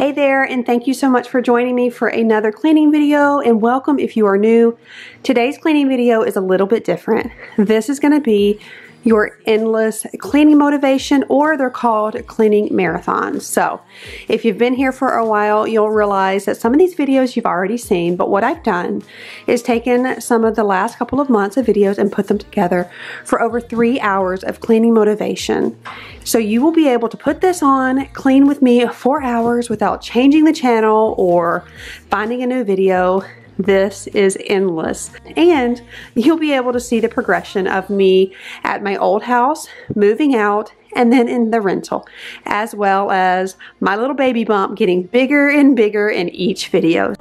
Hey there, and thank you so much for joining me for another cleaning video, and welcome if you are new. Today's cleaning video is a little bit different. This is going to be your endless cleaning motivation, or they're called cleaning marathons. So if you've been here for a while, you'll realize that some of these videos you've already seen, but what I've done is taken some of the last couple of months of videos and put them together for over 3 hours of cleaning motivation. So you will be able to put this on, clean with me 4 hours without changing the channel or finding a new video. This is endless, and you'll be able to see the progression of me at my old house, moving out, and then in the rental, as well as my little baby bump getting bigger and bigger in each video.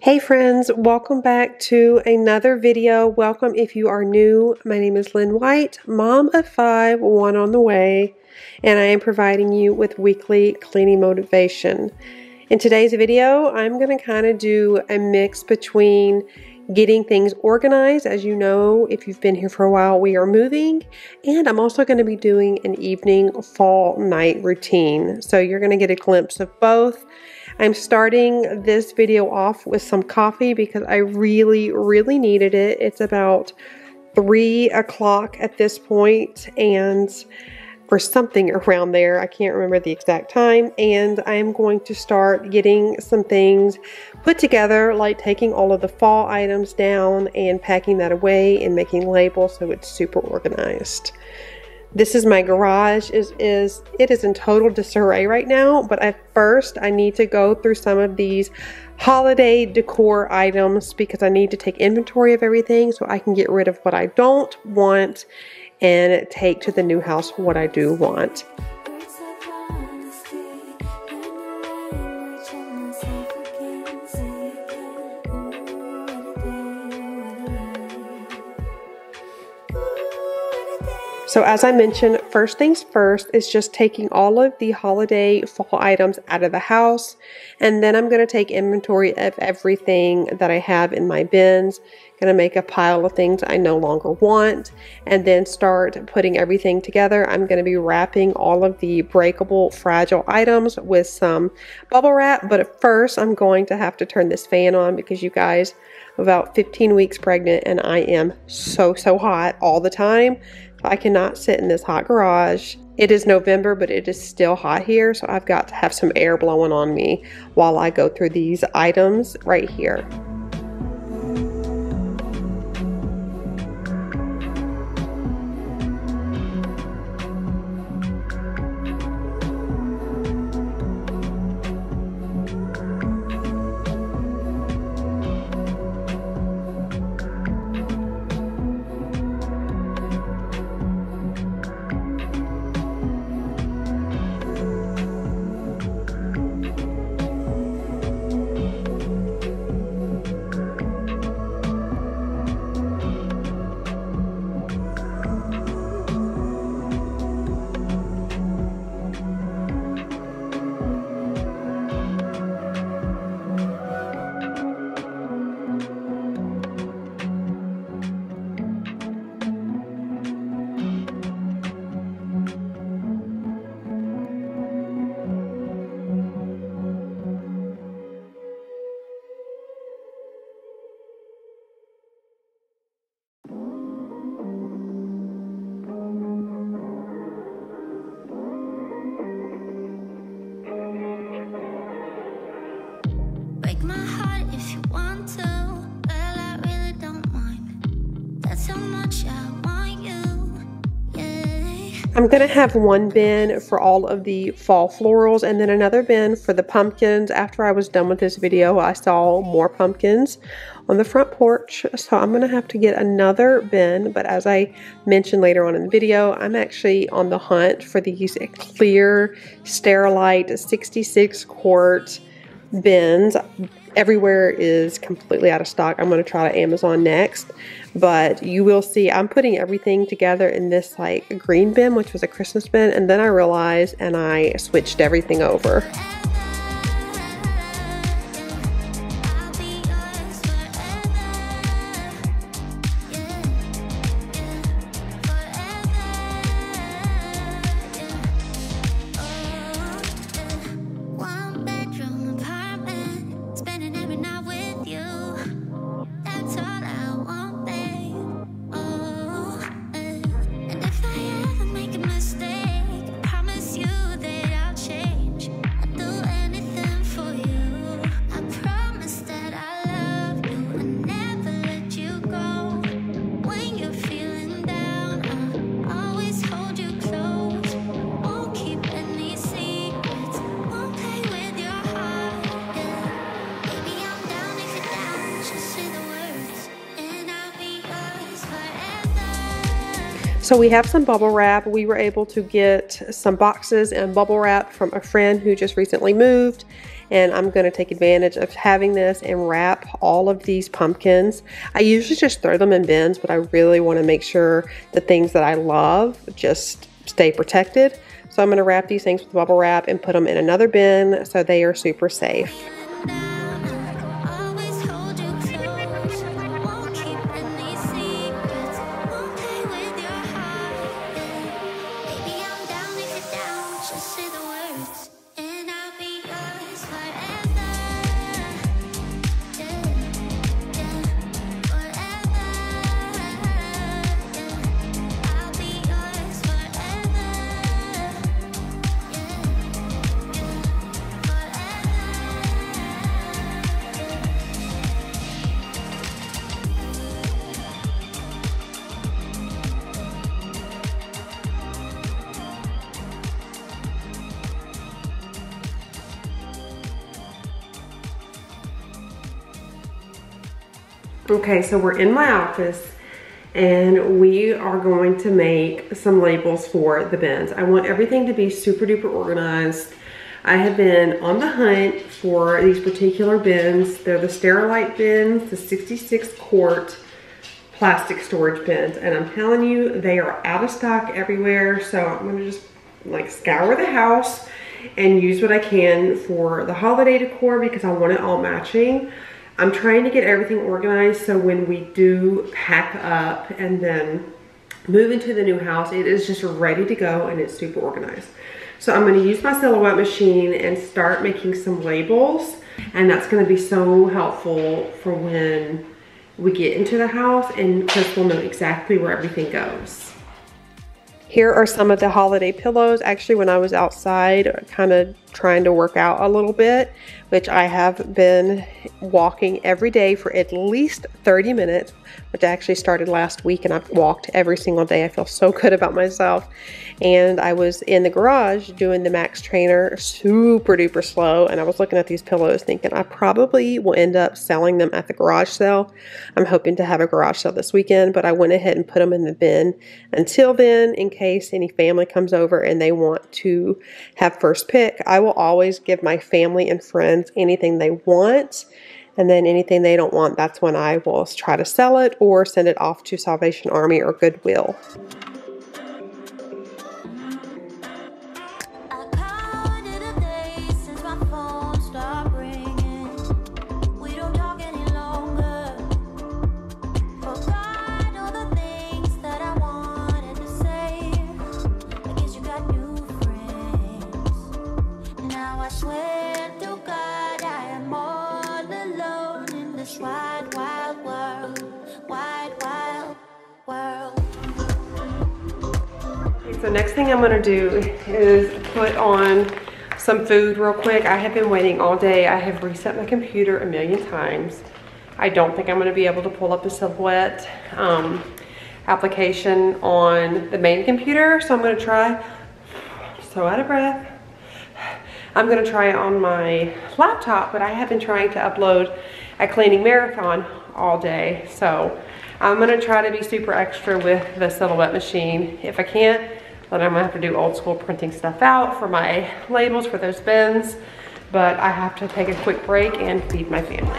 Hey friends, welcome back to another video. Welcome if you are new. My name is Lynn White, mom of 5, 1 on the way, and I am providing you with weekly cleaning motivation. In today's video, I'm going to kind of do a mix between getting things organized. As you know, if you've been here for a while, we are moving, and I'm also going to be doing an evening fall night routine. So you're going to get a glimpse of both. I'm starting this video off with some coffee because I really needed it. It's about 3 o'clock at this point, and or something around there. I can't remember the exact time, and I'm going to start getting some things put together, like taking all of the fall items down and packing that away and making labels so it's super organized. This is my garage. It is in total disarray right now, but at first I need to go through some of these holiday decor items because I need to take inventory of everything so I can get rid of what I don't want and take to the new house what I do want. So as I mentioned, first things first is just taking all of the holiday fall items out of the house, and then I'm going to take inventory of everything that I have in my bins. Going to make a pile of things I no longer want, and then start putting everything together. I'm going to be wrapping all of the breakable, fragile items with some bubble wrap, but at first I'm going to have to turn this fan on because you guys, I'm about 15 weeks pregnant and I am so hot all the time. I cannot sit in this hot garage. It is November, but it is still hot here, so I've got to have some air blowing on me while I go through these items right here. I'm going to have one bin for all of the fall florals and then another bin for the pumpkins. After I was done with this video, I saw more pumpkins on the front porch, so I'm going to have to get another bin. But as I mentioned later on in the video, I'm actually on the hunt for these clear Sterilite 66 quart bins. Everywhere is completely out of stock. I'm going to try to Amazon next, but you will see I'm putting everything together in this like green bin, which was a Christmas bin, and then I realized and I switched everything over. So we have some bubble wrap. We were able to get some boxes and bubble wrap from a friend who just recently moved. And I'm going to take advantage of having this and wrap all of these pumpkins. I usually just throw them in bins, but I really want to make sure the things that I love just stay protected. So I'm going to wrap these things with bubble wrap and put them in another bin so they are super safe. Okay, so we're in my office and we are going to make some labels for the bins. I want everything to be super duper organized. I have been on the hunt for these particular bins. They're the Sterilite bins, the 66 quart plastic storage bins. And I'm telling you, they are out of stock everywhere. So I'm gonna just like scour the house and use what I can for the holiday decor because I want it all matching. I'm trying to get everything organized so when we do pack up and then move into the new house, it is just ready to go and it's super organized. So I'm going to use my silhouette machine and start making some labels, and that's going to be so helpful for when we get into the house, and Chris will know exactly where everything goes. Here are some of the holiday pillows. Actually, when I was outside kind of trying to work out a little bit, which I have been walking every day for at least 30 minutes, which I actually started last week, and I've walked every single day. I feel so good about myself. And I was in the garage doing the Max Trainer super duper slow, and I was looking at these pillows thinking I probably will end up selling them at the garage sale. I'm hoping to have a garage sale this weekend, but I went ahead and put them in the bin until then in case any family comes over and they want to have first pick. I will always give my family and friends anything they want, and then anything they don't want, that's when I will try to sell it or send it off to Salvation Army or Goodwill. So next thing I'm gonna do is put on some food real quick. I have been waiting all day. I have reset my computer a million times. I don't think I'm gonna be able to pull up the Silhouette application on the main computer, so I'm gonna try, so out of breath. I'm gonna try it on my laptop, but I have been trying to upload a cleaning marathon all day, so I'm gonna try to be super extra with the Silhouette machine. If I can't, then I'm gonna have to do old school printing stuff out for my labels for those bins, but I have to take a quick break and feed my family.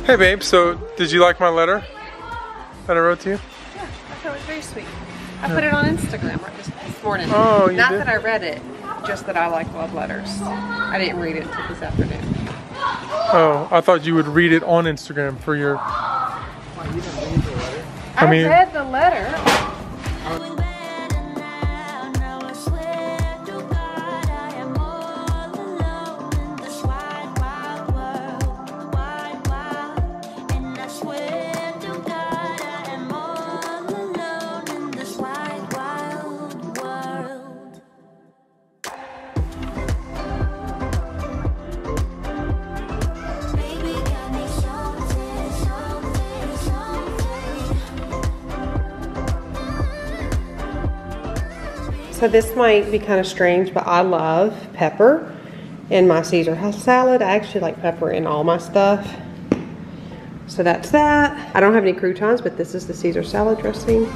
Hey babe, so did you like my letter that I wrote to you? Yeah, I thought it was very sweet. I put it on Instagram right this morning. Oh, you Not did? that I read it, just that I like love letters. I didn't read it until this afternoon. Oh, I thought you would read it on Instagram for your... I read the letter. So this might be kind of strange, but I love pepper in my Caesar salad. I actually like pepper in all my stuff. So that's that. I don't have any croutons, but this is the Caesar salad dressing.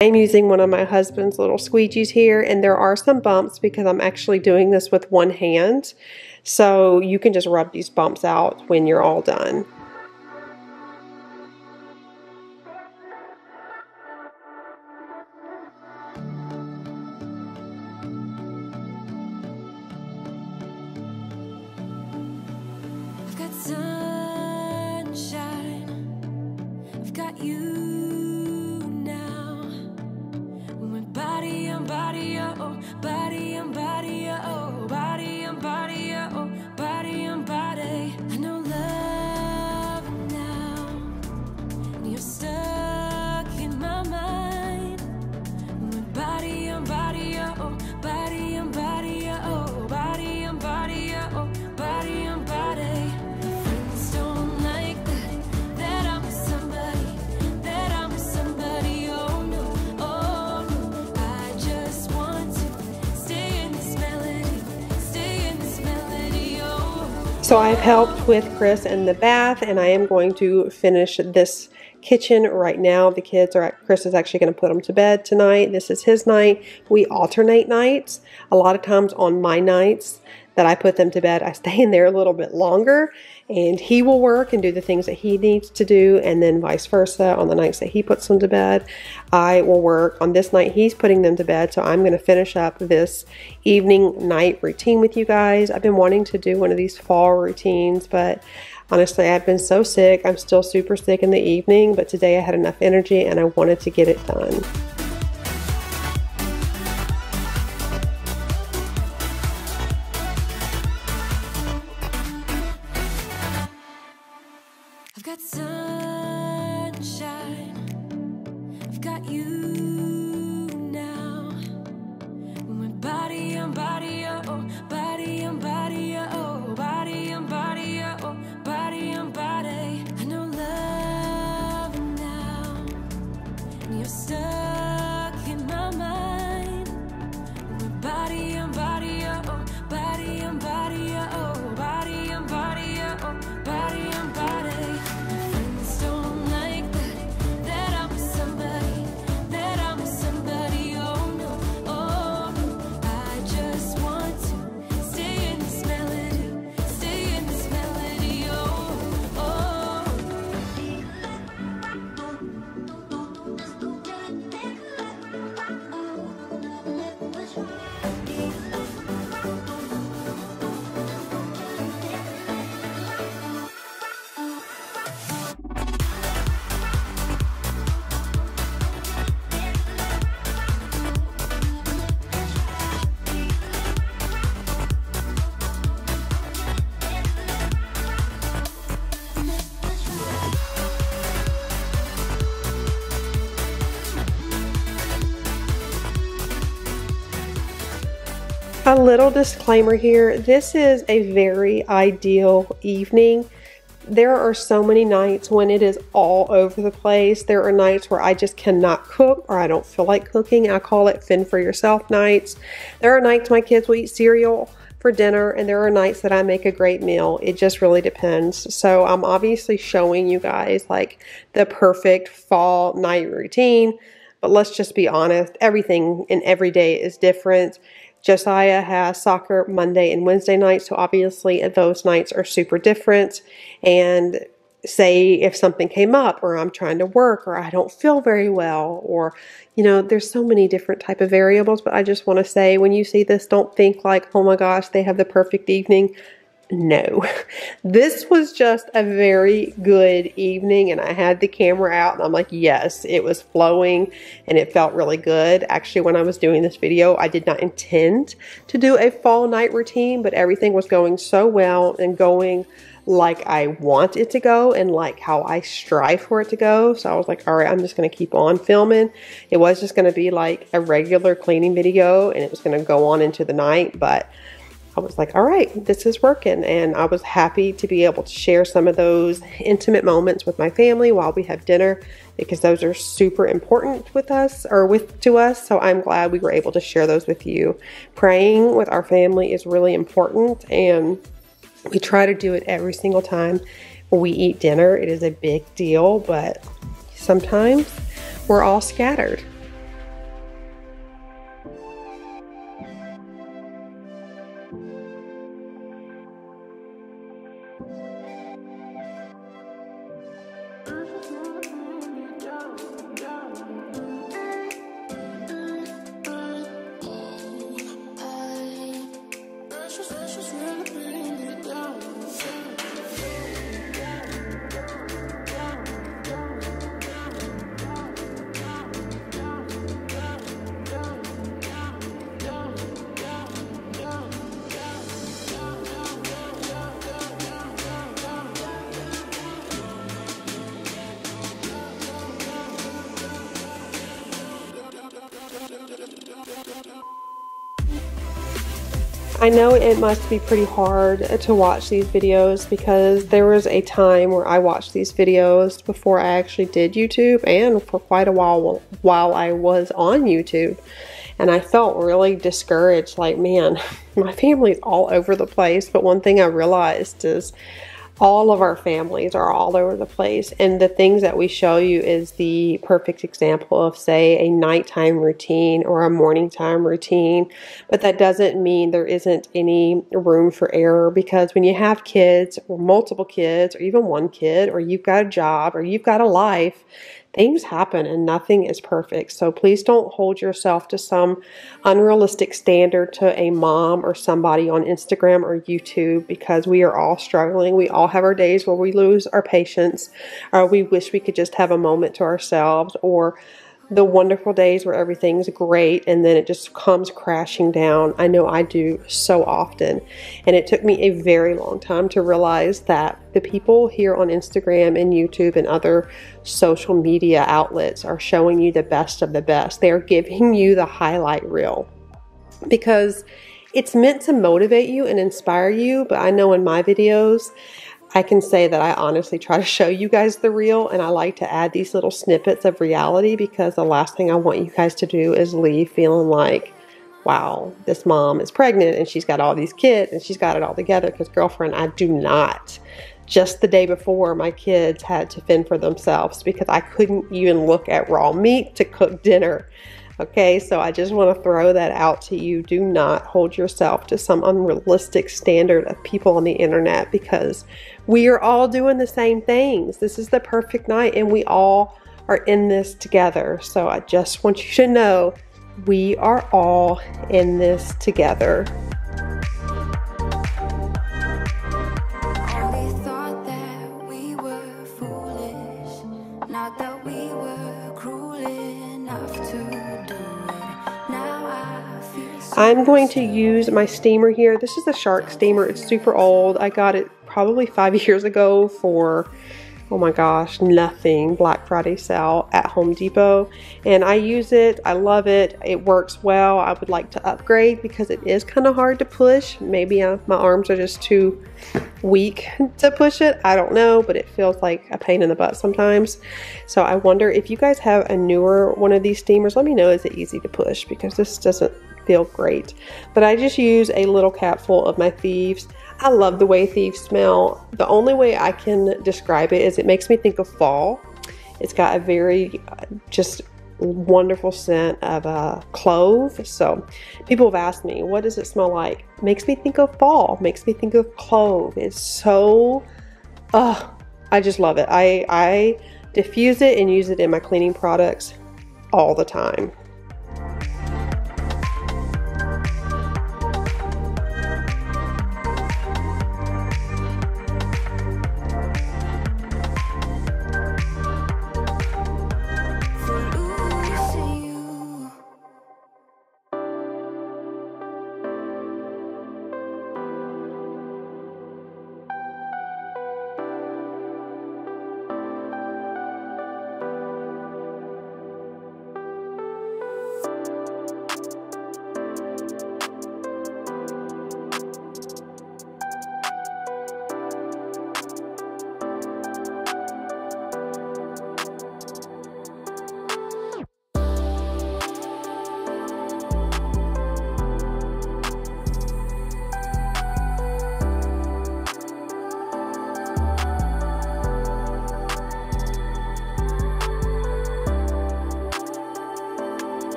I'm using one of my husband's little squeegees here, and there are some bumps because I'm actually doing this with one hand. So you can just rub these bumps out when you're all done. I've got sunshine, I've got you. Body on body, oh, body on body, oh, body on body, oh, body on body. I know love now, and you're stuck in my mind. Body on body, oh, body on body, oh, body on body, oh, body on body. My friends don't like that I'm with somebody, that I'm with somebody, oh no. So I've helped with Chris in the bath, and I am going to finish this kitchen right now. The kids are Chris is actually going to put them to bed tonight. This is his night. We alternate nights. A lot of times on my nights that I put them to bed, I stay in there a little bit longer, and he will work and do the things that he needs to do, and then vice versa. On the nights that he puts them to bed, I will work. On this night, he's putting them to bed, so I'm going to finish up this evening night routine with you guys. I've been wanting to do one of these fall routines, but honestly, I've been so sick. I'm still super sick in the evening, but today I had enough energy and I wanted to get it done. I've got sunshine, I've got you. A little disclaimer here, this is a very ideal evening. There are so many nights when it is all over the place. There are nights where I just cannot cook or I don't feel like cooking. I call it fend for yourself nights. There are nights my kids will eat cereal for dinner, and there are nights that I make a great meal. It just really depends. So I'm obviously showing you guys like the perfect fall night routine, but let's just be honest, everything and every day is different. Josiah has soccer Monday and Wednesday nights, so obviously those nights are super different. And say if something came up, or I'm trying to work, or I don't feel very well, or, you know, there's so many different type of variables. But I just want to say, when you see this, don't think like, oh my gosh, they have the perfect evening. No, this was just a very good evening, and I had the camera out and I'm like, yes, it was flowing and it felt really good. Actually, when I was doing this video, I did not intend to do a fall night routine, but everything was going so well and going like I want it to go and like how I strive for it to go. So I was like, all right, I'm just going to keep on filming. It was just going to be like a regular cleaning video and it was going to go on into the night, but I was like, all right, this is working. And I was happy to be able to share some of those intimate moments with my family while we have dinner, because those are super important with us, or to us. So I'm glad we were able to share those with you. Praying with our family is really important, and we try to do it every single time we eat dinner. It is a big deal, but sometimes we're all scattered. I know it must be pretty hard to watch these videos, because there was a time where I watched these videos before I actually did YouTube, and for quite a while I was on YouTube, and I felt really discouraged, like, man, my family's all over the place. But one thing I realized is all of our families are all over the place, and the things that we show you is the perfect example of, say, a nighttime routine or a morning time routine. But that doesn't mean there isn't any room for error, because when you have kids, or multiple kids, or even one kid, or you've got a job, or you've got a life, things happen and nothing is perfect. So please don't hold yourself to some unrealistic standard to a mom or somebody on Instagram or YouTube, because we are all struggling. We all have our days where we lose our patience, or we wish we could just have a moment to ourselves, or the wonderful days where everything's great and then it just comes crashing down. I know I do so often, and it took me a very long time to realize that the people here on Instagram and YouTube and other social media outlets are showing you the best of the best. They are giving you the highlight reel, because it's meant to motivate you and inspire you. But I know in my videos, I can say that I honestly try to show you guys the real, and I like to add these little snippets of reality, because the last thing I want you guys to do is leave feeling like, wow, this mom is pregnant and she's got all these kids and she's got it all together. Because girlfriend, I do not. Just the day before, my kids had to fend for themselves because I couldn't even look at raw meat to cook dinner. Okay, so I just want to throw that out to you. Do not hold yourself to some unrealistic standard of people on the internet, because we are all doing the same things. This is the perfect night and we all are in this together. So I just want you to know we are all in this together. I'm going to use my steamer here. This is a Shark steamer. It's super old. I got it probably 5 years ago for oh my gosh, nothing Black Friday sale at Home Depot. And I use it. I love it. It works well. I would like to upgrade because it is kind of hard to push. Maybe my arms are just too weak to push it. I don't know, but it feels like a pain in the butt sometimes. So I wonder if you guys have a newer one of these steamers, let me know, is it easy to push, because this doesn't feel great. But I just use a little capful of my Thieves. I love the way Thieves smell. The only way I can describe it is it makes me think of fall. It's got a very just wonderful scent of clove. So people have asked me, what does it smell like? Makes me think of fall, makes me think of clove. It's so, I just love it. I diffuse it and use it in my cleaning products all the time.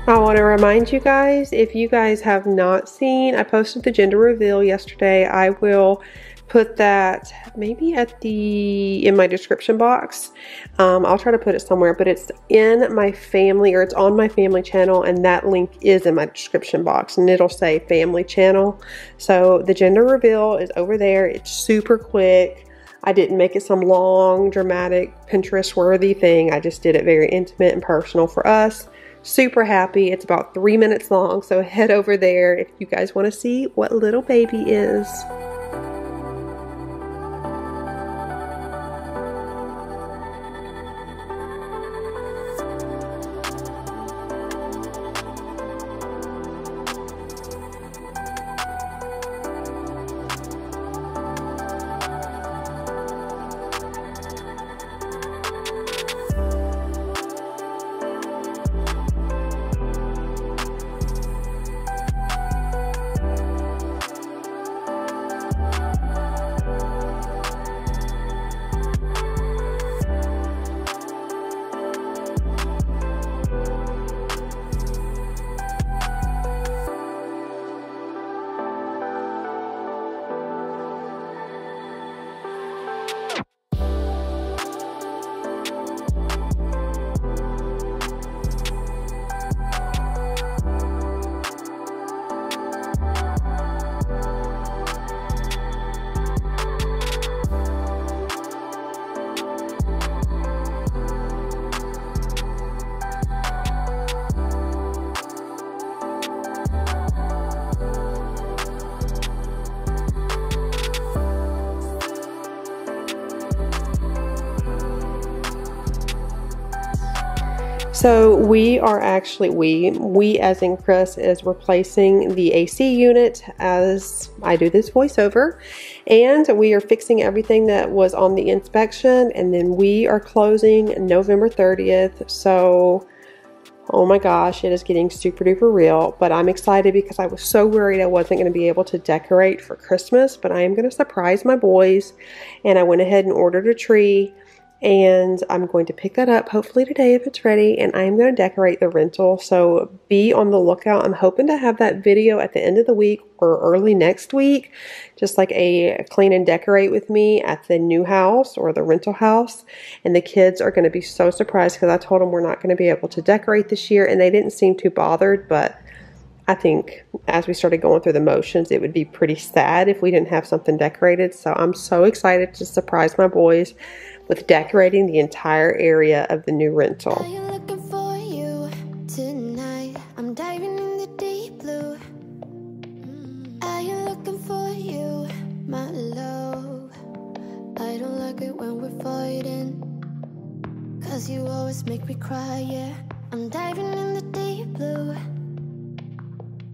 I want to remind you guys, if you guys have not seen, I posted the gender reveal yesterday. I will put that maybe in my description box. I'll try to put it somewhere, but it's in my family, or it's on my family channel, and that link is in my description box, and it'll say family channel. So the gender reveal is over there. It's super quick. I didn't make it some long, dramatic, Pinterest-worthy thing. I just did it very intimate and personal for us. Super happy. It's about 3 minutes long, so head over there if you guys want to see what little baby is. So we are actually, we as in Chris is replacing the AC unit as I do this voiceover, and we are fixing everything that was on the inspection, and then we are closing November 30th. So, oh my gosh, it is getting super duper real, but I'm excited because I was so worried I wasn't going to be able to decorate for Christmas, but I am going to surprise my boys, and I went ahead and ordered a tree. And I'm going to pick that up hopefully today if it's ready, and I'm going to decorate the rental. So be on the lookout. I'm hoping to have that video at the end of the week or early next week, just like a clean and decorate with me at the new house or the rental house. And the kids are going to be so surprised because I told them we're not going to be able to decorate this year, and they didn't seem too bothered, but I think as we started going through the motions, it would be pretty sad if we didn't have something decorated. So I'm so excited to surprise my boys with decorating the entire area of the new rental. Are you looking for you tonight? like it when we're fighting, 'cause you always make me cry, yeah. I'm diving in the deep blue.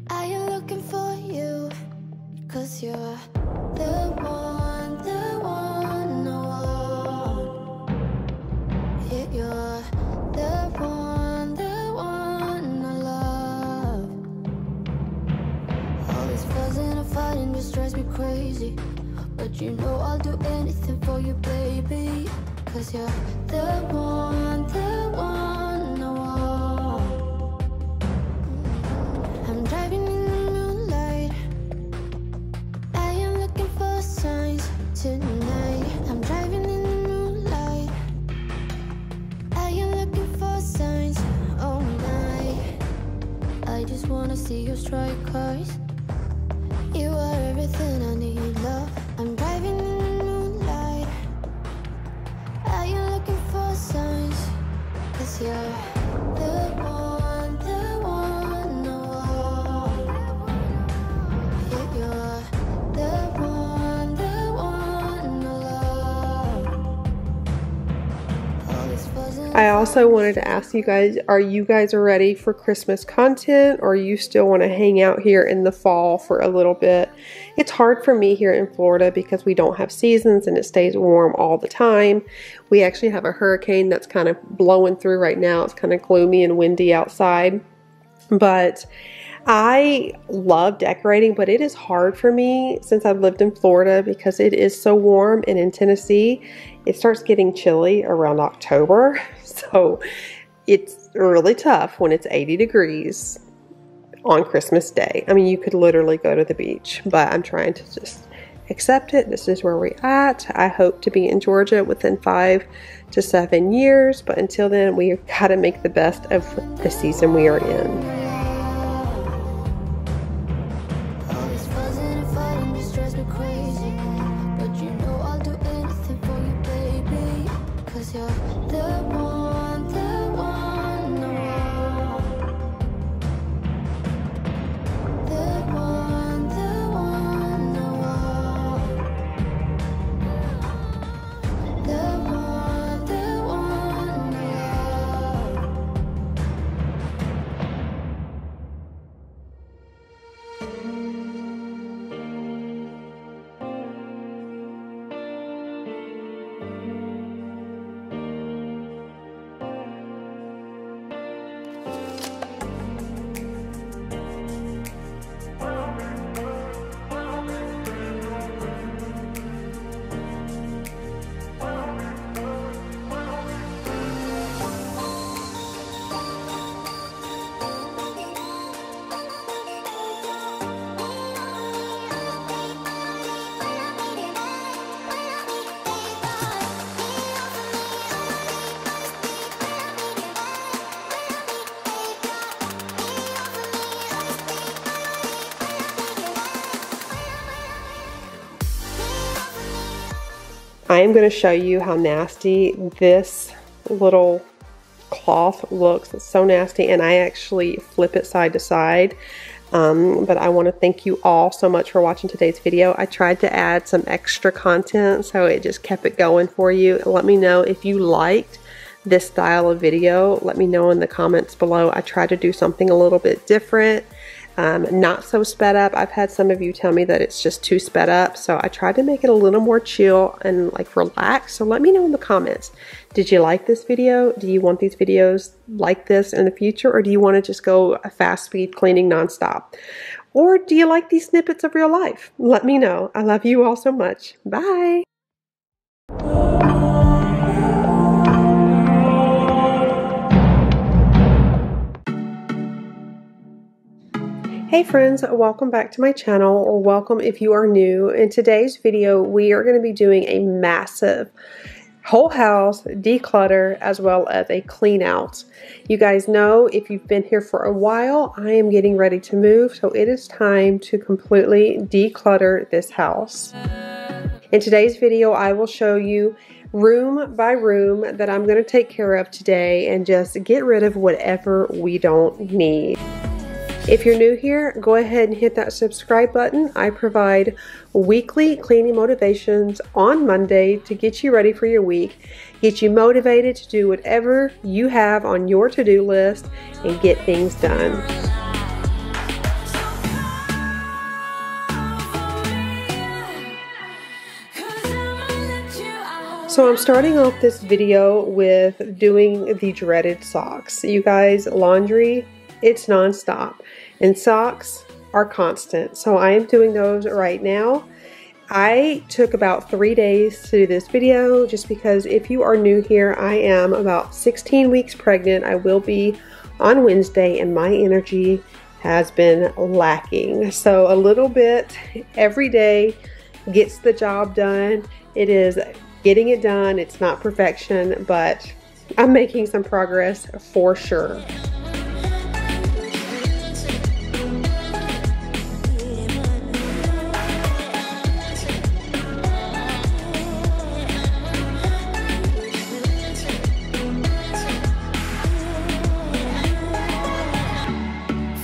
I am looking for you, 'cause you're the one I want. Yeah, you're the one I love. All this fussing and fighting just drives me crazy, but you know I'll do anything for you, baby, 'cause you're the one I want. I'm driving in the moonlight. I am looking for signs tonight. I'm driving in the moonlight. I am looking for signs all night. I just wanna see you strike cars. You are everything I need, love. I'm driving in the moonlight. I am looking for signs, 'cause you're the one I want. Yeah, you're the one I love. All this fuzzing. I also wanted to ask you guys, are you guys ready for Christmas content, or you still want to hang out here in the fall for a little bit? It's hard for me here in Florida because we don't have seasons and it stays warm all the time. We actually have a hurricane that's kind of blowing through right now. It's kind of gloomy and windy outside. But I love decorating, but it is hard for me since I've lived in Florida because it is so warm, and in Tennessee it starts getting chilly around October. So it's really tough when it's 80 degrees on Christmas Day. I mean, you could literally go to the beach, but I'm trying to just accept it. This is where we're at. I hope to be in Georgia within 5 to 7 years, but until then, we've got to make the best of the season we are in. All this fuzzing and fighting just drives me crazy, but you know I'll do anything for you, baby, 'cause you're the one I want. The one I want. The one I love. I am going to show you how nasty this little cloth looks. It's so nasty, and I actually flip it side to side. But I want to thank you all so much for watching today's video. I tried to add some extra content, so it just kept it going for you. Let me know if you liked this style of video. Let me know in the comments below. I tried to do something a little bit different. Not so sped up. I've had some of you tell me that it's just too sped up, so I tried to make it a little more chill and like relaxed. So let me know in the comments. Did you like this video? Do you want these videos like this in the future, or do you want to just go a fast speed cleaning nonstop? Or do you like these snippets of real life? Let me know. I love you all so much. Bye. Hey friends, welcome back to my channel, or welcome if you are new. In today's video, we are going to be doing a massive whole house declutter as well as a clean out. You guys know, if you've been here for a while, I am getting ready to move, so it is time to completely declutter this house. In today's video, I will show you room by room that I'm going to take care of today and just get rid of whatever we don't need. If you're new here, go ahead and hit that subscribe button. I provide weekly cleaning motivations on Monday to get you ready for your week, get you motivated to do whatever you have on your to-do list and get things done. So I'm starting off this video with doing the dreaded socks. You guys, laundry, it's nonstop, and socks are constant. So I am doing those right now. I took about 3 days to do this video just because if you are new here, I am about 16 weeks pregnant. I will be on Wednesday and my energy has been lacking. So a little bit every day gets the job done. It is getting it done. It's not perfection, but I'm making some progress for sure.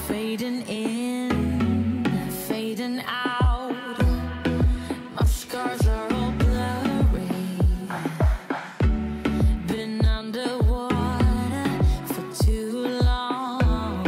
Fading in, fading out. My scars are all blurry. Been underwater for too long.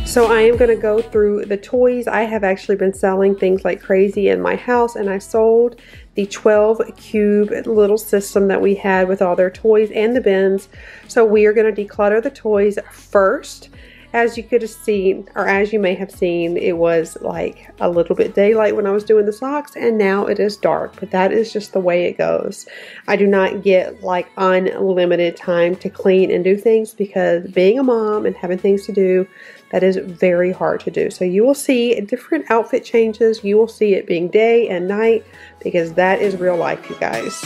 So I am going to go through the toys. I have actually been selling things like crazy in my house, and I sold the 12 cube little system that we had with all their toys and the bins. So we are going to declutter the toys first. As you could have seen, or as you may have seen, it was like a little bit daylight when I was doing the socks, and now it is dark, but that is just the way it goes. I do not get like unlimited time to clean and do things because being a mom and having things to do, that is very hard to do. So you will see different outfit changes. You will see it being day and night because that is real life, you guys.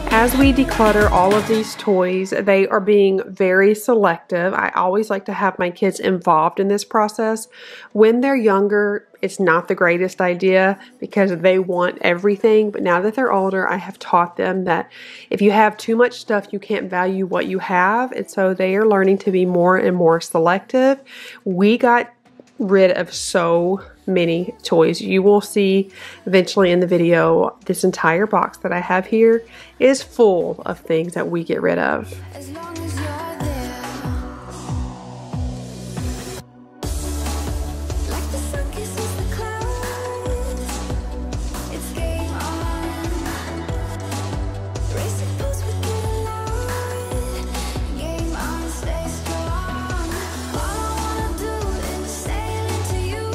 As we declutter all of these toys, they are being very selective. I always like to have my kids involved in this process. When they're younger, it's not the greatest idea because they want everything. But now that they're older, I have taught them that if you have too much stuff, you can't value what you have. And so they are learning to be more and more selective. We got rid of so many toys. You will see eventually in the video, this entire box that I have here is full of things that we get rid of. As long as you're there, like the sun kisses the clouds, it's game on. Racing pulse with it loud, game on, stay strong. All I wanna do is sail into you.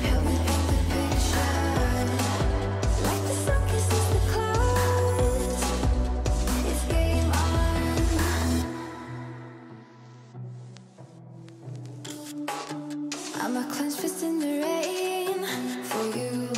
Help me paint the picture, like the sun kisses the clouds, it's game on. I'm a clenched fist in the rain for you.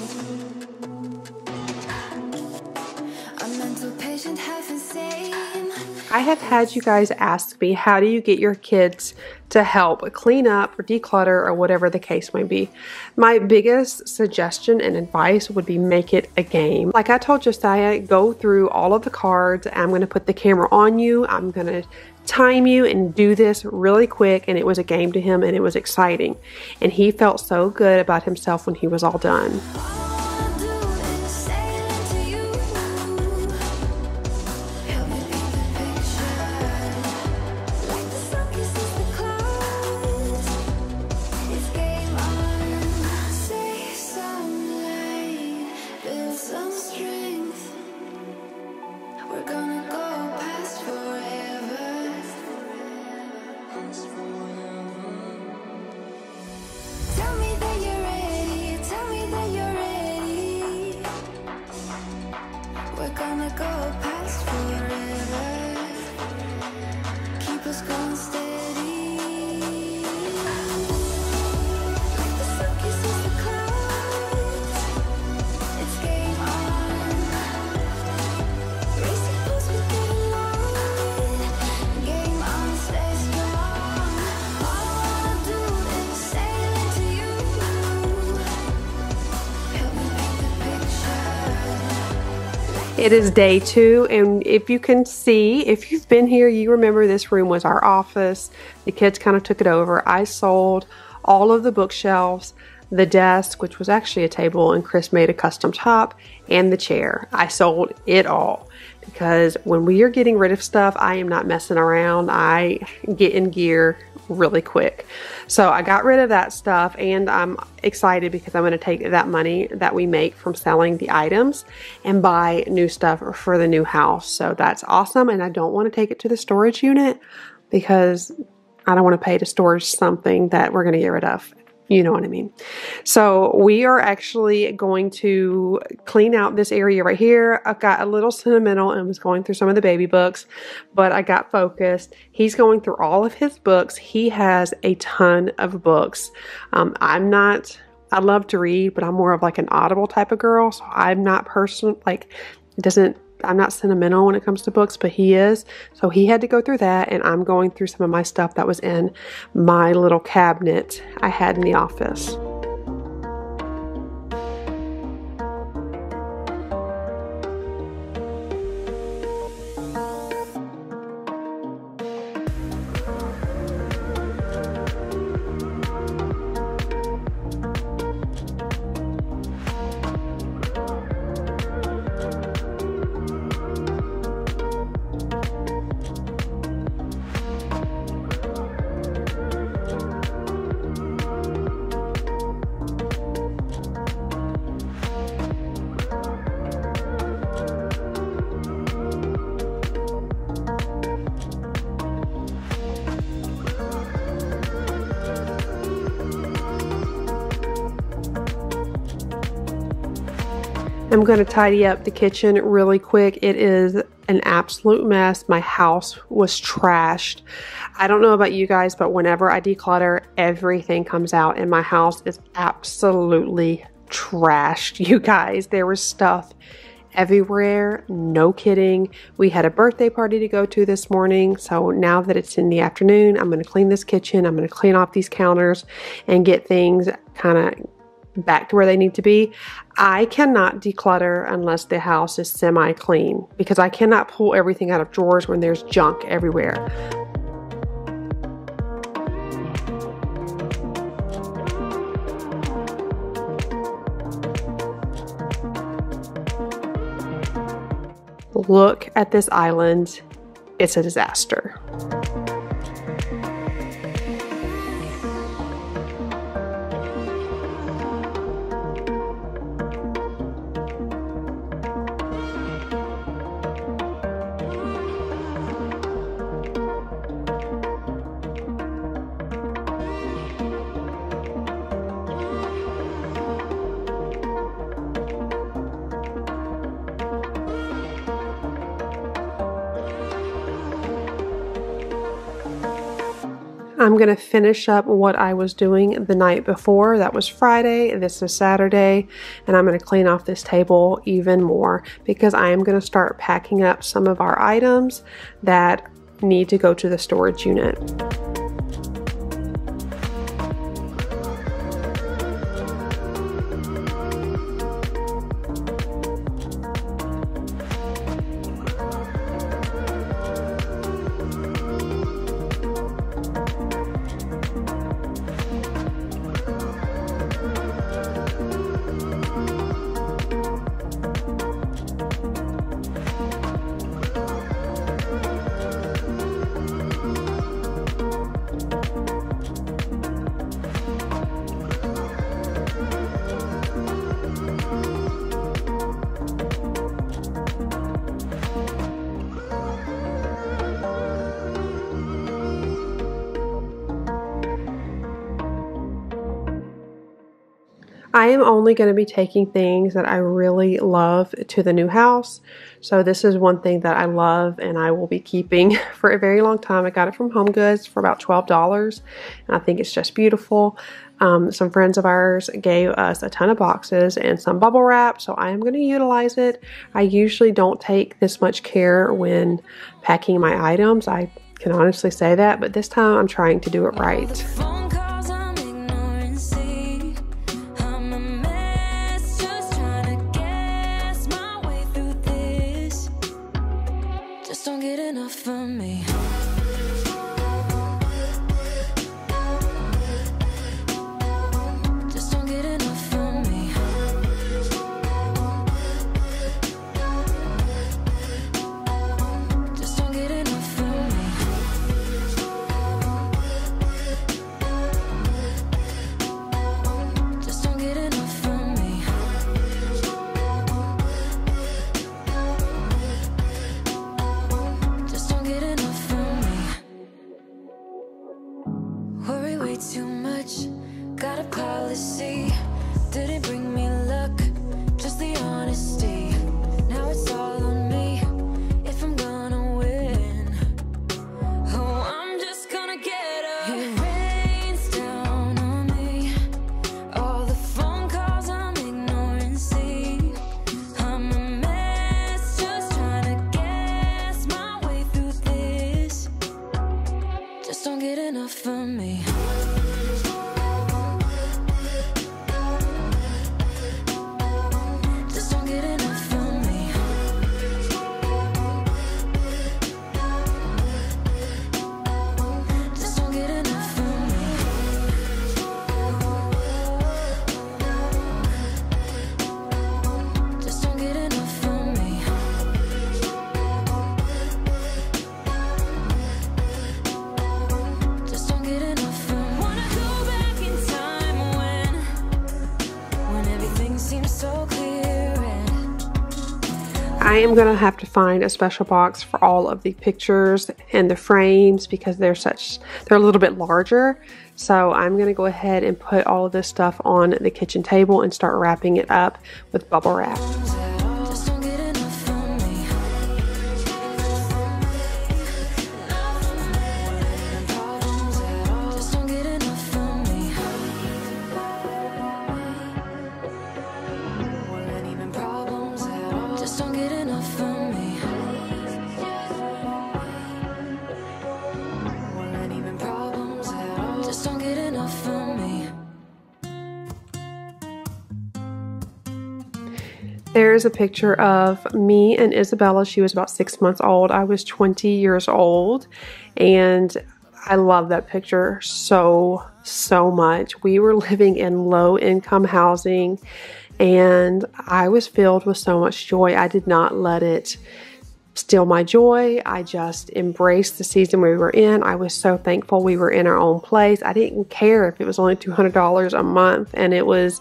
A mental patient, half insane. I have had you guys ask me, how do you get your kids to help clean up or declutter or whatever the case may be? My biggest suggestion and advice would be make it a game. Like I told Josiah, go through all of the cards. I'm going to put the camera on you. I'm going to time you and do this really quick. And it was a game to him and it was exciting. And he felt so good about himself when he was all done. Tell me that you're ready, tell me that It is day 2, and if you can see, if you've been here, you remember this room was our office. The kids kind of took it over. I sold all of the bookshelves, the desk, which was actually a table, and Chris made a custom top, and the chair. I sold it all because when we are getting rid of stuff, I am not messing around. I get in gear really quick. So I got rid of that stuff, and I'm excited because I'm going to take that money that we make from selling the items and buy new stuff for the new house. So that's awesome, and I don't want to take it to the storage unit because I don't want to pay to store something that we're going to get rid of. You know what I mean? So we are actually going to clean out this area right here. I got a little sentimental and was going through some of the baby books, but I got focused. He's going through all of his books. He has a ton of books. I love to read, but I'm more of like an Audible type of girl. So I'm not I'm not sentimental when it comes to books, but he is. So he had to go through that, and I'm going through some of my stuff that was in my little cabinet I had in the office. I'm going to tidy up the kitchen really quick. It is an absolute mess. My house was trashed. I don't know about you guys, but whenever I declutter, everything comes out, and my house is absolutely trashed. You guys, there was stuff everywhere. No kidding. We had a birthday party to go to this morning. So now that it's in the afternoon, I'm going to clean this kitchen. I'm going to clean off these counters and get things kind of back to where they need to be. I cannot declutter unless the house is semi-clean because I cannot pull everything out of drawers when there's junk everywhere. Look at this island. It's a disaster. I'm going to finish up what I was doing the night before. That was Friday. This is Saturday. And I'm going to clean off this table even more because I am going to start packing up some of our items that need to go to the storage unit. I am only going to be taking things that I really love to the new house. So this is one thing that I love and I will be keeping for a very long time. I got it from Home Goods for about $12 and I think it's just beautiful. Some friends of ours gave us a ton of boxes and some bubble wrap, so I am going to utilize it. I usually don't take this much care when packing my items. I can honestly say that, but this time I'm trying to do it right. way too much. Got a policy, didn't bring me luck, just the honesty. Now it's all on me if I'm gonna win. Oh, I'm just gonna get up. It rains down on me. All the phone calls I'm ignoring, see. I'm a mess, just trying to guess my way through this. Just don't get enough of me. Just don't get enough of me. Just don't get enough of me. Just don't get enough of me. Just don't get enough of me. Wanna go back in time when everything seems so clear and I am going to have to find a special box for all of the pictures and the frames because they're a little bit larger. So I'm going to go ahead and put all of this stuff on the kitchen table and start wrapping it up with bubble wrap. just don't get enough of me. Just don't get enough of me. Weren't even problems at all. Just don't get enough of me. Weren't even problems at all. Just don't get enough of me. There's a picture of me and Isabella. She was about 6 months old. I was 20 years old, and I love that picture so much. We were living in low-income housing, and I was filled with so much joy. I did not let it steal my joy. I just embraced the season we were in. I was so thankful we were in our own place. I didn't care if it was only $200 a month, and it was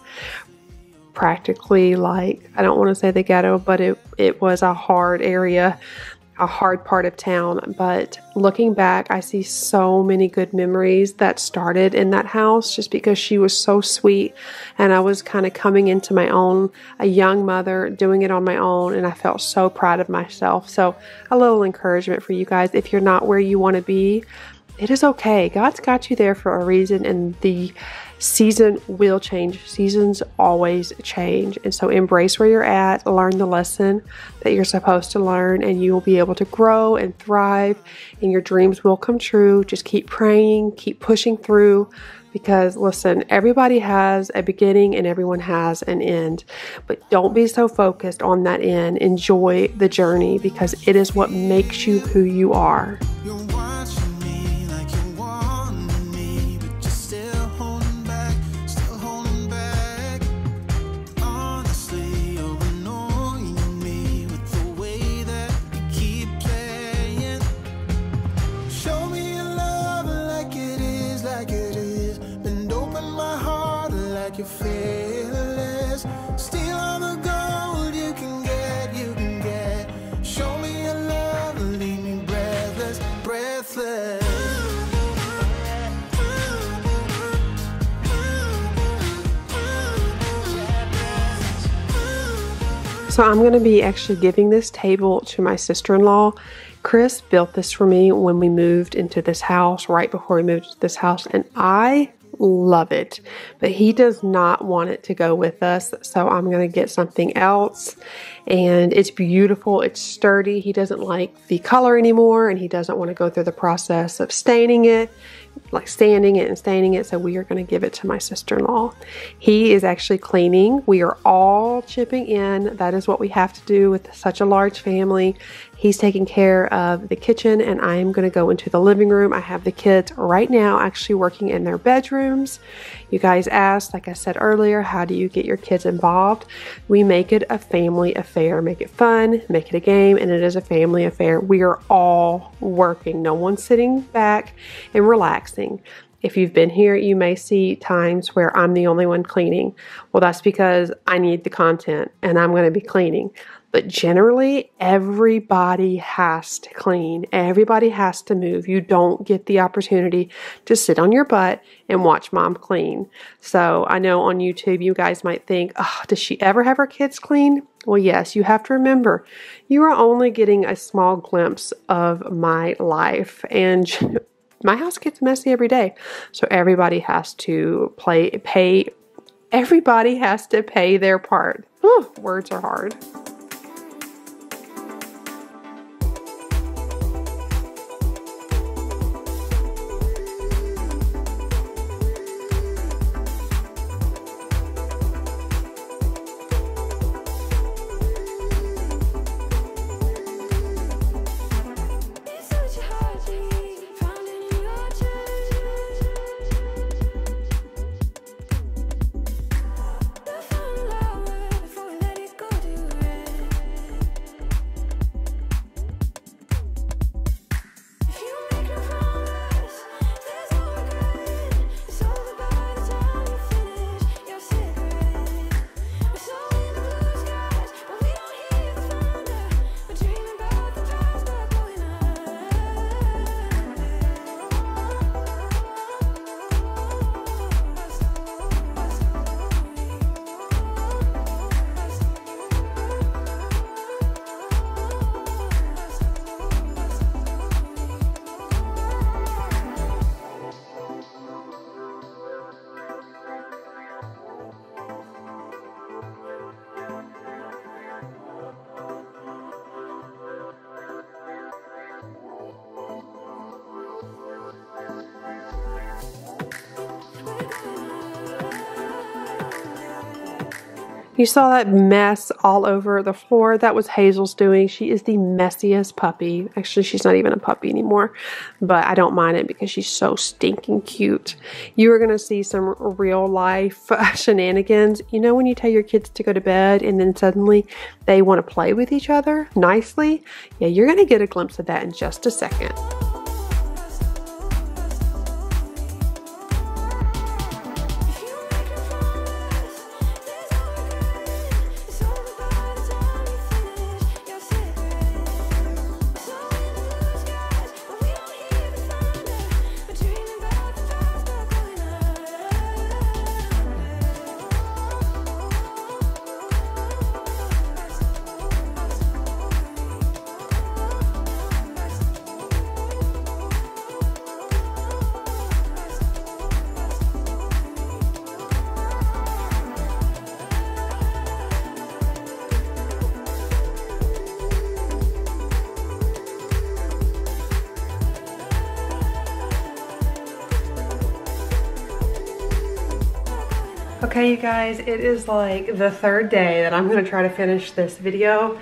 practically, like, I don't want to say the ghetto, but it was a hard area, a hard part of town. But looking back, I see so many good memories that started in that house just because she was so sweet, and I was kind of coming into my own, a young mother, doing it on my own, and I felt so proud of myself. So a little encouragement for you guys: if you're not where you want to be, it is okay. God's got you there for a reason, and the season will change. Seasons always change. And so embrace where you're at, learn the lesson that you're supposed to learn, and you will be able to grow and thrive, and your dreams will come true. Just keep praying, keep pushing through, because listen, everybody has a beginning and everyone has an end. But don't be so focused on that end. Enjoy the journey, because it is what makes you who you are. You're watching me like you want me, but you're still holding back, still holding back. Honestly, you're annoying me with the way that you keep playing. Show me your love like it is, like it is. Bend open my heart like you're fearless. Steal all the gold you can get, you can get. Show me your love, leave me breathless, breathless. So I'm going to be actually giving this table to my sister-in-law. Chris built this for me when we moved into this house, right before we moved to this house, and I love it. But he does not want it to go with us, so I'm going to get something else. And it's beautiful, it's sturdy. He doesn't like the color anymore, and he doesn't want to go through the process of staining it, like sanding it and staining it, so we are going to give it to my sister-in-law. He is actually cleaning. We are all chipping in. That is what we have to do with such a large family. He's taking care of the kitchen, and I am going to go into the living room. I have the kids right now actually working in their bedrooms. You guys asked, like I said earlier, how do you get your kids involved? We make it a family affair. Make it fun, make it a game, and it is a family affair. We are all working. No one's sitting back and relaxing. If you've been here, you may see times where I'm the only one cleaning. Well, that's because I need the content and I'm going to be cleaning. But generally, everybody has to clean. Everybody has to move. You don't get the opportunity to sit on your butt and watch mom clean. So I know on YouTube, you guys might think, oh, does she ever have her kids clean? Well, yes, you have to remember, you are only getting a small glimpse of my life. And my house gets messy every day. So everybody has to everybody has to pay their part. Whew, words are hard. You saw that mess all over the floor. That was Hazel's doing. She is the messiest puppy. Actually, she's not even a puppy anymore, but I don't mind it because she's so stinking cute. You are going to see some real life shenanigans. You know when you tell your kids to go to bed and then suddenly they want to play with each other nicely? Yeah, you're going to get a glimpse of that in just a second. Okay, you guys, it is like the third day that I'm going to try to finish this video.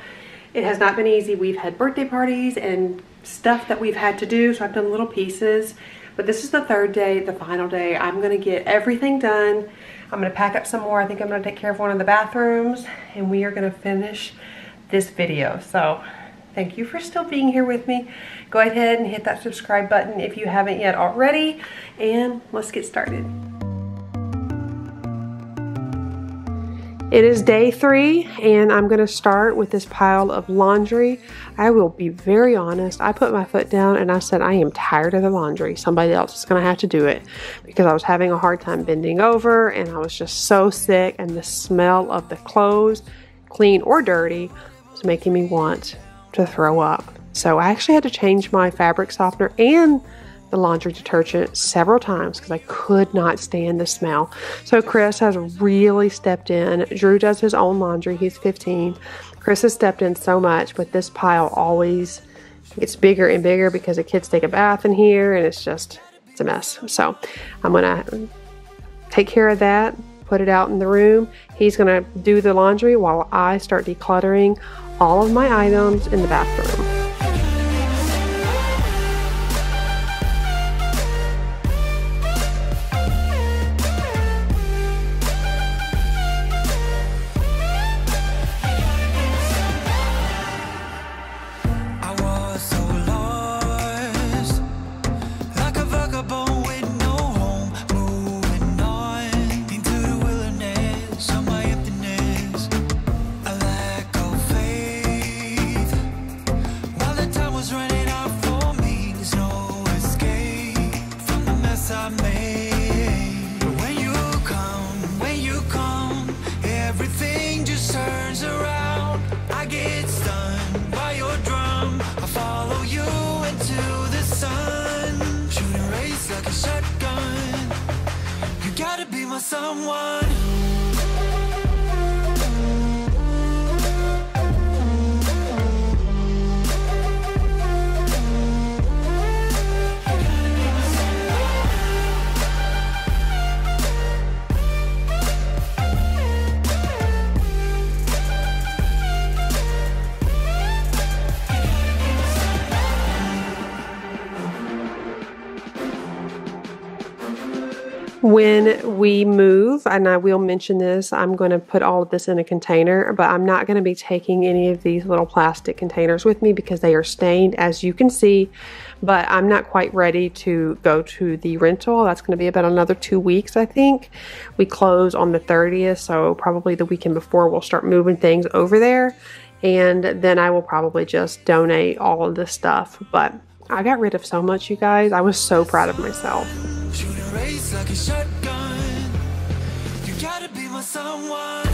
It has not been easy. We've had birthday parties and stuff that we've had to do, so I've done little pieces. But this is the third day, the final day. I'm going to get everything done. I'm going to pack up some more. I think I'm going to take care of one of the bathrooms, and we are going to finish this video. So thank you for still being here with me. Go ahead and hit that subscribe button if you haven't yet already, and let's get started. It is day 3, and I'm going to start with this pile of laundry. I will be very honest. I put my foot down and I said, I am tired of the laundry. Somebody else is going to have to do it, because I was having a hard time bending over and I was just so sick, and the smell of the clothes, clean or dirty, was making me want to throw up. So I actually had to change my fabric softener and the laundry detergent several times because I could not stand the smell. So Chris has really stepped in. Drew does his own laundry. He's 15. Chris has stepped in so much, but this pile always gets bigger and bigger because the kids take a bath in here, and it's a mess. So I'm gonna take care of that, put it out in the room. He's gonna do the laundry while I start decluttering all of my items in the bathroom. Faith someone. When we move, and I will mention this, I'm going to put all of this in a container, but I'm not going to be taking any of these little plastic containers with me because they are stained, as you can see, but I'm not quite ready to go to the rental. That's going to be about another 2 weeks, I think. We close on the 30th, so probably the weekend before we'll start moving things over there, and then I will probably just donate all of this stuff. But I got rid of so much, you guys. I was so proud of myself. Shoot a race like a shotgun. You gotta be my someone.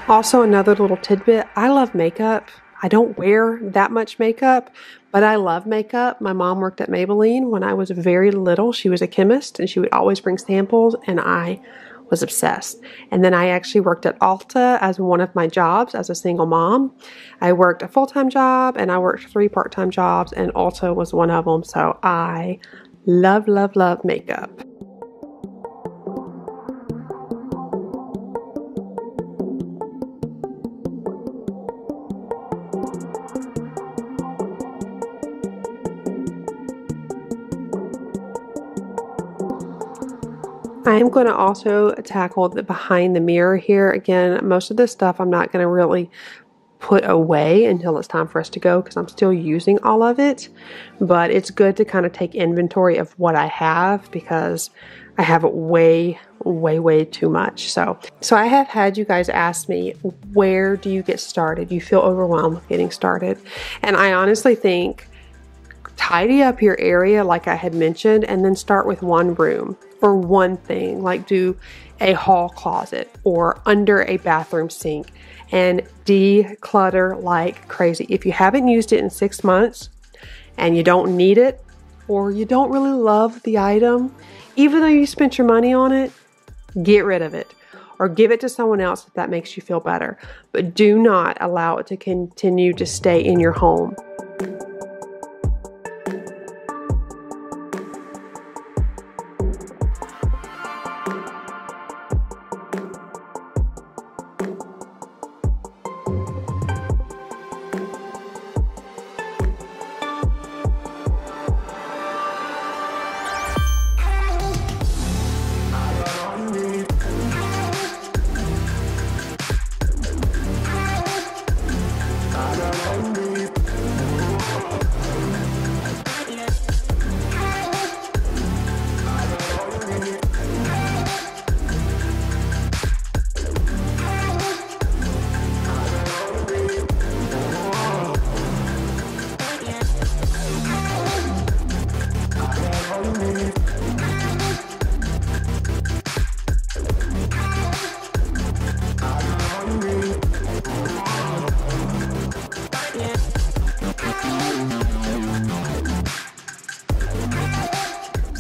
Also, another little tidbit, I love makeup. I don't wear that much makeup, but I love makeup. My mom worked at Maybelline when I was very little. She was a chemist and she would always bring samples, and I was obsessed. And then I actually worked at Ulta as one of my jobs as a single mom. I worked a full-time job and I worked 3 part-time jobs, and Ulta was one of them. So I love, love, love makeup. I am going to also tackle the behind the mirror here. Again, most of this stuff I'm not going to really put away until it's time for us to go because I'm still using all of it. But it's good to kind of take inventory of what I have because I have way too much. So I have had you guys ask me, where do you get started? You feel overwhelmed with getting started. And I honestly think tidy up your area like I had mentioned, and then start with one room or one thing, like do a hall closet or under a bathroom sink, and declutter like crazy. If you haven't used it in 6 months and you don't need it, or you don't really love the item, even though you spent your money on it, get rid of it or give it to someone else if that makes you feel better. But do not allow it to continue to stay in your home.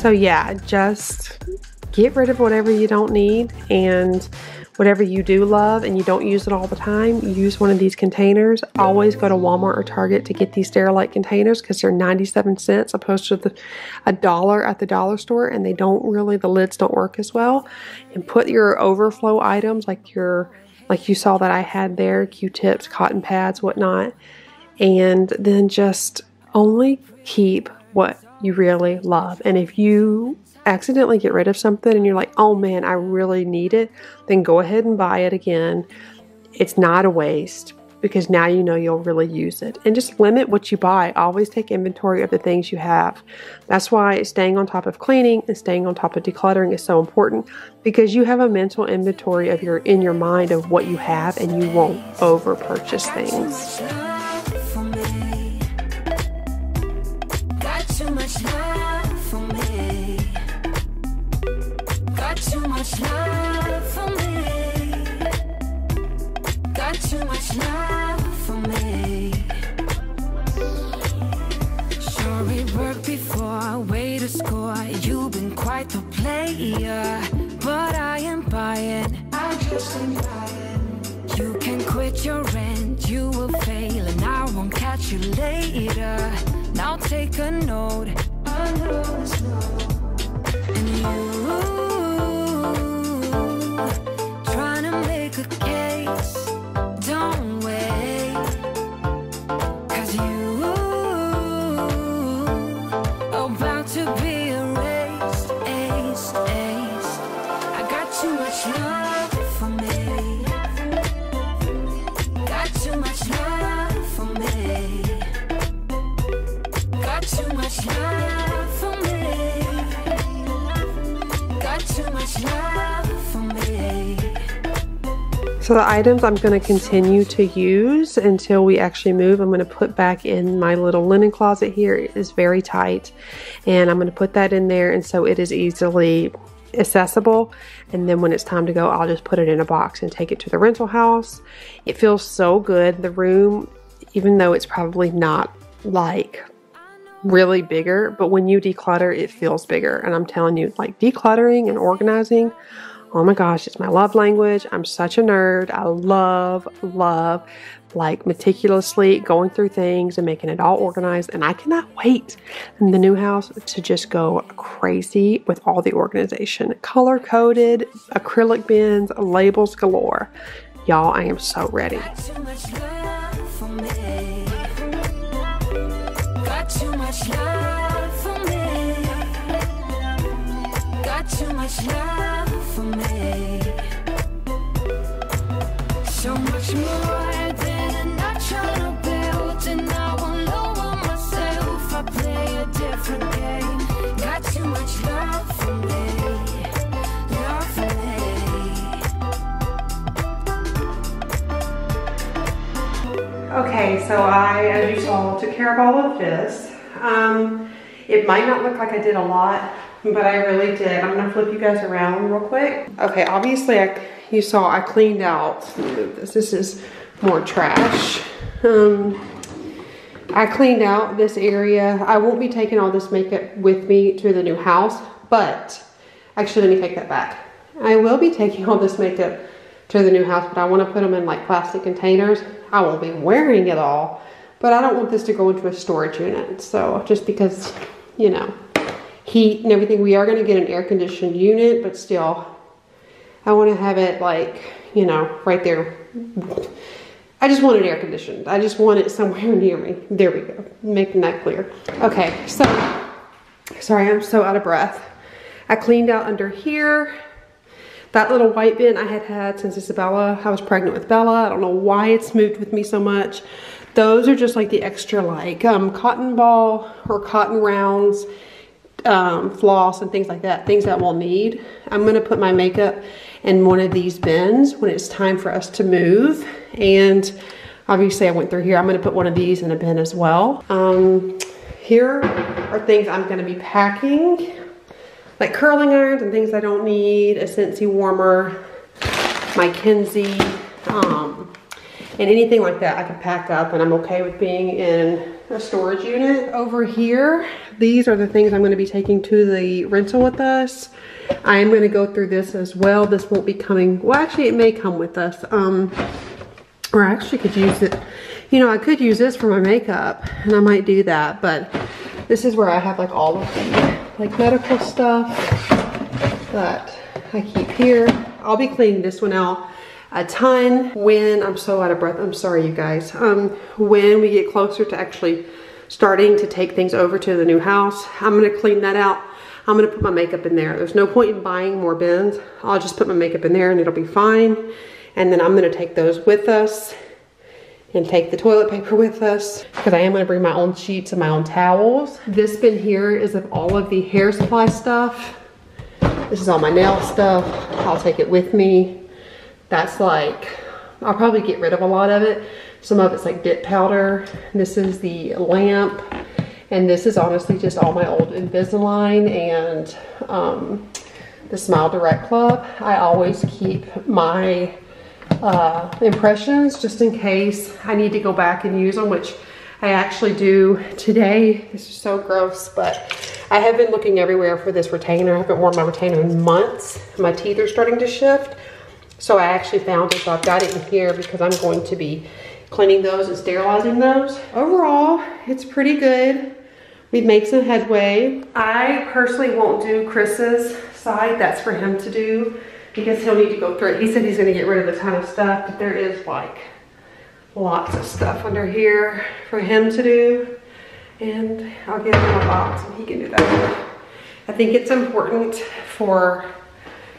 So yeah, just get rid of whatever you don't need, and whatever you do love and you don't use it all the time, use one of these containers. Always go to Walmart or Target to get these Sterilite containers because they're 97 cents opposed to $1 at the dollar store, and they don't really, the lids don't work as well. And put your overflow items like you saw that I had there, Q-tips, cotton pads, whatnot, and then just only keep what you really love. And if you accidentally get rid of something and you're like, oh man, I really need it, then go ahead and buy it again. It's not a waste because now you know you'll really use it. And just limit what you buy. Always take inventory of the things you have. That's why staying on top of cleaning and staying on top of decluttering is so important, because you have a mental inventory of in your mind of what you have, and you won't over purchase things. Love for me. Got too much love for me. Sure, it worked before, way to score. You've been quite the player, but I am buying. I just ain't buying. You can quit your rent, you will fail, and I won't catch you later. Now take a note. I know it's not. And you trying to make a case, don't wait, 'cause you about to be erased, ace, ace. I got too much love for me. Got too much love for me. Got too much love for me. Got too much love for me. So the items I'm going to continue to use until we actually move, I'm going to put back in my little linen closet here. It is very tight, and I'm going to put that in there, and so it is easily accessible. And then when it's time to go, I'll just put it in a box and take it to the rental house. It feels so good. The room, even though it's probably not like really bigger, but when you declutter, it feels bigger. And I'm telling you, like, decluttering and organizing, oh my gosh, it's my love language. I'm such a nerd. I love like meticulously going through things and making it all organized. And I cannot wait in the new house to just go crazy with all the organization. Color coded, acrylic bins, labels galore. Y'all, I am so ready. Got too much love for me. Got too much love for me. Got too much love for me. So much more than a natural build, and I won't lower myself. I play a different game. Got too much love for me. Love for me. Okay, so I, as you saw, took care of all of this. It might not look like I did a lot, but I really did. I'm gonna flip you guys around real quick. Okay, obviously you saw I cleaned out. Let me move this. This is more trash. I cleaned out this area. I won't be taking all this makeup with me to the new house, but actually, let me take that back. I will be taking all this makeup to the new house, but I want to put them in like plastic containers. I won't be wearing it all, but I don't want this to go into a storage unit. So just because, you know, heat and everything, we are going to get an air conditioned unit, but still, I want to have it like, you know, right there. I just want it air conditioned. I just want it somewhere near me. There we go. Making that clear. Okay, so, sorry, I'm so out of breath. I cleaned out under here. That little white bin I had had since Isabella. I was pregnant with Bella. I don't know why it's moved with me so much. Those are just like the extra like cotton ball or cotton rounds, floss and things like that. Things that we'll need. I'm going to put my makeup in one of these bins when it's time for us to move. And obviously I went through here. I'm going to put one of these in a bin as well. Here are things I'm going to be packing. Like curling irons and things I don't need, a Scentsy warmer, my Kenzie, and anything like that I can pack up, and I'm okay with being in a storage unit. Over here, these are the things I'm going to be taking to the rental with us. I am going to go through this as well. This won't be coming, well actually it may come with us, or I actually could use it, you know, I could use this for my makeup, and I might do that, but this is where I have like all of the like medical stuff that I keep here. I'll be cleaning this one out a ton when, I'm so out of breath, I'm sorry you guys, when we get closer to actually starting to take things over to the new house. I'm gonna clean that out. I'm gonna put my makeup in there. There's no point in buying more bins. I'll just put my makeup in there and it'll be fine. And then I'm gonna take those with us and take the toilet paper with us, because I am gonna bring my own sheets and my own towels. This bin here is of all of the hair supply stuff. This is all my nail stuff. I'll take it with me. That's like, I'll probably get rid of a lot of it. Some of it's like dip powder. This is the lamp. And this is honestly just all my old Invisalign and the Smile Direct Club. I always keep my impressions just in case I need to go back and use them, which I actually do today. This is so gross, but I have been looking everywhere for this retainer. I haven't worn my retainer in months. My teeth are starting to shift. So I actually found it, so I've got it in here because I'm going to be cleaning those and sterilizing those. Overall, it's pretty good. We've made some headway. I personally won't do Chris's side. That's for him to do because he'll need to go through it. He said he's gonna get rid of a ton of stuff, but there is like lots of stuff under here for him to do. And I'll give him a box and he can do that. I think it's important for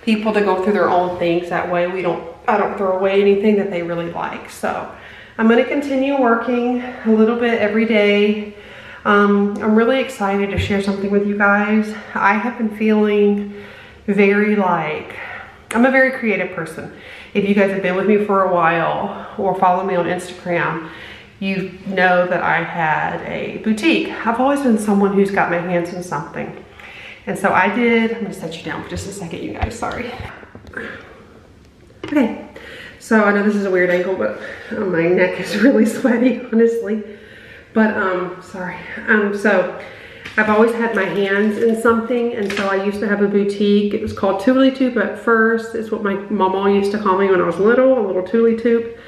people to go through their own things. That way I don't throw away anything that they really like. So I'm gonna continue working a little bit every day. I'm really excited to share something with you guys. I have been feeling very I'm a very creative person. If you guys have been with me for a while or follow me on Instagram, you know that I had a boutique. I've always been someone who's got my hands in something. And so I'm gonna set you down for just a second, you guys, sorry. Okay, so I know this is a weird angle, but my neck is really sweaty, honestly. But, sorry. So I've always had my hands in something, and so I used to have a boutique. It was called Tooly Toop at first. It's what my mama used to call me when I was little, a little Tooly Toop.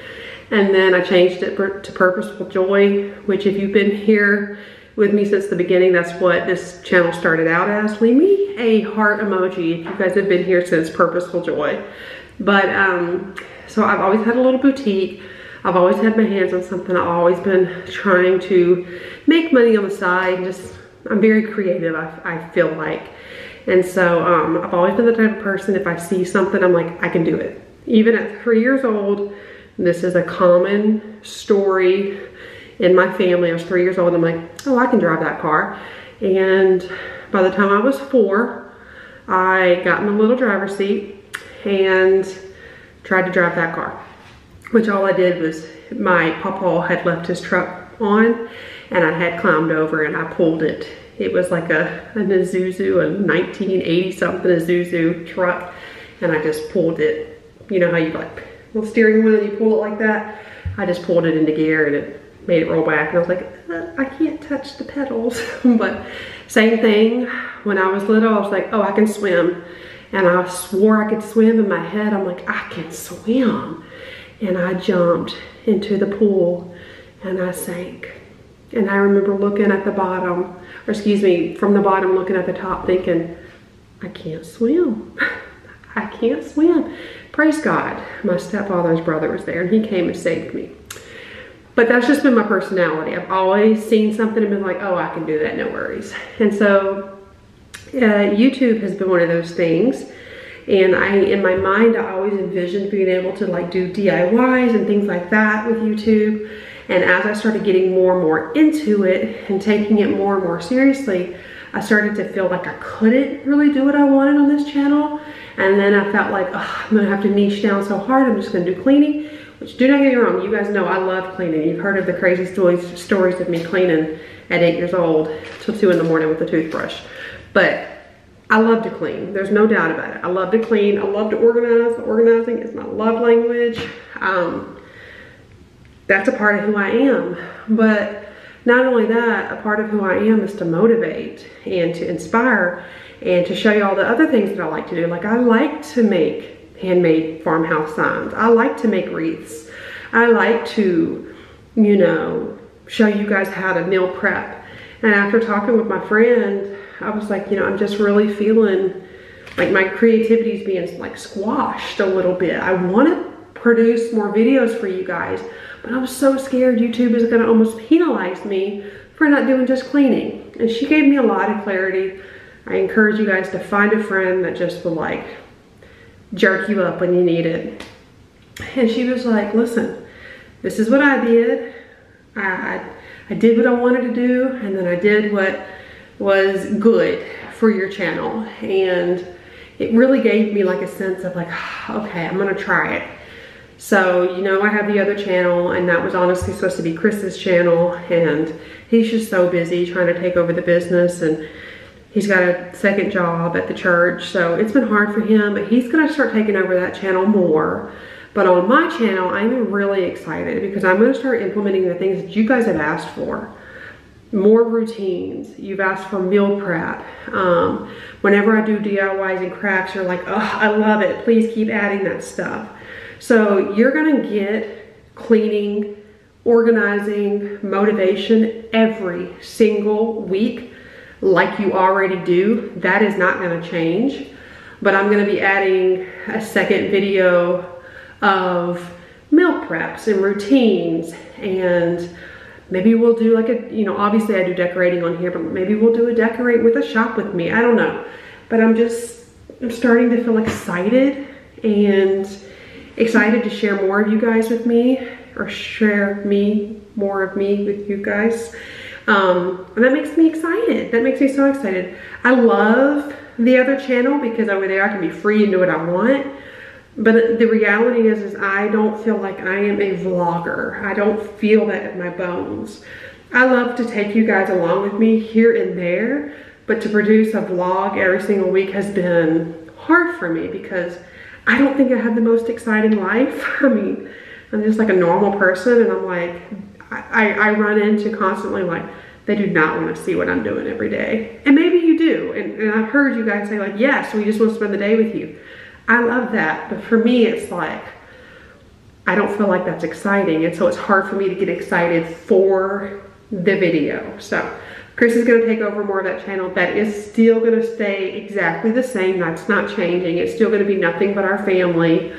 And then I changed it to Purposeful Joy, which if you've been here with me since the beginning, that's what this channel started out as. Leave me a heart emoji if you guys have been here since Purposeful Joy. But so I've always had a little boutique. I've always had my hands on something. I've always been trying to make money on the side. I'm very creative, I feel like. And so I've always been the type of person, if I see something, I'm like, I can do it. Even at 3 years old, this is a common story in my family. I was 3 years old and I'm like, oh, I can drive that car. And by the time I was 4, I got in the little driver's seat and tried to drive that car. Which all I did was, my papa had left his truck on and I had climbed over and I pulled it. It was like an Isuzu, a 1980 something Isuzu truck. And I just pulled it. You know how you like little steering wheel and you pull it like that? I just pulled it into gear and it made it roll back, and I was like, I can't touch the pedals. But same thing, when I was little, I was like, oh, I can swim. And I swore I could swim. In my head, I'm like, I can swim. And I jumped into the pool and I sank. And I remember looking at the bottom, or excuse me, from the bottom looking at the top thinking, I can't swim. I can't swim. Praise God, my stepfather's brother was there and he came and saved me. But that's just been my personality. I've always seen something and been like, oh, I can do that, no worries. And so YouTube has been one of those things. And in my mind, I always envisioned being able to like do DIYs and things like that with YouTube. And as I started getting more and more into it and taking it more and more seriously, I started to feel like I couldn't really do what I wanted on this channel. And then I felt like, oh, I'm gonna have to niche down so hard. I'm just gonna do cleaning. Which, do not get me wrong, you guys know I love cleaning. You've heard of the crazy stories of me cleaning at 8 years old till 2 in the morning with a toothbrush. But I love to clean. There's no doubt about it. I love to clean. I love to organize. Organizing is my love language. That's a part of who I am. But not only that, a part of who I am is to motivate and to inspire and to show you all the other things that I like to do. Like, I like to make handmade farmhouse signs. I like to make wreaths. I like to, you know, show you guys how to meal prep. And after talking with my friend, I was like, you know, I'm just really feeling like my creativity is being like squashed a little bit. I want to produce more videos for you guys, but I was so scared YouTube is going to almost penalize me for not doing just cleaning. And she gave me a lot of clarity. I encourage you guys to find a friend that just will like jerk you up when you need it. And she was like, listen, this is what I did. I did what I wanted to do, and then I did what was good for your channel. And it really gave me like a sense of like, okay, I'm gonna try it. So, you know, I have the other channel, and that was honestly supposed to be Chris's channel, and he's just so busy trying to take over the business, and he's got a second job at the church, so it's been hard for him, but he's gonna start taking over that channel more. But on my channel, I'm really excited because I'm gonna start implementing the things that you guys have asked for. More routines. You've asked for meal prep. Whenever I do DIYs and crafts, you're like, oh, I love it. Please keep adding that stuff. So you're gonna get cleaning, organizing, motivation every single week like you already do. That is not gonna change. But I'm gonna be adding a second video of meal preps and routines, and maybe we'll do like a, you know, obviously I do decorating on here, but maybe we'll do a decorate with a shop with me. I don't know. But I'm starting to feel excited and excited to share more of you guys with me, or share more of me with you guys. And that makes me excited. That makes me so excited. I love the other channel because over there I can be free and do what I want. But the reality is I don't feel like I am a vlogger. I don't feel that in my bones. I love to take you guys along with me here and there, but to produce a vlog every single week has been hard for me because I don't think I have the most exciting life. I mean, I'm just like a normal person, and I'm like, I run into constantly like, they do not want to see what I'm doing every day. And maybe you do. And I've heard you guys say like, yes, we just want to spend the day with you. I love that. But for me, it's like, I don't feel like that's exciting. And so it's hard for me to get excited for the video. So Chris is going to take over more of that channel. That is still going to stay exactly the same. That's not changing. It's still going to be nothing but our family.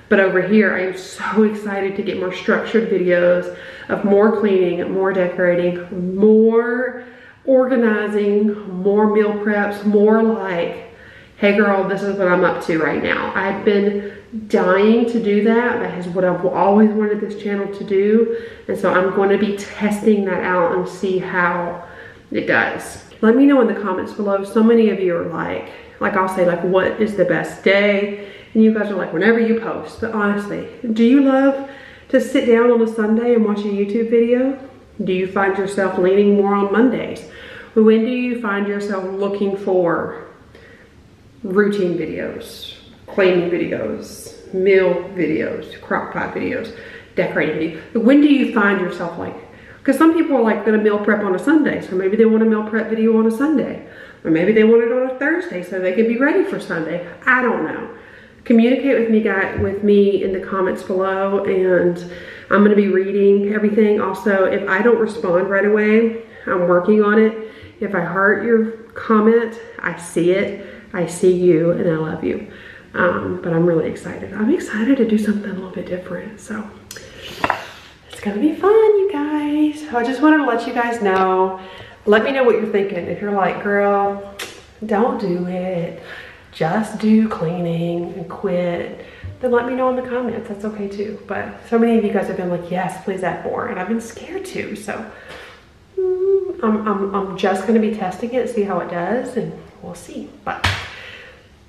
But over here, I am so excited to get more structured videos of more cleaning, more decorating, more organizing, more meal preps, more like, hey girl, this is what I'm up to right now. I've been dying to do that. That is what I've always wanted this channel to do. And so I'm going to be testing that out and see how it does. Let me know in the comments below. So many of you are like I'll say like, what is the best day? And you guys are like, whenever you post. But honestly, do you love to sit down on a Sunday and watch a YouTube video? Do you find yourself leaning more on Mondays? When do you find yourself looking for routine videos, cleaning videos, meal videos, crock pot videos, decorating videos? When do you find yourself like, because some people are like gonna meal prep on a Sunday, so maybe they want a meal prep video on a Sunday, or maybe they want it on a Thursday so they can be ready for Sunday. I don't know. Communicate with me in the comments below, and I'm going to be reading everything. Also, if I don't respond right away, I'm working on it. If I heart your comment, I see it. I see you, and I love you. But I'm really excited. I'm excited to do something a little bit different. So it's going to be fun, you guys. I just wanted to let you guys know. Let me know what you're thinking. If you're like, girl, don't do it, just do cleaning and quit, then let me know in the comments. That's okay too. But so many of you guys have been like, yes, please add more, and I've been scared to. So I'm just gonna be testing it, see how it does, and we'll see. But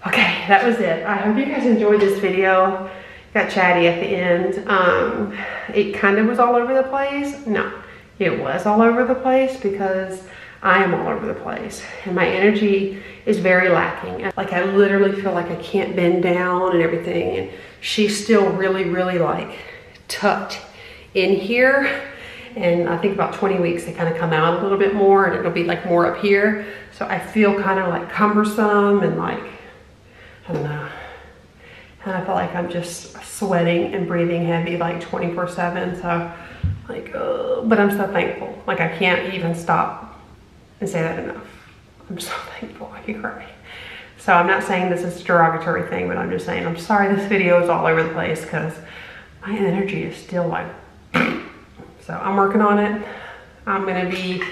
okay, that was it. I hope you guys enjoyed this video. Got chatty at the end. It kind of was all over the place. No, it was all over the place because I am all over the place and my energy is very lacking. Like I literally feel like I can't bend down and everything, and she's still really like tucked in here. And I think about 20 weeks they kind of come out a little bit more, and it'll be like more up here. So I feel kind of like cumbersome and like, I don't know. And I feel like I'm just sweating and breathing heavy like 24/7. So like, but I'm so thankful. Like I can't even stop and say that enough. I'm so thankful, I can cry. So I'm not saying this is a derogatory thing, but I'm just saying I'm sorry this video is all over the place because my energy is still like, so I'm working on it. I'm gonna be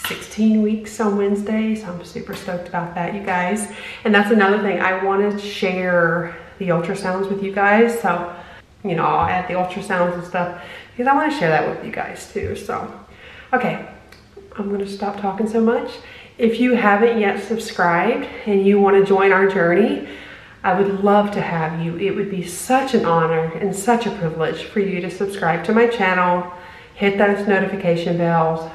16 weeks on Wednesday, so I'm super stoked about that, you guys. And that's another thing, I wanna share the ultrasounds with you guys. So, you know, I'll add the ultrasounds and stuff because I wanna share that with you guys too, so. Okay, I'm gonna stop talking so much. If you haven't yet subscribed and you wanna join our journey, I would love to have you. It would be such an honor and such a privilege for you to subscribe to my channel, hit those notification bells,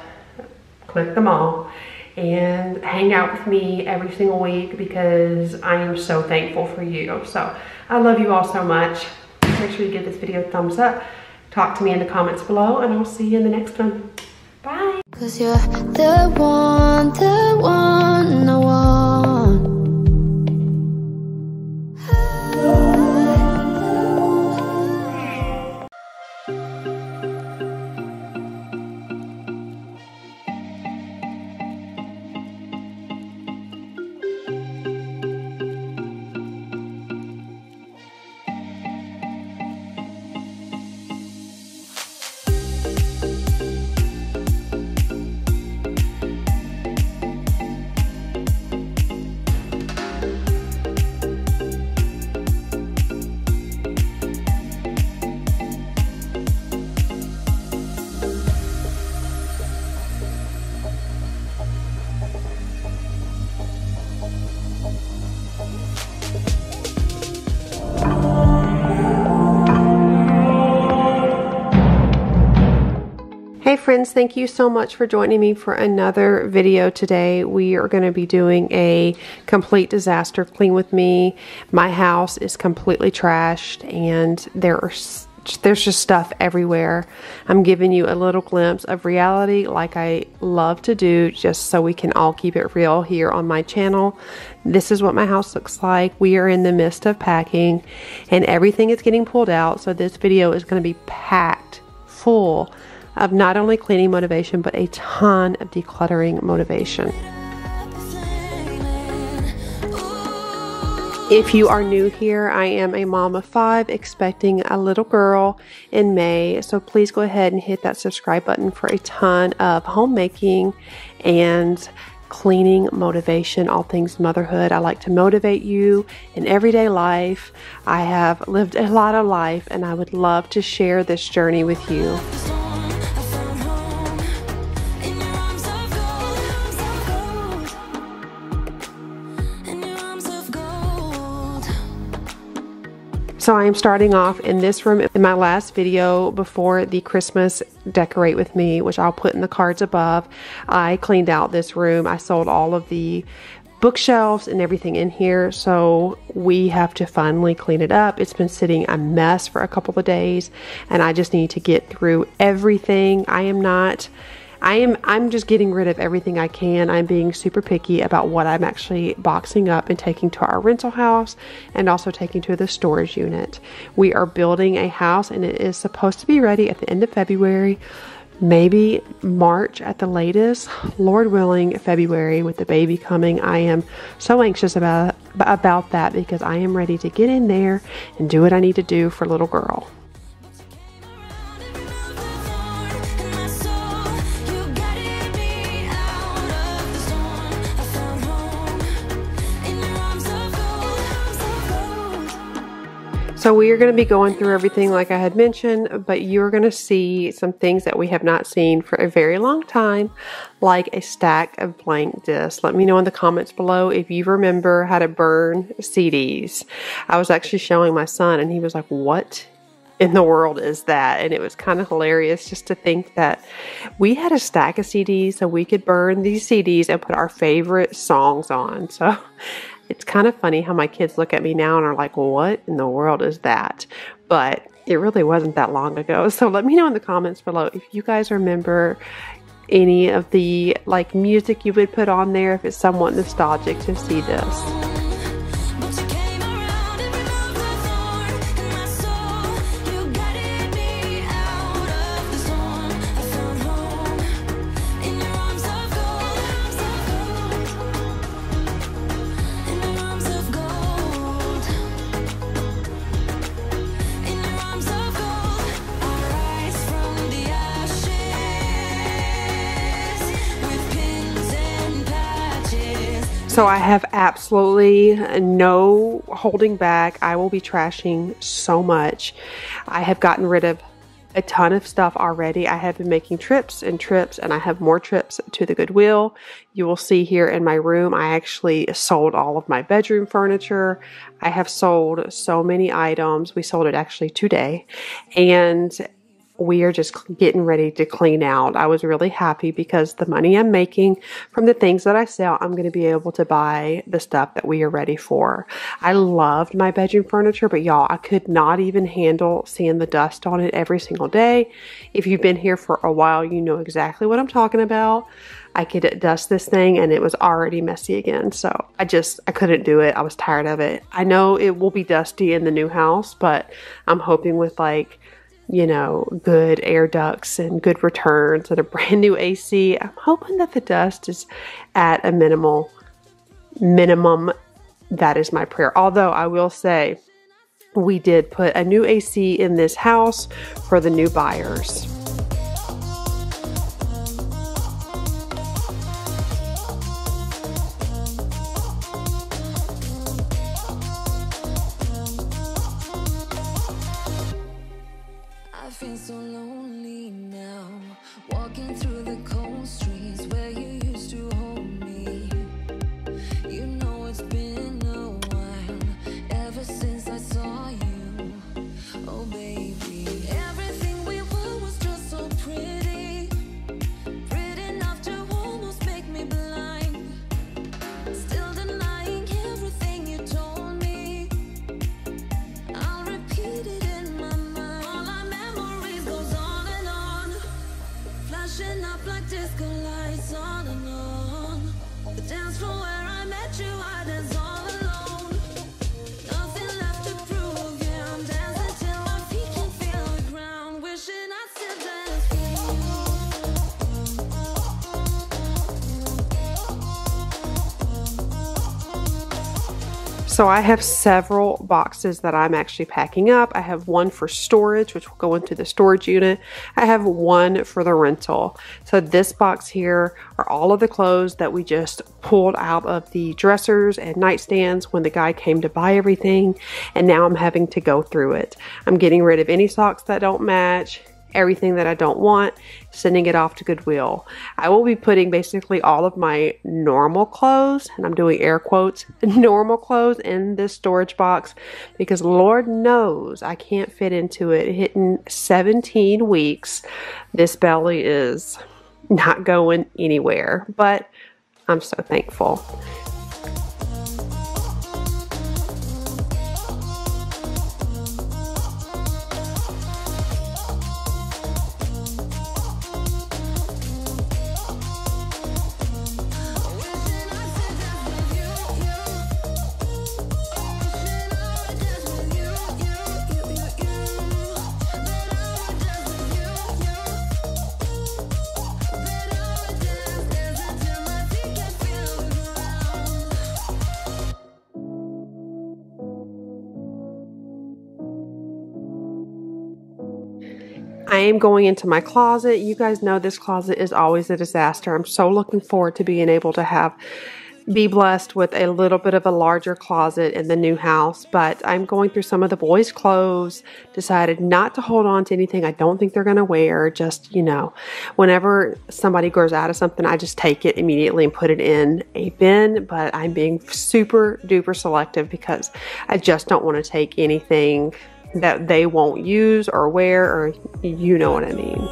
click them all, and hang out with me every single week because I am so thankful for you. So I love you all so much. make sure you give this video a thumbs up. Talk to me in the comments below, and I'll see you in the next one. Bye. 'Cause you're the one I want. Hey friends, thank you so much for joining me for another video today. We are going to be doing a complete disaster clean with me. My house is completely trashed and there's just stuff everywhere. I'm giving you a little glimpse of reality like I love to do, just so we can all keep it real here on my channel. This is what my house looks like. We are in the midst of packing and everything is getting pulled out, so this video is going to be packed full of not only cleaning motivation, but a ton of decluttering motivation. If you are new here, I am a mom of 5 expecting a little girl in May, so please go ahead and hit that subscribe button for a ton of homemaking and cleaning motivation, all things motherhood. I like to motivate you in everyday life. I have lived a lot of life and I would love to share this journey with you. So I am starting off in this room. In my last video before the Christmas decorate with me, which I'll put in the cards above, I cleaned out this room. I sold all of the bookshelves and everything in here, so we have to finally clean it up. It's been sitting a mess for a couple of days and I just need to get through everything. I'm just getting rid of everything I can. I'm being super picky about what I'm actually boxing up and taking to our rental house and also taking to the storage unit. We are building a house and it is supposed to be ready at the end of February, maybe March at the latest. Lord willing, February with the baby coming. I am so anxious about that because I am ready to get in there and do what I need to do for little girl. So we are going to be going through everything like I had mentioned, but you're going to see some things that we have not seen for a very long time, like a stack of blank discs. Let me know in the comments below if you remember how to burn CDs. I was actually showing my son and he was like, "What in the world is that?" And it was kind of hilarious just to think that we had a stack of CDs so we could burn these CDs and put our favorite songs on. So it's kind of funny how my kids look at me now and are like, "What in the world is that?" But it really wasn't that long ago. So let me know in the comments below if you guys remember any of the music you would put on there, if it's somewhat nostalgic to see this. So I have absolutely no holding back. I will be trashing so much. I have gotten rid of a ton of stuff already. I have been making trips and trips, and I have more trips to the Goodwill. You will see here in my room, I actually sold all of my bedroom furniture. I have sold so many items. We sold it actually today. And we are just getting ready to clean out. I was really happy because the money I'm making from the things that I sell, I'm going to be able to buy the stuff that we are ready for. I loved my bedroom furniture, but y'all, I could not even handle seeing the dust on it every single day. If you've been here for a while, you know exactly what I'm talking about. I could dust this thing and it was already messy again. So I couldn't do it. I was tired of it. I know it will be dusty in the new house, but I'm hoping with like, you know, good air ducts and good returns and a brand new AC, I'm hoping that the dust is at a minimum. That is my prayer. Although I will say we did put a new AC in this house for the new buyers. I feel so lonely now, walking through the cold streets where you used to hold me. You know it's been a while, ever since I saw you. Oh baby, everything we were was just so pretty, pretty enough to almost make me blind. Still denying everything you told me. I'll repeat it in my mind. All our memories goes on and on, flashing up like disco lights on and on. The dance floor where I met you, I dance all alone. Nothing left to prove, yeah, I'm dancing till my feet can feel the ground. Wishing I still dance with So I have several boxes that I'm actually packing up. I have one for storage, which will go into the storage unit. I have one for the rental. So this box here are all of the clothes that we just pulled out of the dressers and nightstands when the guy came to buy everything. And now I'm having to go through it. I'm getting rid of any socks that don't match, everything that I don't want, sending it off to Goodwill. I will be putting basically all of my normal clothes, and I'm doing air quotes, normal clothes in this storage box because Lord knows I can't fit into it. Hitting 17 weeks, this belly is not going anywhere, but I'm so thankful. I am going into my closet. You guys know this closet is always a disaster. I'm so looking forward to being able to be blessed with a little bit of a larger closet in the new house. But I'm going through some of the boys' clothes, decided not to hold on to anything I don't think they're going to wear. Just, you know, whenever somebody grows out of something, I just take it immediately and put it in a bin. But I'm being super duper selective because I just don't want to take anything that they won't use or wear, or you know what I mean.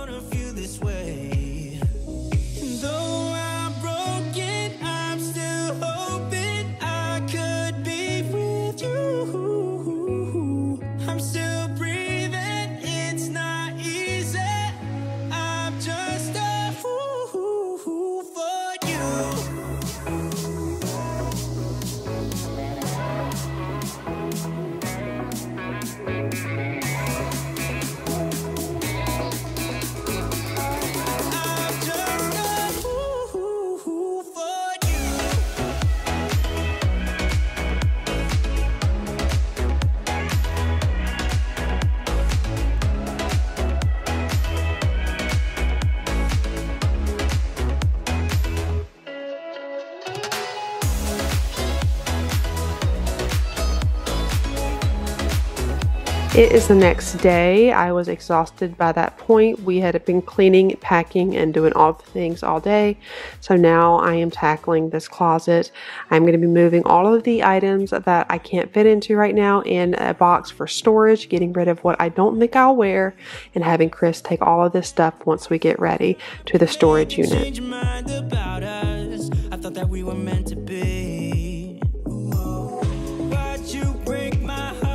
It is the next day. I was exhausted by that point. We had been cleaning, packing, and doing all the things all day. So now I am tackling this closet. I'm going to be moving all of the items that I can't fit into right now in a box for storage, getting rid of what I don't think I'll wear, and having Chris take all of this stuff once we get ready to the storage unit. Change your mind about us. I thought that we were meant to be. Why'd you break my heart?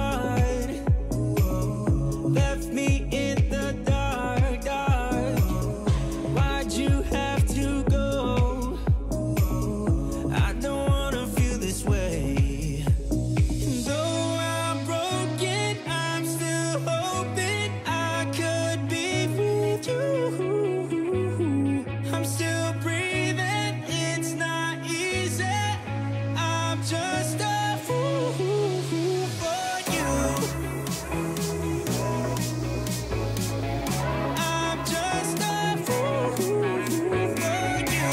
Left me in the dark, dark. Why'd you have to go? I don't wanna feel this way. And though I'm broken, I'm still hoping I could be with you. I'm still breathing, it's not easy. I'm just a fool for you. I'm just a fool for you.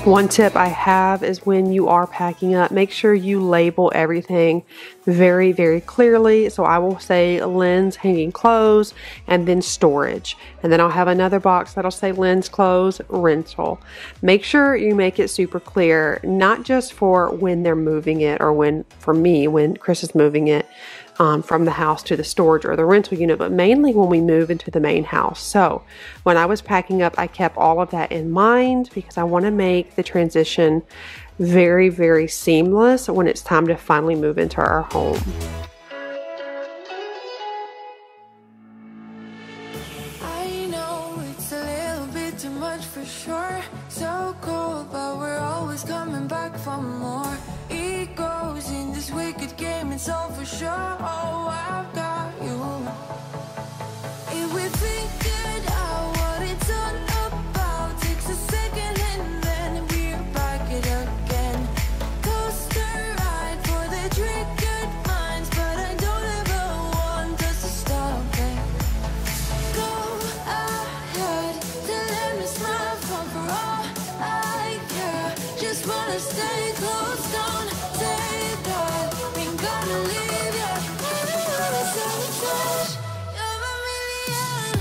One tip I have is when you are packing up, make sure you label everything very, very clearly. So I will say Lynn's hanging clothes and then storage. And then I'll have another box that'll say Lynn's clothes, rental. Make sure you make it super clear, not just for when they're moving it or for me, when Chris is moving it from the house to the storage or the rental unit, but mainly when we move into the main house. So when I was packing up, I kept all of that in mind because I want to make the transition very, very seamless when it's time to finally move into our home. I know it's a little bit too much for sure. So cold, but we're always coming back for more. It goes in this wicked game, it's all for sure. Oh, I've got you. If we figured out what it's all about, takes a second and then we're back it again. Coaster ride for the triggered minds, but I don't ever want us to stop it. Go ahead, to let me smile for all I care. Just wanna stay close, don't say that. Ain't gonna leave ya. Never sabotage. You're a million.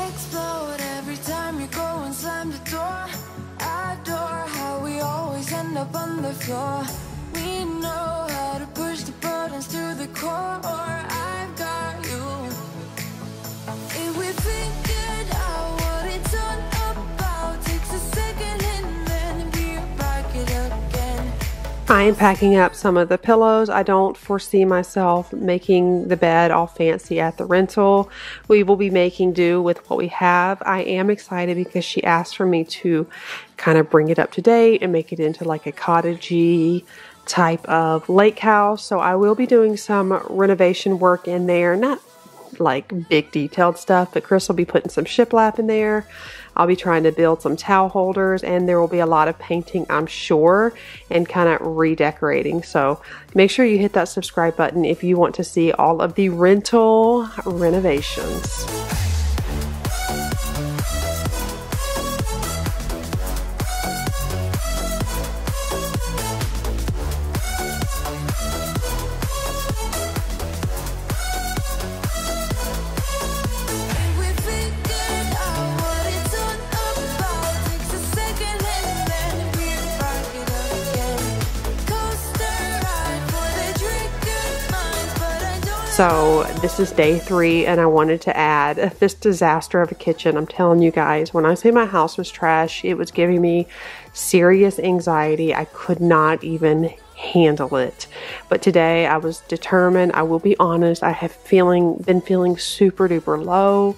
Explode every time you go and slam the door. Adore how we always end up on the floor. We know how to push the buttons to the core. I've got you. If we figured out what it's all about, takes a second and then we're back it again. I am packing up some of the pillows. I don't foresee myself making the bed all fancy at the rental. We will be making do with what we have. I am excited because she asked for me to kind of bring it up to date and make it into like a cottagey type of lake house. So I will be doing some renovation work in there. Not like big detailed stuff, but Chris will be putting some shiplap in there. I'll be trying to build some towel holders, and there will be a lot of painting, I'm sure, and kind of redecorating. So make sure you hit that subscribe button if you want to see all of the rental renovations. If we figured out what it's all about, takes a second and then we're back it again. Coaster ride for the triggered minds, but I don't. So this is day 3, and I wanted to add this disaster of a kitchen. I'm telling you guys, when I say my house was trash, it was giving me serious anxiety. I could not even handle it. But today I was determined. I will be honest, I have been feeling super duper low.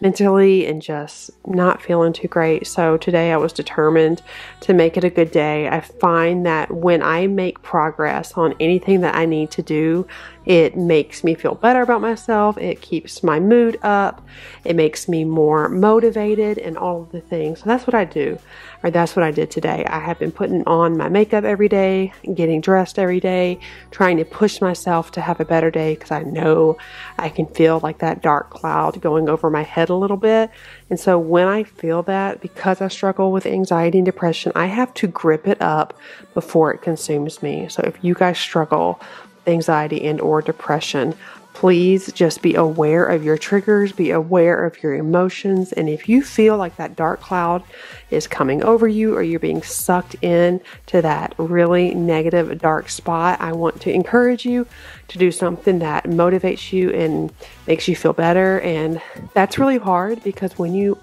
mentally and just not feeling too great. So today I was determined to make it a good day. I find that when I make progress on anything that I need to do, it makes me feel better about myself. It keeps my mood up. It makes me more motivated and all of the things. So that's what I do, or that's what I did today. I have been putting on my makeup every day, getting dressed every day, trying to push myself to have a better day because I know I can feel like that dark cloud going over my head a little bit. And so when I feel that, because I struggle with anxiety and depression, I have to grip it up before it consumes me. So if you guys struggle anxiety and or depression, please just be aware of your triggers, be aware of your emotions, and if you feel like that dark cloud is coming over you or you're being sucked in to that really negative dark spot, I want to encourage you to do something that motivates you and makes you feel better. And that's really hard because when you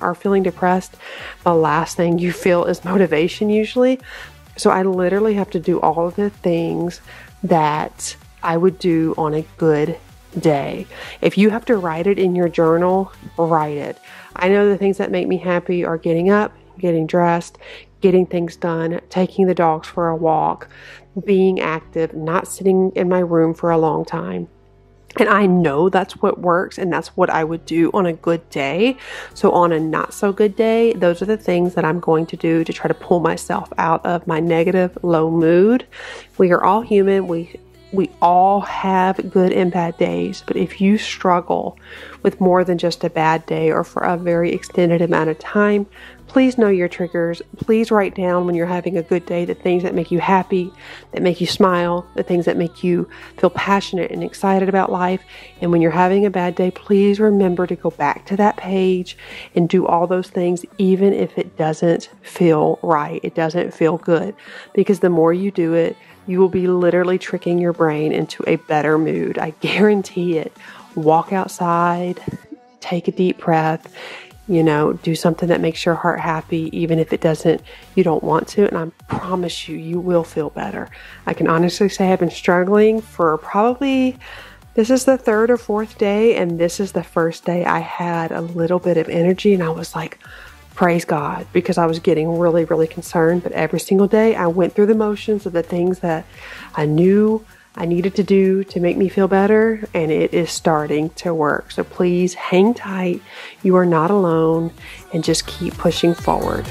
are feeling depressed, the last thing you feel is motivation usually. So I literally have to do all of the things that I would do on a good day. If you have to write it in your journal, write it. I know the things that make me happy are getting up, getting dressed, getting things done, taking the dogs for a walk, being active, not sitting in my room for a long time. And I know that's what works and that's what I would do on a good day. So on a not so good day, those are the things that I'm going to do to try to pull myself out of my negative, low mood. We are all human. We all have good and bad days, but if you struggle with more than just a bad day or for a very extended amount of time, please know your triggers. Please write down when you're having a good day the things that make you happy, that make you smile, the things that make you feel passionate and excited about life. And when you're having a bad day, please remember to go back to that page and do all those things, even if it doesn't feel right, it doesn't feel good. Because the more you do it, you will be literally tricking your brain into a better mood. I guarantee it. Walk outside, take a deep breath, do something that makes your heart happy, even if you don't want to. And I promise you, you will feel better. I can honestly say I've been struggling for probably, this is the third or fourth day, and this is the first day I had a little bit of energy, and I was like, praise God, because I was getting really, really concerned. But every single day I went through the motions of the things that I knew I needed to do to make me feel better, and it is starting to work. So please hang tight. You are not alone, and just keep pushing forward.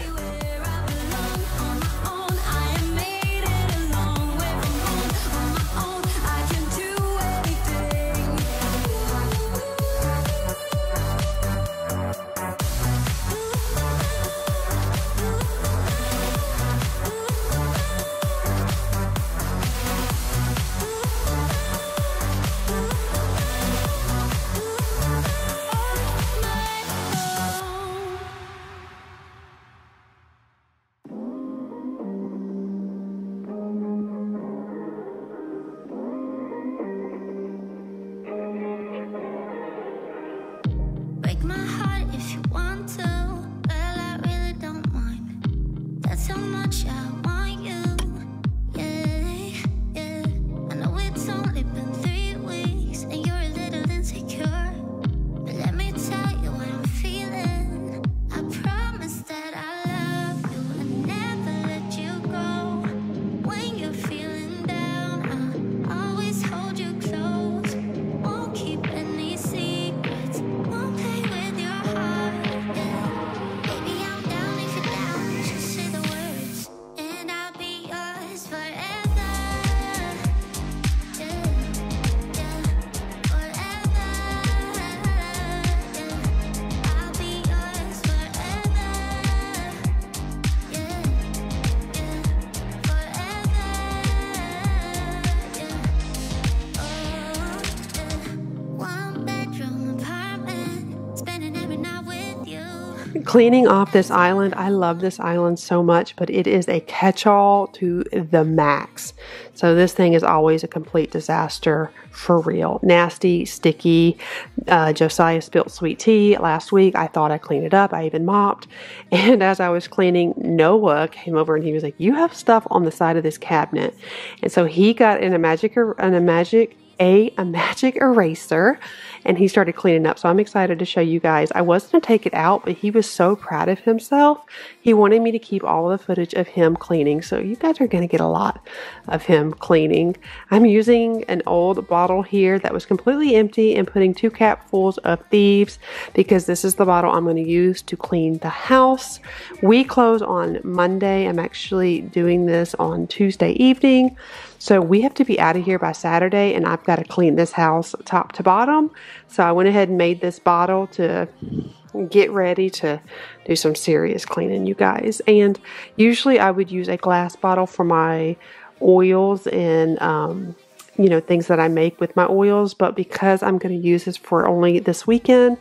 Break my heart if you want to. Well, I really don't mind. That's how much I want you. Yeah, yeah. I know it's only been 3 weeks and you're a little insecure, but let me tell you what I'm feeling. I promise that I love you and never let you go. When you're feeling down, I'll always hold you close. Won't keep any secrets. Won't play with your heart. Yeah. Baby, I'm down if you're down. Just say the words and I'll be yours forever. Yeah, yeah, forever. Yeah, I'll be yours forever. Yeah, yeah, forever. Yeah, oh, yeah. 1-bedroom apartment, spending every night with you. Cleaning off this island, I love this island so much, but it is a catch-all to the max. So this thing is always a complete disaster for real. Nasty, sticky. Josiah spilled sweet tea last week. I thought I cleaned it up. I even mopped. And as I was cleaning, Noah came over and he was like, you have stuff on the side of this cabinet. And so he got a magic eraser and he started cleaning up. So I'm excited to show you guys. I was going to take it out, but he was so proud of himself. He wanted me to keep all of the footage of him cleaning. So you guys are going to get a lot of him cleaning. I'm using an old bottle here that was completely empty and putting 2 capfuls of Thieves because this is the bottle I'm going to use to clean the house. We close on Monday. I'm actually doing this on Tuesday evening. So we have to be out of here by Saturday, and I've got to clean this house top to bottom. So I went ahead and made this bottle to get ready to do some serious cleaning, you guys. And usually I would use a glass bottle for my oils and, you know, things that I make with my oils. But because I'm going to use this for only this weekend,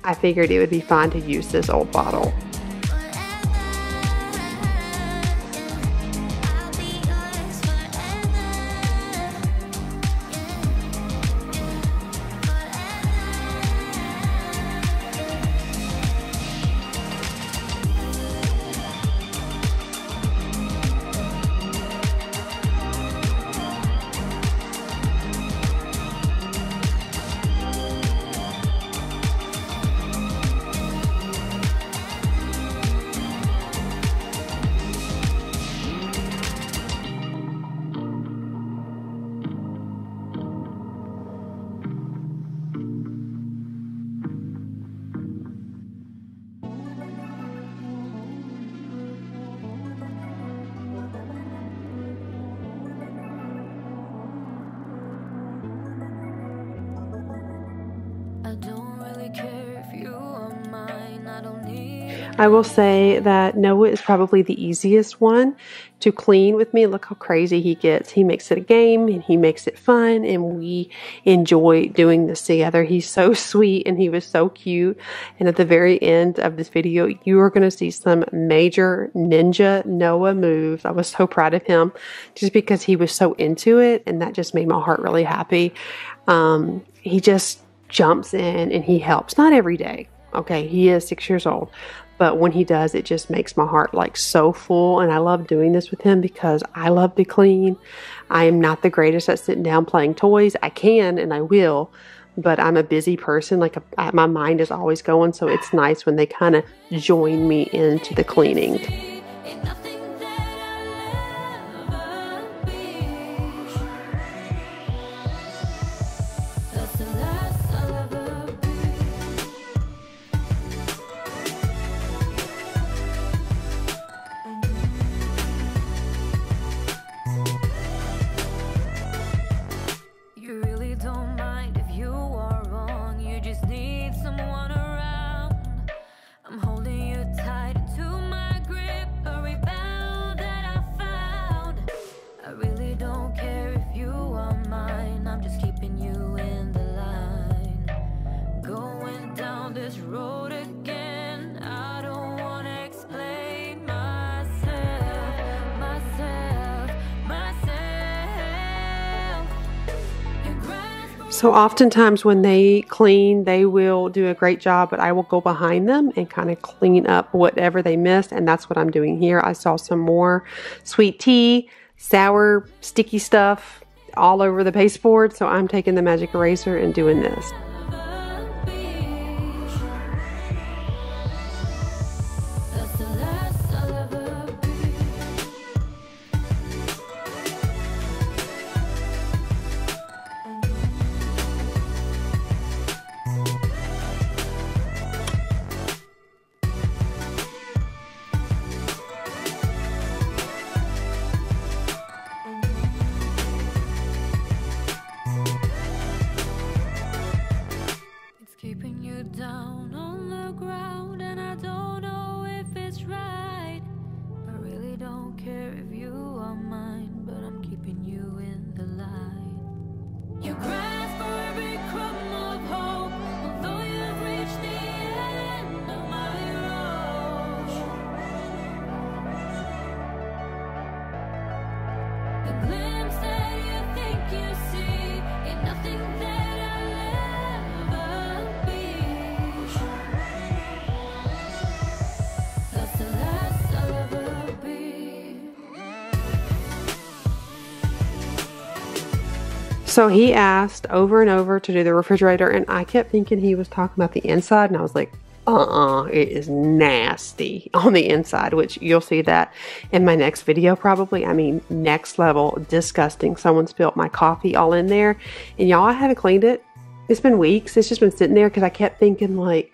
I figured it would be fine to use this old bottle. I will say that Noah is probably the easiest one to clean with me. Look how crazy he gets. He makes it a game and he makes it fun, and we enjoy doing this together. He's so sweet and he was so cute. And at the very end of this video, you are going to see some major ninja Noah moves. I was so proud of him just because he was so into it, and that just made my heart really happy. He just jumps in and he helps. Not every day. Okay, he is 6 years old. But when he does, it just makes my heart like so full. And I love doing this with him because I love to clean. I am not the greatest at sitting down playing toys. I can and I will, but I'm a busy person. Like my mind is always going. So it's nice when they kind of join me into the cleaning. So oftentimes when they clean, they will do a great job, but I will go behind them and kind of clean up whatever they missed. And that's what I'm doing here. I saw some more sweet tea, sour, sticky stuff all over the pasteboard. So I'm taking the magic eraser and doing this. So he asked over and over to do the refrigerator, and I kept thinking he was talking about the inside, and I was like, it is nasty on the inside, which you'll see that in my next video probably. I mean, next level disgusting. Someone spilled my coffee all in there, and y'all, I haven't cleaned it. It's been weeks. It's just been sitting there because I kept thinking like,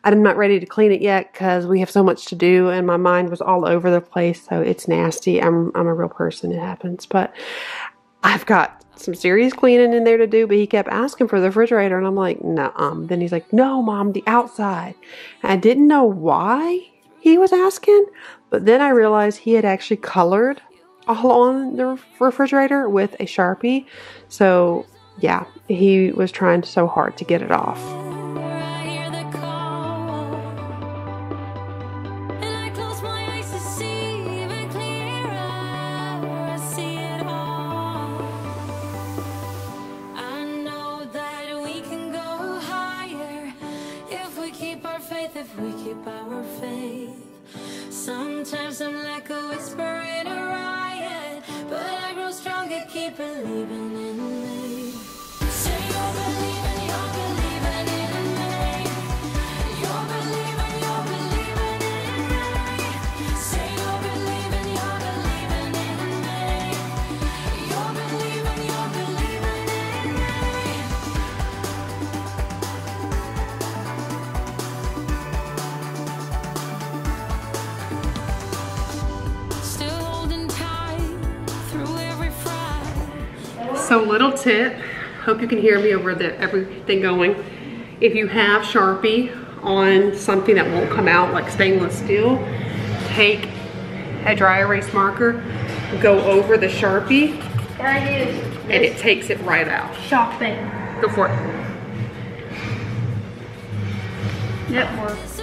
I'm not ready to clean it yet because we have so much to do, and my mind was all over the place. So it's nasty. I'm a real person. It happens, but I've got some serious cleaning in there to do. But he kept asking for the refrigerator, and I'm like, no. Then he's like, no, Mom, the outside. And I didn't know why he was asking, but then I realized he had actually colored all on the refrigerator with a Sharpie. So yeah, he was trying so hard to get it off. If we keep our faith, sometimes I'm like a whisper in a riot, but I grow stronger, keep believing in me. Say you're believing in me. You're believing in me. Say you're believing in me. You're believing in me. So little tip, hope you can hear me over everything going. If you have Sharpie on something that won't come out, like stainless steel, take a dry erase marker, go over the Sharpie, and it takes it right out. Shopping. Go for it. That works.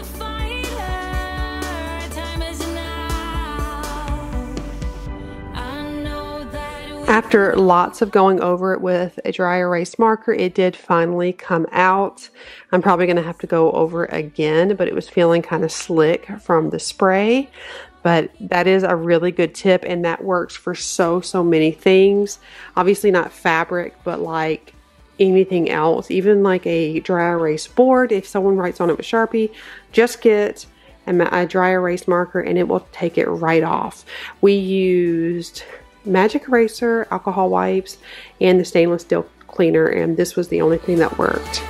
After lots of going over it with a dry erase marker, it did finally come out. I'm probably going to have to go over it again, but it was feeling kind of slick from the spray. But that is a really good tip, and that works for so many things. Obviously not fabric, but like anything else, even like a dry erase board. If someone writes on it with Sharpie, just get a dry erase marker and it will take it right off. We used magic eraser, alcohol wipes, and the stainless steel cleaner, and this was the only thing that worked.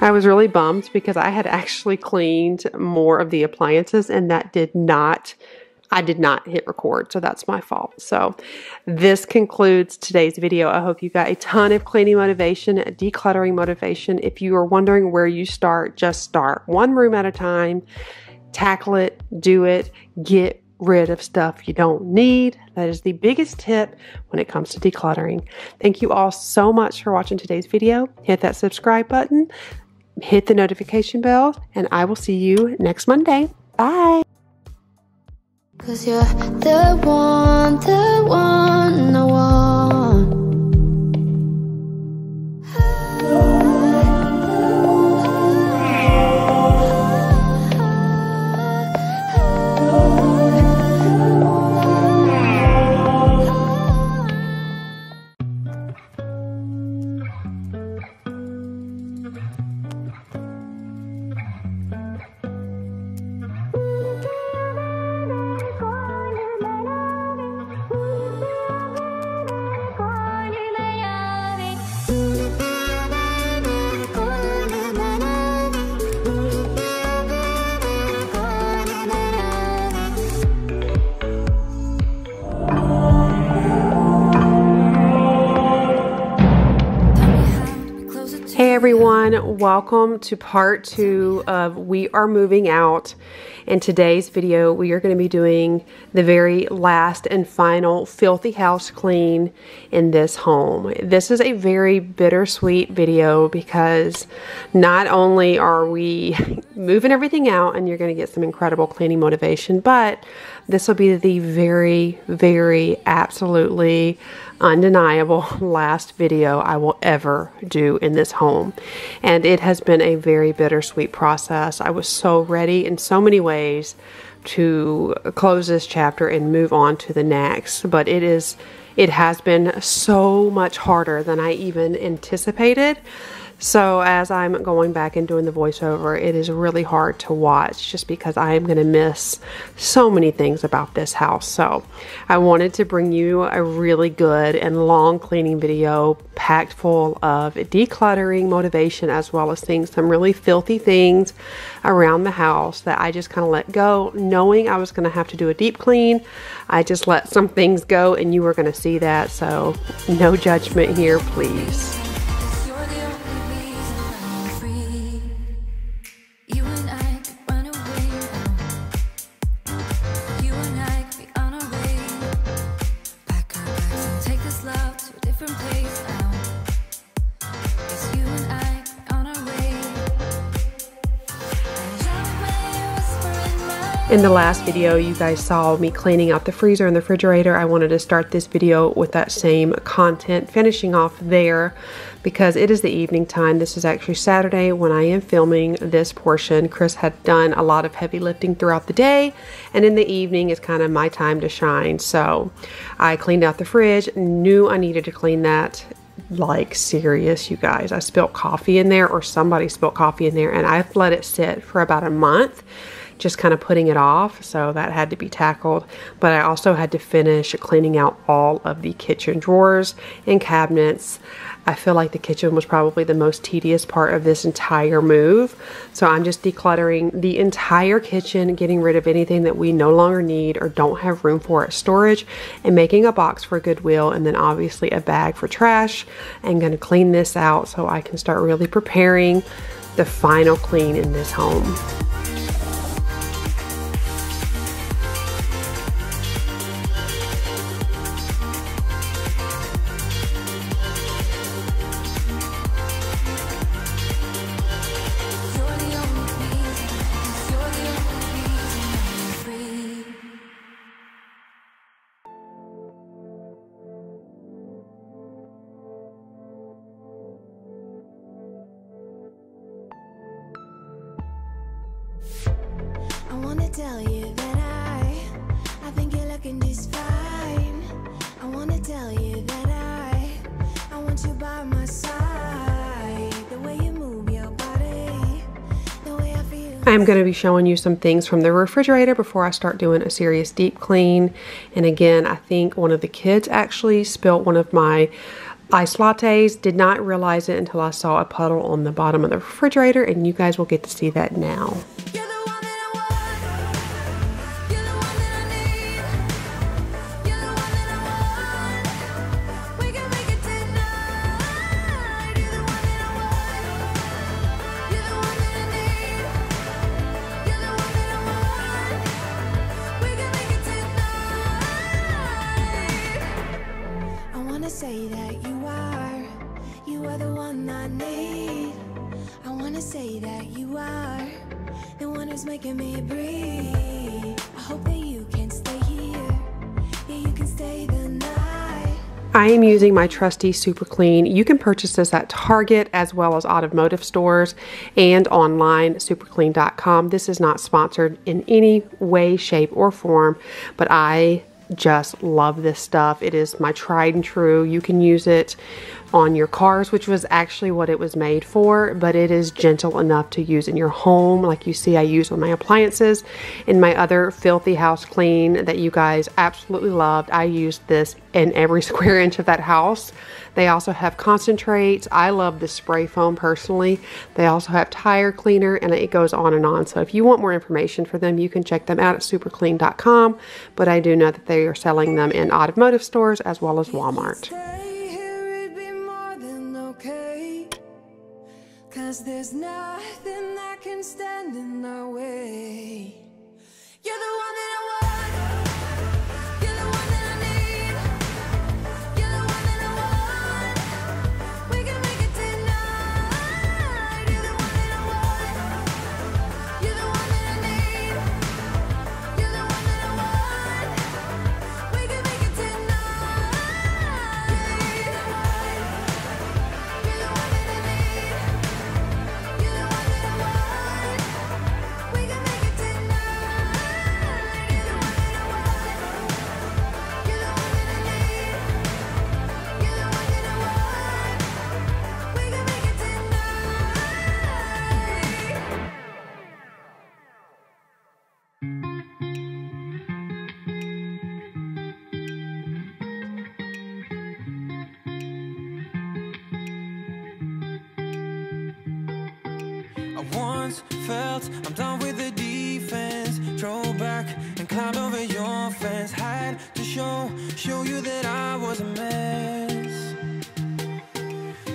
I was really bummed because I had actually cleaned more of the appliances, and that I did not hit record, so that's my fault. So this concludes today's video. I hope you got a ton of cleaning motivation, decluttering motivation. If you are wondering where you start, just start one room at a time, tackle it, do it, get rid of stuff you don't need. That is the biggest tip when it comes to decluttering. Thank you all so much for watching today's video. Hit that subscribe button, hit the notification bell, and I will see you next Monday. Bye. 'Cause you're the one I want. everyone, welcome to part 2 of We Are Moving Out. In today's video, we are going to be doing the very last and final filthy house clean in this home. This is a very bittersweet video because not only are we moving everything out and you're going to get some incredible cleaning motivation, but this will be the very absolutely undeniable last video I will ever do in this home. And it has been a very bittersweet process. I was so ready in so many ways to close this chapter and move on to the next, but it has been so much harder than I even anticipated. So as I'm going back and doing the voiceover, it is really hard to watch just because I am going to miss so many things about this house. So I wanted to bring you a really good and long cleaning video packed full of decluttering motivation, as well as seeing some really filthy things around the house that I just kind of let go, knowing I was going to have to do a deep clean. I just let some things go, and you were going to see that. So no judgment here, please. In the last video, you guys saw me cleaning out the freezer and the refrigerator. I wanted to start this video with that same content, finishing off there because it is the evening time. This is actually Saturday when I am filming this portion. Chris had done a lot of heavy lifting throughout the day, and in the evening is kind of my time to shine. So I cleaned out the fridge, knew I needed to clean that. Like serious, you guys. I spilled coffee in there, or somebody spilled coffee in there, and I've let it sit for about a month, just kind of putting it off. So that had to be tackled. But I also had to finish cleaning out all of the kitchen drawers and cabinets. I feel like the kitchen was probably the most tedious part of this entire move. So I'm just decluttering the entire kitchen, getting rid of anything that we no longer need or don't have room for at storage, and making a box for Goodwill, and then obviously a bag for trash. I'm going to clean this out so I can start really preparing the final clean in this home. I wanna tell you that I think you're looking just fine. I wanna tell you that I want you by my side. The way you move your body, the way I feel. I'm going to be showing you some things from the refrigerator before I start doing a serious deep clean. And again, I think one of the kids actually spilled one of my iced lattes. Did not realize it until I saw a puddle on the bottom of the refrigerator, and you guys will get to see that now. You're the one that I want. You're the one that I need. You're the one that I want. We can make it tonight. You're the one that I want. You're the one that I need. You're the one that I want. We can make it tonight. I wanna say that you are the one I need. I wanna say that you are the one who's making me breathe. I hope that you can stay here. Yeah, you can stay the night. I am using my trusty Super Clean. You can purchase this at Target as well as automotive stores and online, superclean.com. This is not sponsored in any way, shape, or form, but I just love this stuff. It is my tried and true. You can use it on your cars, which was actually what it was made for, but it is gentle enough to use in your home. Like you see I use on my appliances. In my other filthy house clean that you guys absolutely loved, I used this in every square inch of that house. They also have concentrates. I love the spray foam personally. They also have tire cleaner, and it goes on and on. So if you want more information for them, you can check them out at superclean.com, but I do know that they are selling them in automotive stores as well as Walmart. 'Cause 'cause there's nothing that can stand in our way. You're the one that I want. You're the one that I need. You're the one that I want. We can make it tonight. You're the one that I want. You're the one that I need. You're the one that I want. We can make it tonight. You're the one that I need. You're the one that I want. We can make it tonight. You're the one that I want. You're the one that I need. You're the one that I want. We can make it tonight. I once felt I'm done with the defense. Drove back and climbed over your fence. Had to show you that I was a mess.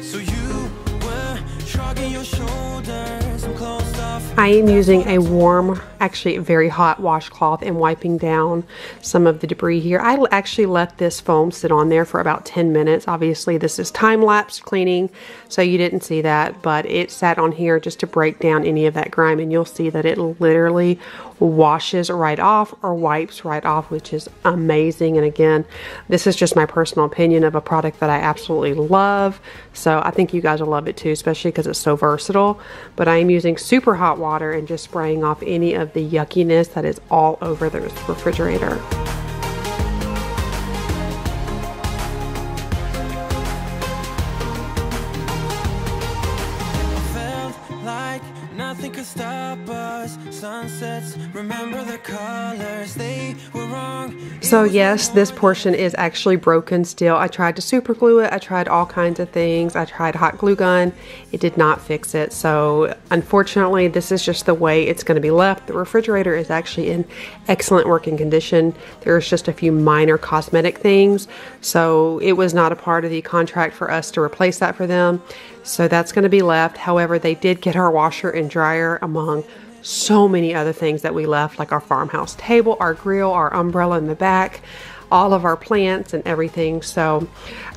So you were shrugging your shoulders and closed off. I am using a warm, actually very hot washcloth and wiping down some of the debris here. I actually let this foam sit on there for about 10 minutes. Obviously this is time-lapse cleaning, so you didn't see that, but it sat on here just to break down any of that grime, and you'll see that it literally washes right off or wipes right off, which is amazing. And again, this is just my personal opinion of a product that I absolutely love, so I think you guys will love it too, especially because it's so versatile. But I am using super hot water and just spraying off any of the yuckiness that is all over the refrigerator. Felt like nothing could stop us. Sunsets, remember the colors, they were wrong. So yes, this portion is actually broken still. I tried to super glue it. I tried all kinds of things. I tried hot glue gun. It did not fix it. So unfortunately, this is just the way it's going to be left. The refrigerator is actually in excellent working condition. There's just a few minor cosmetic things. So it was not a part of the contract for us to replace that for them. So that's going to be left. However, they did get our washer and dryer among so many other things that we left, like our farmhouse table, our grill, our umbrella in the back, all of our plants and everything. So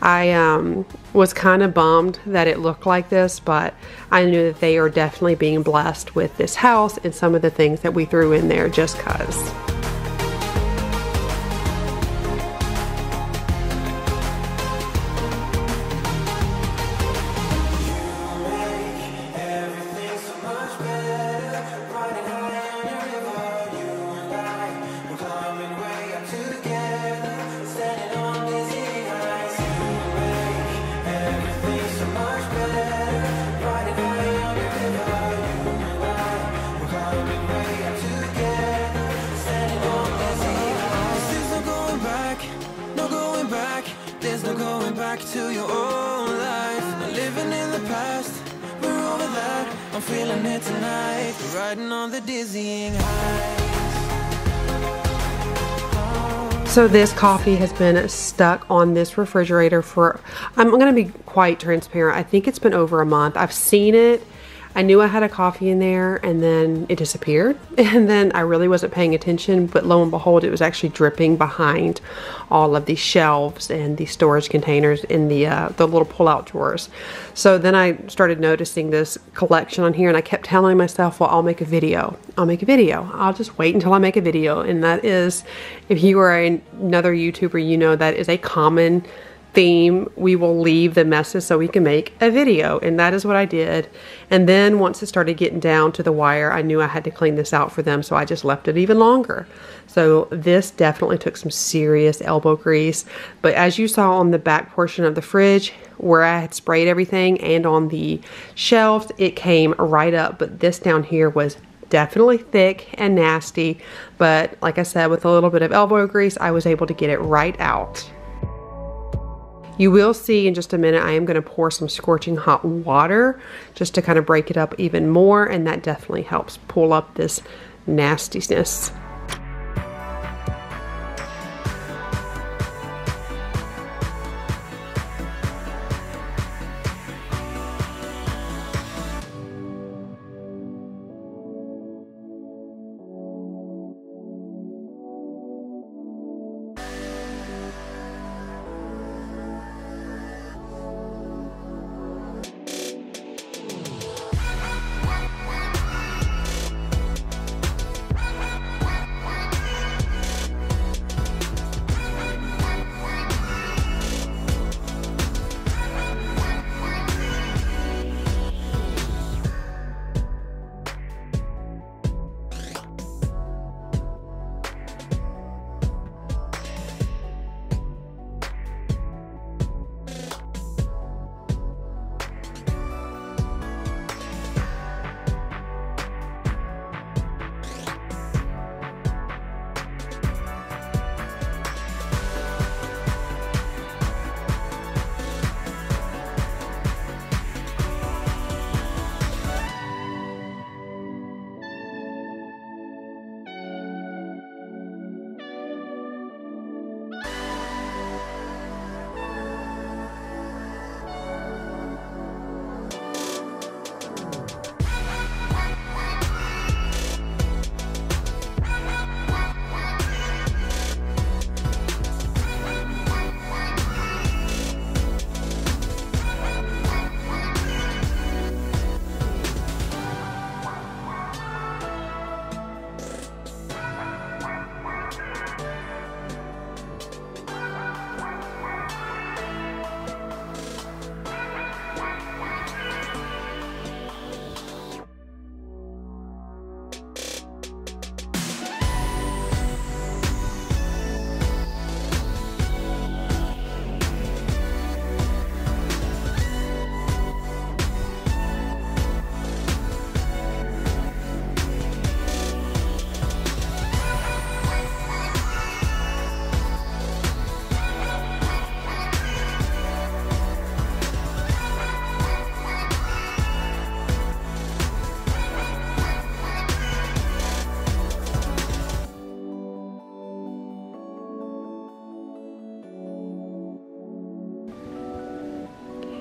I was kind of bummed that it looked like this, but I knew that they are definitely being blessed with this house and some of the things that we threw in there just cause. To your old life, not living in the past, we're over that. I'm feeling it tonight, we're riding on the dizzying highs. So this coffee has been stuck on this refrigerator for, I'm going to be quite transparent, I think it's been over a month. I've seen it. I knew I had a coffee in there, and then it disappeared, and then I really wasn't paying attention, but lo and behold, it was actually dripping behind all of these shelves and the storage containers in the little pull-out drawers. So then I started noticing this collection on here, and I kept telling myself, well, I'll make a video. I'll make a video. I'll just wait until I make a video. And that is, if you are another YouTuber, you know that is a common theme. We will leave the messes so we can make a video, and that is what I did. And then once it started getting down to the wire, I knew I had to clean this out for them, so I just left it even longer. So this definitely took some serious elbow grease, but as you saw on the back portion of the fridge where I had sprayed everything and on the shelves, it came right up. But this down here was definitely thick and nasty, but like I said, with a little bit of elbow grease, I was able to get it right out. You will see in just a minute, I am going to pour some scorching hot water just to kind of break it up even more, and that definitely helps pull up this nastiness.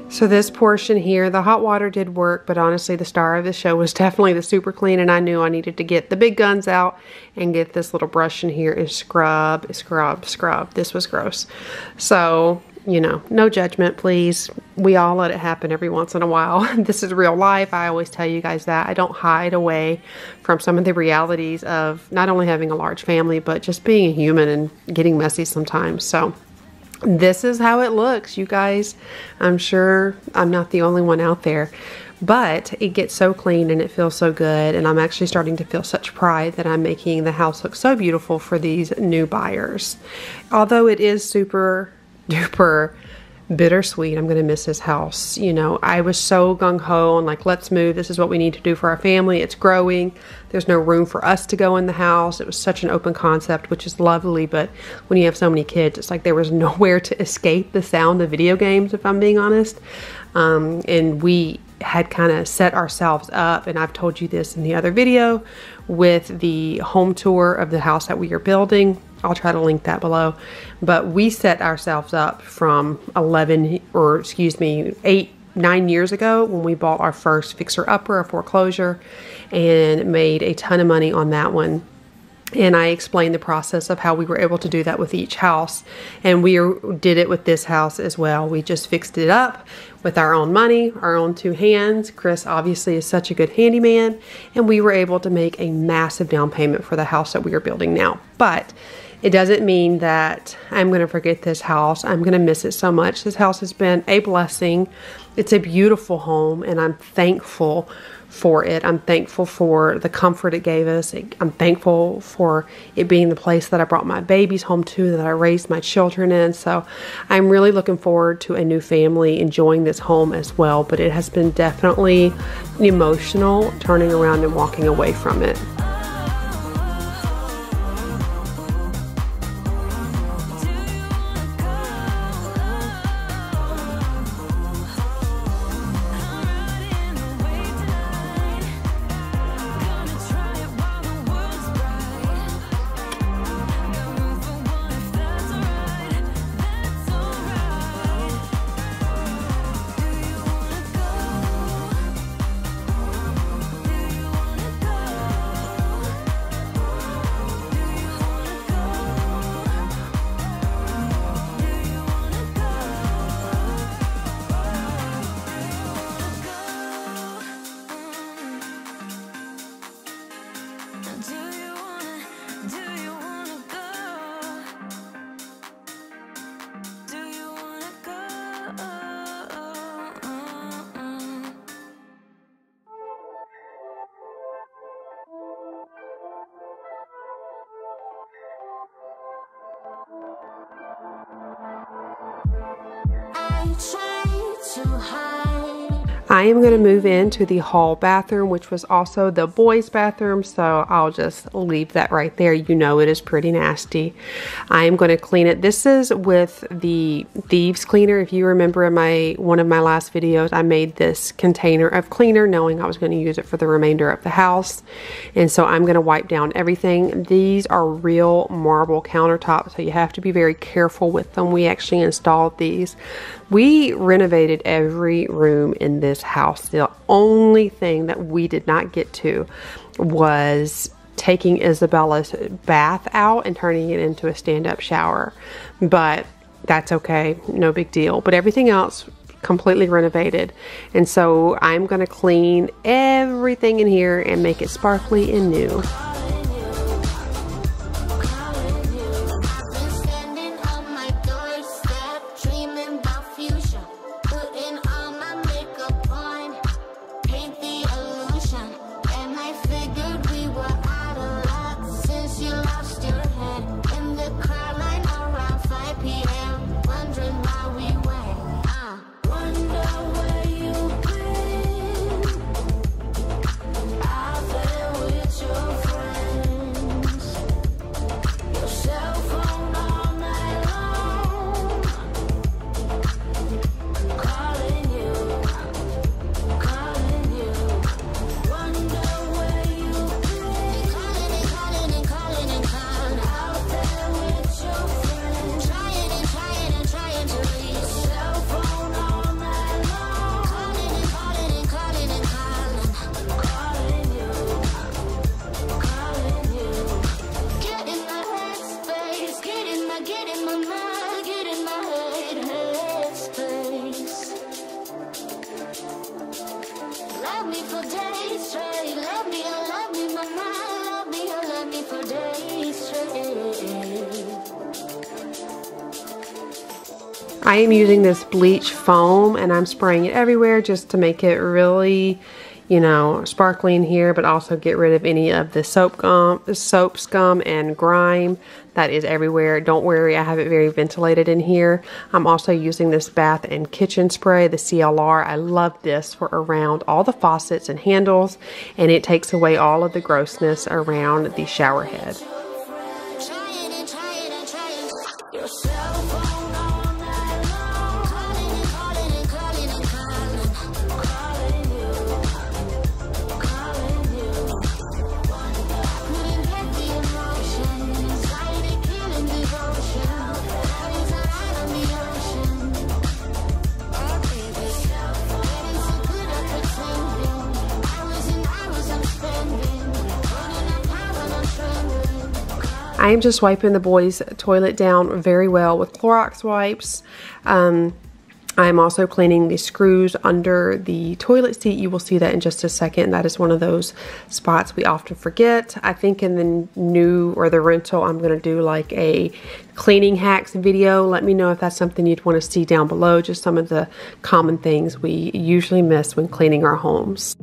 So this portion here, the hot water did work, but honestly the star of the show was definitely the super clean, and I knew I needed to get the big guns out and get this little brush in here and scrub, scrub, scrub. This was gross. So, you know, no judgment, please. We all let it happen every once in a while. This is real life. I always tell you guys that. I don't hide away from some of the realities of not only having a large family, but just being a human and getting messy sometimes. So this is how it looks, you guys. I'm sure I'm not the only one out there, but it gets so clean and it feels so good. And I'm actually starting to feel such pride that I'm making the house look so beautiful for these new buyers. Although it is super duper bittersweet, I'm going to miss this house. You know, I was so gung-ho on like, let's move. This is what we need to do for our family. It's growing. There's no room for us to go in the house. It was such an open concept, which is lovely. But when you have so many kids, it's like there was nowhere to escape the sound of video games, if I'm being honest. And we had kind of set ourselves up, and I've told you this in the other video, with the home tour of the house that we are building. I'll try to link that below. But we set ourselves up from 8, 9 years ago when we bought our first fixer-upper, a foreclosure, and made a ton of money on that one. And I explained the process of how we were able to do that with each house. And we did it with this house as well. We just fixed it up with our own money, our own 2 hands. Chris obviously is such a good handyman. And we were able to make a massive down payment for the house that we are building now. But it doesn't mean that I'm going to forget this house. I'm going to miss it so much. This house has been a blessing. It's a beautiful home, and I'm thankful for it. I'm thankful for the comfort it gave us. I'm thankful for it being the place that I brought my babies home to, that I raised my children in. So I'm really looking forward to a new family enjoying this home as well. But it has been definitely emotional turning around and walking away from it. I am going to move into the hall bathroom, which was also the boys' bathroom, so I'll just leave that right there. You know it is pretty nasty. I am going to clean it. This is with the thieves cleaner. If you remember in one of my last videos, I made this container of cleaner knowing I was going to use it for the remainder of the house. And so I'm going to wipe down everything. These are real marble countertops, so you have to be very careful with them. We actually installed these. We renovated every room in this house. The only thing that we did not get to was taking Isabella's bath out and turning it into a stand-up shower. But that's okay, no big deal. But everything else completely renovated. And so I'm going to clean everything in here and make it sparkly and new. Your I am using this bleach foam and I'm spraying it everywhere just to make it really, you know, sparkly in here, but also get rid of any of the soap scum and grime that is everywhere. Don't worry, I have it very ventilated in here. I'm also using this bath and kitchen spray, the CLR. I love this for around all the faucets and handles, and it takes away all of the grossness around the shower head. I am just wiping the boys' toilet down very well with Clorox wipes. I am also cleaning the screws under the toilet seat. You will see that in just a second. That is one of those spots we often forget. I think in the new or the rental, I'm going to do like a cleaning hacks video. Let me know if that's something you'd want to see down below. Just some of the common things we usually miss when cleaning our homes.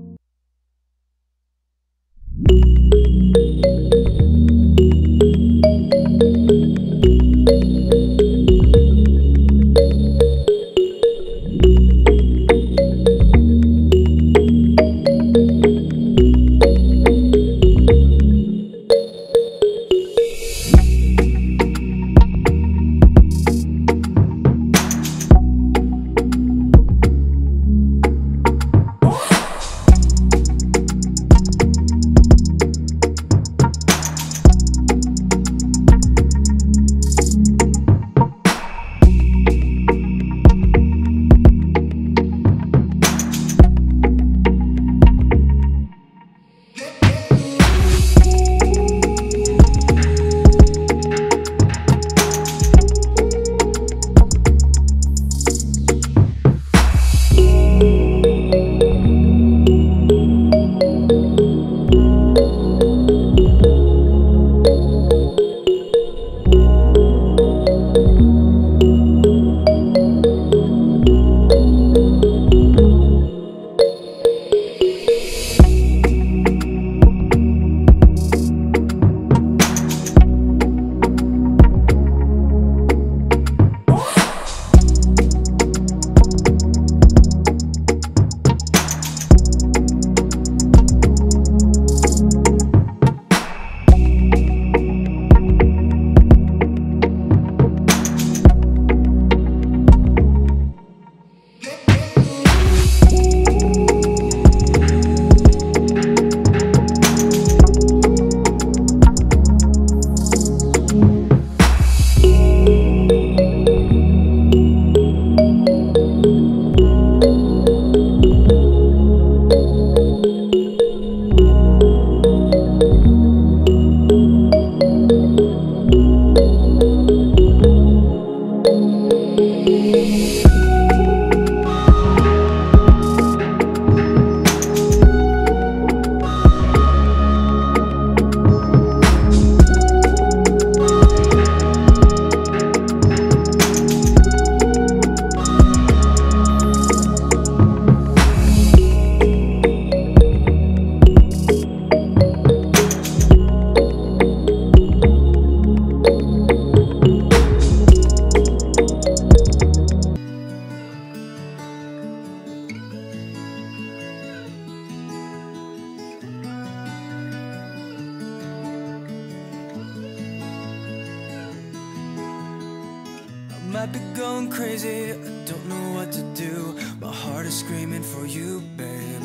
Might be going crazy, I don't know what to do. My heart is screaming for you, babe.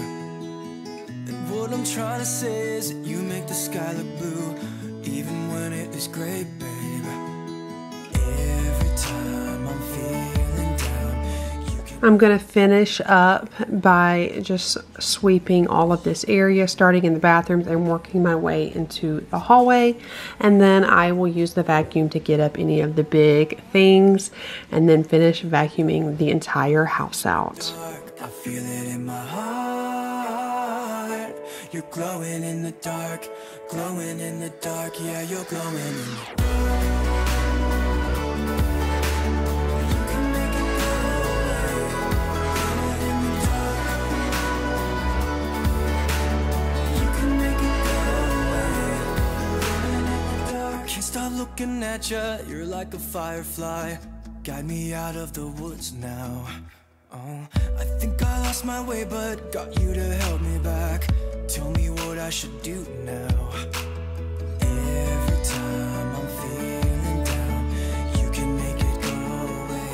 And what I'm trying to say is that you make the sky look blue, even when it is gray, babe. Every time I'm feeling down, you can... I'm going to finish up by just sweeping all of this area, starting in the bathrooms and working my way into the hallway. And then I will use the vacuum to get up any of the big things and then finish vacuuming the entire house out. I feel it in my heart. You're glowing in the dark, glowing in the dark. Yeah, you're glowing in the dark. You can make it looking at you, you're like a firefly. Guide me out of the woods now. Oh, I think I lost my way, but got you to help me back. Tell me what I should do now. Every time I'm feeling down, you can make it go away.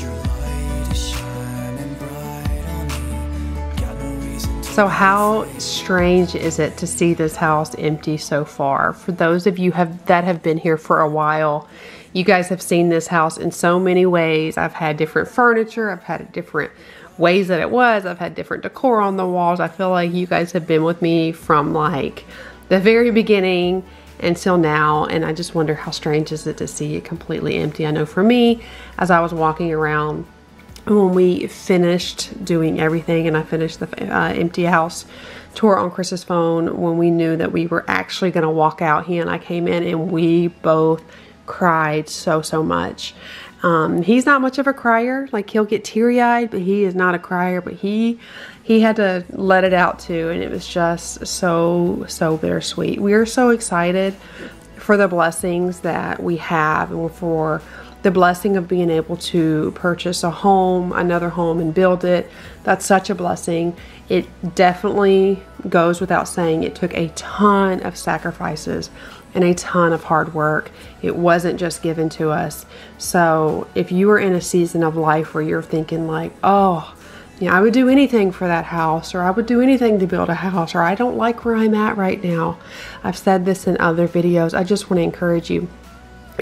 Your light is shining bright on me. Got no reason to. So how strange is it to see this house empty so far? For those of you that have been here for a while, you guys have seen this house in so many ways. I've had different furniture. I've had different ways that it was. I've had different decor on the walls. I feel like you guys have been with me from like the very beginning until now. And I just wonder how strange is it to see it completely empty. I know for me, as I was walking around, when we finished doing everything and I finished the empty house tour on Chris's phone, when we knew that we were actually going to walk out, he and I came in and we both cried so much. He's not much of a crier. Like, he'll get teary-eyed, but he is not a crier. But he had to let it out too, and it was just so bittersweet. We are so excited for the blessings that we have, and for the blessing of being able to purchase a home, another home, and build it. That's such a blessing. It definitely goes without saying, it took a ton of sacrifices and a ton of hard work. It wasn't just given to us. So if you are in a season of life where you're thinking like, oh, you know, I would do anything for that house, or I would do anything to build a house, or I don't like where I'm at right now. I've said this in other videos. I just want to encourage you.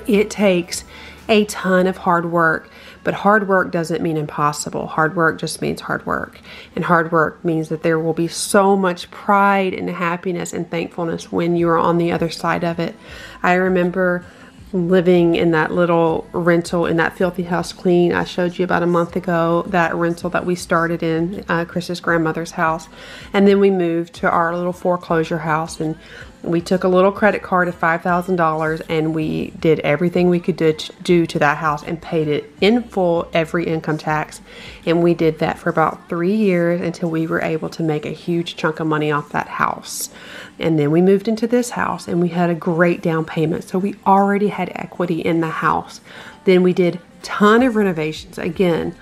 It takes a ton of hard work, but hard work doesn't mean impossible. Hard work just means hard work. And hard work means that there will be so much pride and happiness and thankfulness when you are on the other side of it. I remember living in that little rental in that Filthy House Clean I showed you about a month ago, that rental that we started in Chris's grandmother's house. And then we moved to our little foreclosure house, and we took a little credit card of $5,000 and we did everything we could do to that house and paid it in full, every income tax. And we did that for about 3 years until we were able to make a huge chunk of money off that house. And then we moved into this house and we had a great down payment. So we already had equity in the house. Then we did a ton of renovations, again,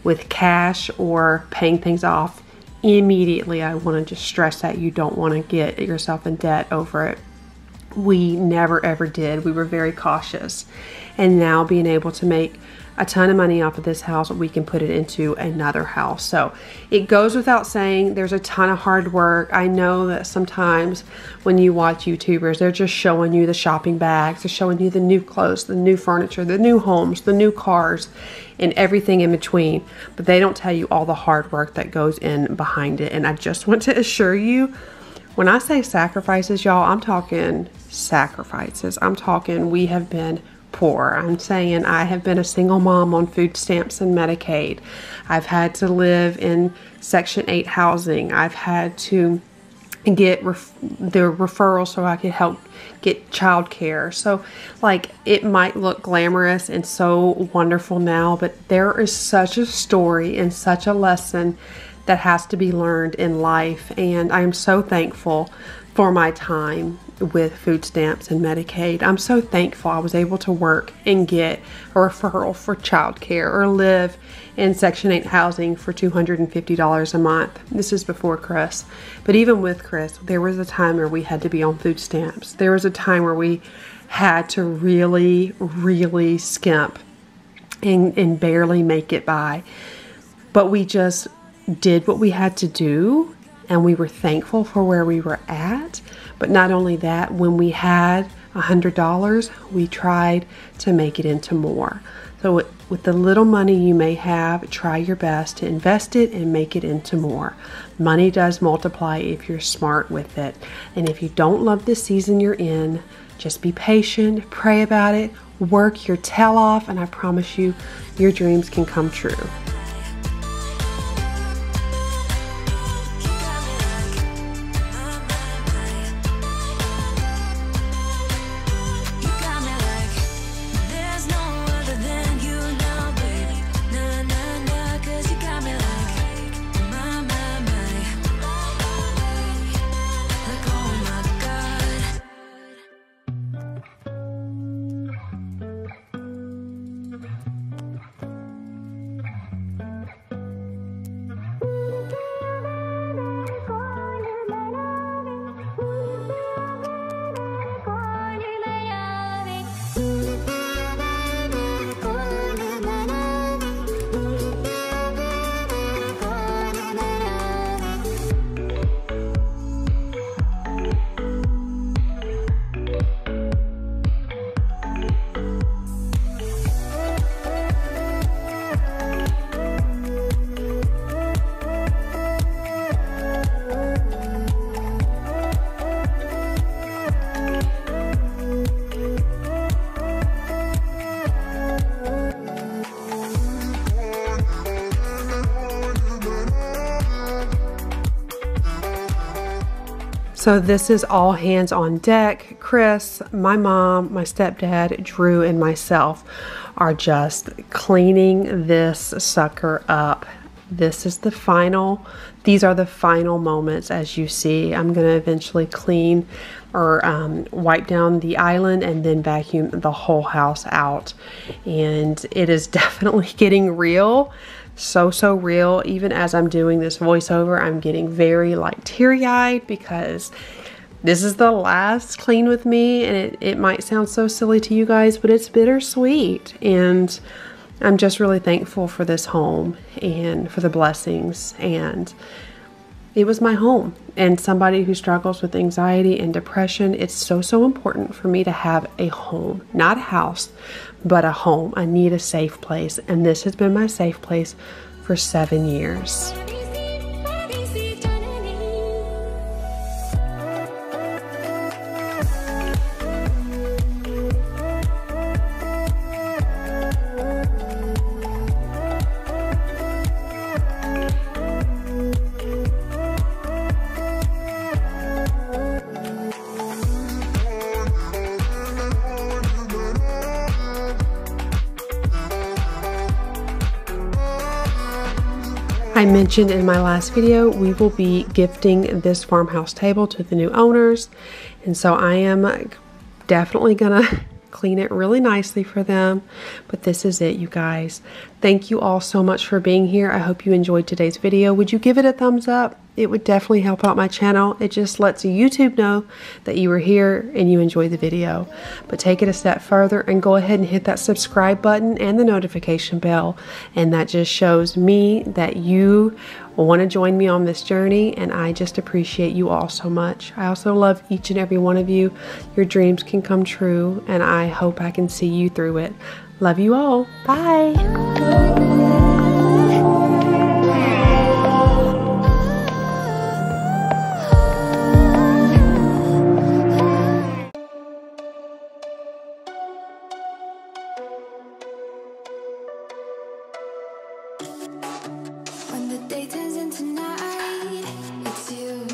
with cash or paying things off immediately. I want to just stress that you don't want to get yourself in debt over it. We never ever did. We were very cautious. And now being able to make a ton of money off of this house, we can put it into another house. So it goes without saying, there's a ton of hard work. I know that sometimes when you watch YouTubers, they're just showing you the shopping bags, they're showing you the new clothes, the new furniture, the new homes, the new cars, and everything in between. But they don't tell you all the hard work that goes in behind it. And I just want to assure you, when I say sacrifices, y'all, I'm talking sacrifices. I'm talking we have been poor. I'm saying I have been a single mom on food stamps and Medicaid. I've had to live in Section 8 housing. I've had to get the referral so I could help get childcare. So like, it might look glamorous and so wonderful now, but there is such a story and such a lesson that has to be learned in life. And I'm so thankful for my time with food stamps and Medicaid. I'm so thankful I was able to work and get a referral for childcare or live in Section 8 housing for $250 a month. This is before Chris. But even with Chris, there was a time where we had to be on food stamps. There was a time where we had to really skimp and barely make it by. But we just did what we had to do, and we were thankful for where we were at. But not only that, when we had $100, we tried to make it into more. So with the little money you may have, try your best to invest it and make it into more. Money does multiply if you're smart with it. And if you don't love the season you're in, just be patient, pray about it, work your tail off, and I promise you, your dreams can come true. So this is all hands on deck. Chris, my mom, my stepdad, Drew, and myself are just cleaning this sucker up. This is the final, these are the final moments. As you see, I'm going to eventually clean or wipe down the island and then vacuum the whole house out. And it is definitely getting real. So real. Even as I'm doing this voiceover, I'm getting very like teary-eyed because this is the last clean with me, and it might sound so silly to you guys, but it's bittersweet. And I'm just really thankful for this home and for the blessings. And it was my home. And somebody who struggles with anxiety and depression, it's so important for me to have a home, not a house, but a home. I need a safe place. And this has been my safe place for 7 years. I mentioned in my last video, we will be gifting this farmhouse table to the new owners. And so I am definitely gonna clean it really nicely for them. But this is it, you guys. Thank you all so much for being here. I hope you enjoyed today's video. Would you give it a thumbs up? It would definitely help out my channel. It just lets YouTube know that you were here and you enjoyed the video. But take it a step further and go ahead and hit that subscribe button and the notification bell. And that just shows me that you want to join me on this journey, and I just appreciate you all so much. I also love each and every one of you. Your dreams can come true, and I hope I can see you through it. Love you all. Bye. When the day turns into night, it's you.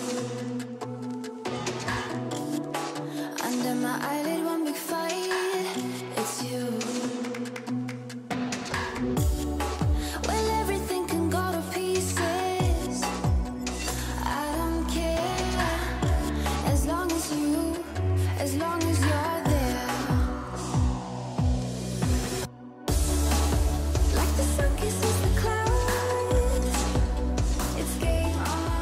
Under my eyelid, one big fight, it's you. Well, everything can go to pieces, I don't care. As long as you're there. Like the sun kisses the clouds, it's game on.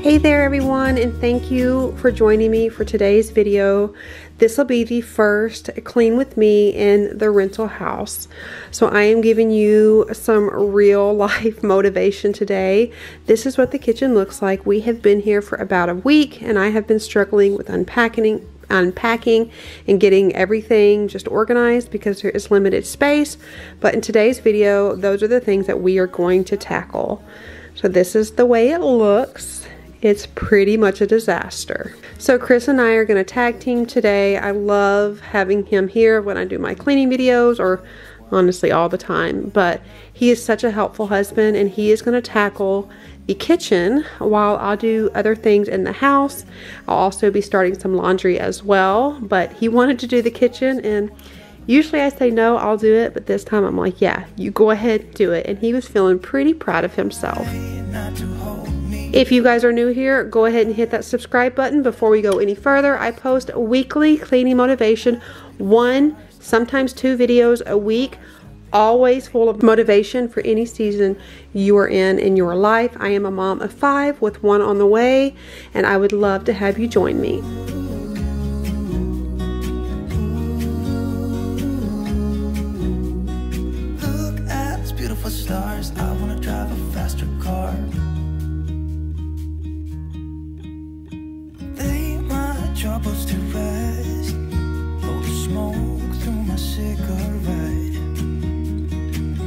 Hey there everyone, and thank you for joining me for today's video. This will be the first clean with me in the rental house. So I am giving you some real life motivation today. This is what the kitchen looks like. We have been here for about a week, and I have been struggling with unpacking and getting everything just organized because there is limited space. But in today's video, those are the things that we are going to tackle. So this is the way it looks. It's pretty much a disaster. So Chris and I are going to tag team today. I love having him here when I do my cleaning videos, or honestly all the time. But he is such a helpful husband, and he is going to tackle the kitchen while I'll do other things in the house. I'll also be starting some laundry as well. But he wanted to do the kitchen, and usually I say no, I'll do it. But this time I'm like, yeah, you go ahead, do it. And he was feeling pretty proud of himself. If you guys are new here, go ahead and hit that subscribe button. Before we go any further, I post weekly cleaning motivation, 1, sometimes 2 videos a week, always full of motivation for any season you are in your life. I am a mom of 5 with 1 on the way, and I would love to have you join me. Look at these beautiful stars. I wanna drive a faster car. Lay my troubles to rest. Blow the smoke through my cigarette.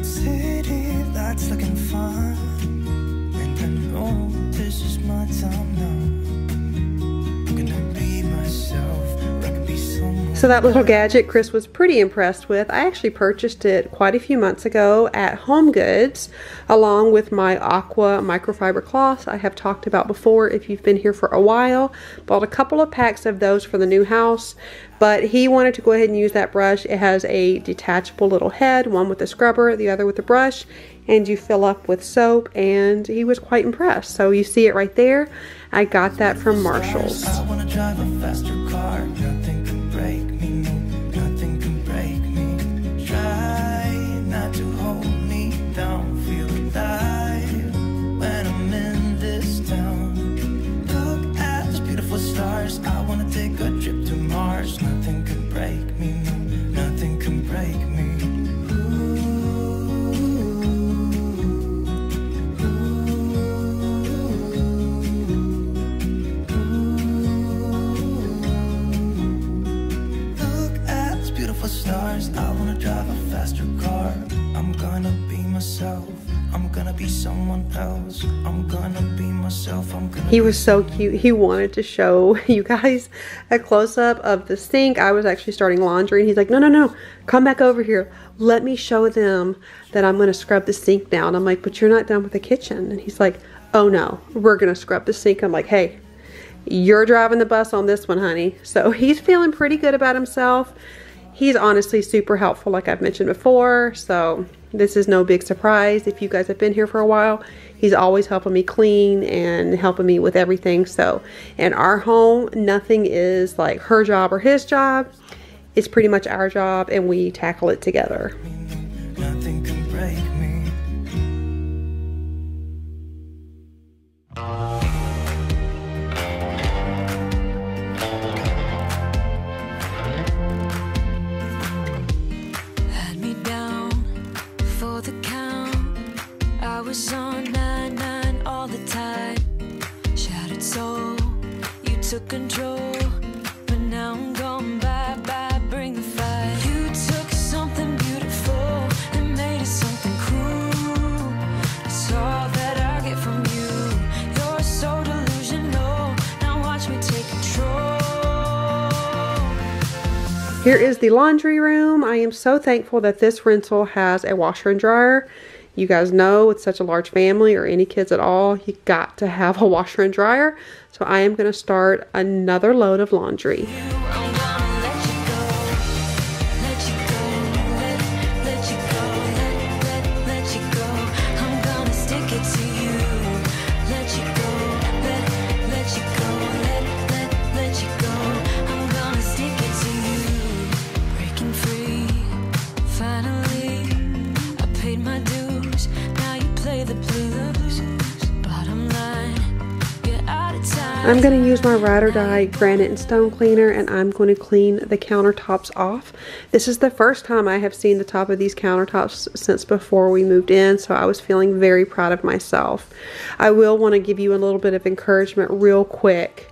City lights looking fine, and I know this is my time now. I'm gonna be myself, or I could be someone. So that little gadget Chris was pretty impressed with. I actually purchased it quite a few months ago at Home Goods along with my Aqua microfiber cloths I have talked about before if you've been here for a while. Bought a couple of packs of those for the new house, but he wanted to go ahead and use that brush. It has a detachable little head, one with a scrubber, the other with a brush, and you fill up with soap, and he was quite impressed. So you see it right there. I got that from Marshall's. I wanna drive a faster car. Nothing can break me, no, nothing can break me. Try not to hold me down. Feel alive when I'm in this town. Look at those beautiful stars. I wanna take a trip to Mars. Nothing can break me, no, nothing can break me. Stars, I wanna drive a faster car. I'm gonna be myself. I'm gonna be someone else. I'm gonna be myself. He was so cute. He wanted to show you guys a close-up of the sink. I was actually starting laundry and he's like, no, no, no, come back over here. Let me show them that I'm gonna scrub the sink down. I'm like, but you're not done with the kitchen. And he's like, oh no, we're gonna scrub the sink. I'm like, hey, you're driving the bus on this one, honey. So he's feeling pretty good about himself. He's honestly super helpful, like I've mentioned before, so this is no big surprise. If you guys have been here for a while, he's always helping me clean and helping me with everything. So in our home, nothing is like her job or his job. It's pretty much our job, and we tackle it together. Nothing can break me. I was on 9-9 all the time. Shattered soul, you took control, but now I'm going bye-bye, bring the fire. You took something beautiful and made it something cruel. It's all that I get from you. You're so delusional, now watch me take control. Here is the laundry room. I am so thankful that this rental has a washer and dryer. You guys know with such a large family or any kids at all, you got to have a washer and dryer. So I am going to start another load of laundry. I'm going to use my ride or die granite and stone cleaner, and I'm going to clean the countertops off. This is the first time I have seen the top of these countertops since before we moved in, so I was feeling very proud of myself. I will want to give you a little bit of encouragement real quick.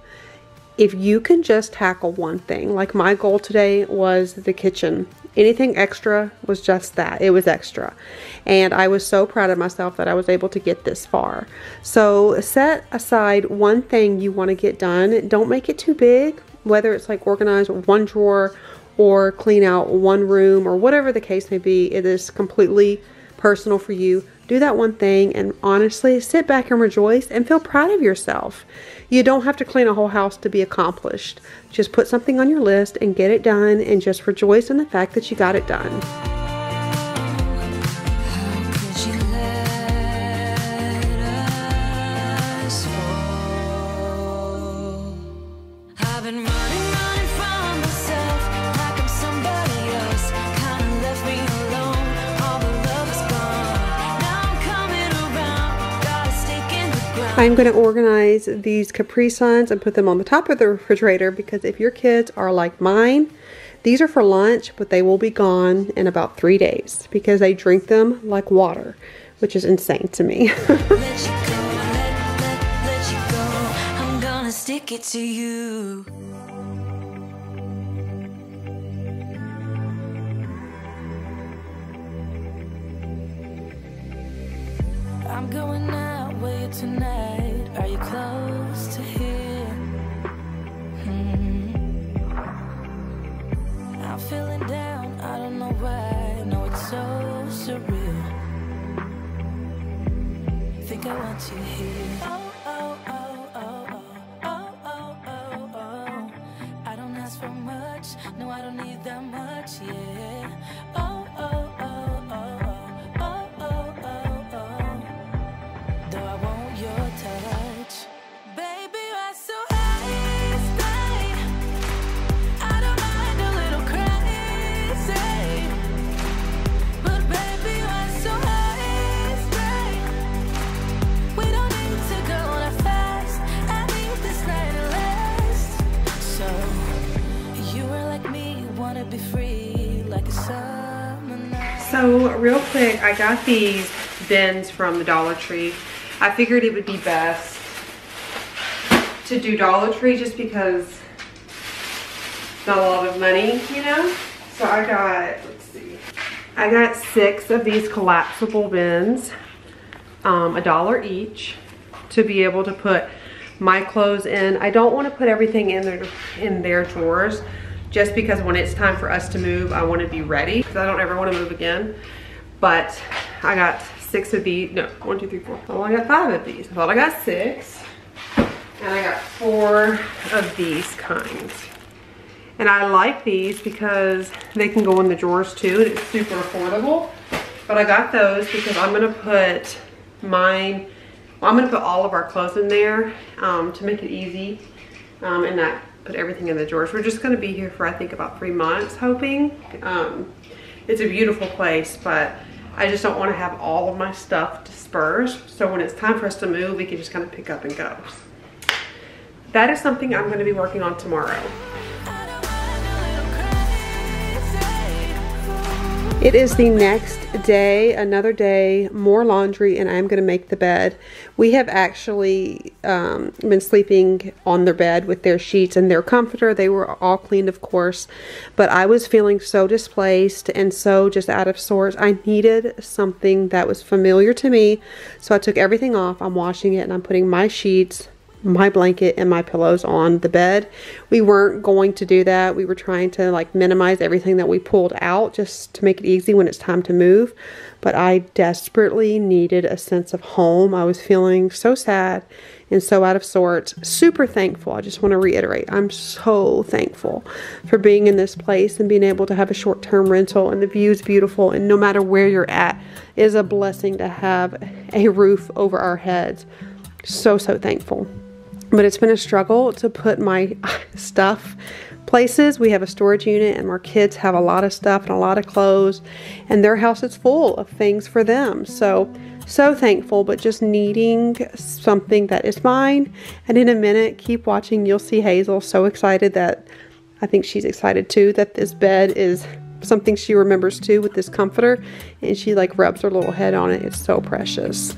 If you can just tackle one thing, like my goal today was the kitchen. Anything extra was just that. It was extra. And I was so proud of myself that I was able to get this far. So set aside one thing you want to get done. Don't make it too big, whether it's like organize one drawer or clean out one room or whatever the case may be. It is completely personal for you. Do that one thing and honestly sit back and rejoice and feel proud of yourself. You don't have to clean a whole house to be accomplished. Just put something on your list and get it done, and just rejoice in the fact that you got it done. I'm going to organize these Capri Suns and put them on the top of the refrigerator, because if your kids are like mine, these are for lunch, but they will be gone in about 3 days because they drink them like water, which is insane to me. I'm gonna stick it to you. I'm going out with you tonight. Are you close to here? why. No, it's so surreal. Think I want you here. Oh, oh, oh, oh, oh, oh, oh, oh, oh. I don't ask for much. No, I don't need that much, yeah. Oh, oh, oh, oh, oh, oh, oh, oh. Though I want your touch. Baby, you're so high, stay. I don't mind a little crazy. But baby, you're so high, stay. We don't need to go on a fast. I need this night to last. So, you are like me, wanna be free like a summer night. So real quick, I got these bins from the Dollar Tree. I figured it would be best to do Dollar Tree just because it's not a lot of money, you know? So I got, let's see, I got 6 of these collapsible bins, $1 each, to be able to put my clothes in. I don't want to put everything in their drawers, just because when it's time for us to move, I want to be ready, because I don't ever want to move again. But I got 6 of these, no, 1, 2, 3, 4. Oh, I got 5 of these. I thought I got 6. And I got 4 of these kinds. And I like these because they can go in the drawers too, and it's super affordable. But I got those because I'm gonna put mine, well, I'm gonna put all of our clothes in there to make it easy and not put everything in the drawers. We're just gonna be here for, I think, about 3 months, hoping. It's a beautiful place, but I just don't want to have all of my stuff dispersed. So when it's time for us to move, we can just kind of pick up and go. That is something I'm going to be working on tomorrow. It is the next day, another day, more laundry, and I'm going to make the bed. We have actually been sleeping on their bed with their sheets and their comforter. They were all cleaned, of course, but I was feeling so displaced and so just out of sorts. I needed something that was familiar to me, so I took everything off. I'm washing it, and I'm putting my sheets, my blanket, and my pillows on the bed. We weren't going to do that. We were trying to like minimize everything that we pulled out just to make it easy when it's time to move. But I desperately needed a sense of home. I was feeling so sad and so out of sorts. Super thankful. I just want to reiterate, I'm so thankful for being in this place and being able to have a short-term rental, and the view is beautiful, and no matter where you're at, it is a blessing to have a roof over our heads. So thankful. But it's been a struggle to put my stuff places. We have a storage unit, and our kids have a lot of stuff and a lot of clothes, and their house is full of things for them. So thankful, but just needing something that is mine. And in a minute, keep watching, you'll see Hazel so excited that I think she's excited too, that this bed is something she remembers too, with this comforter, and she like rubs her little head on it. It's so precious.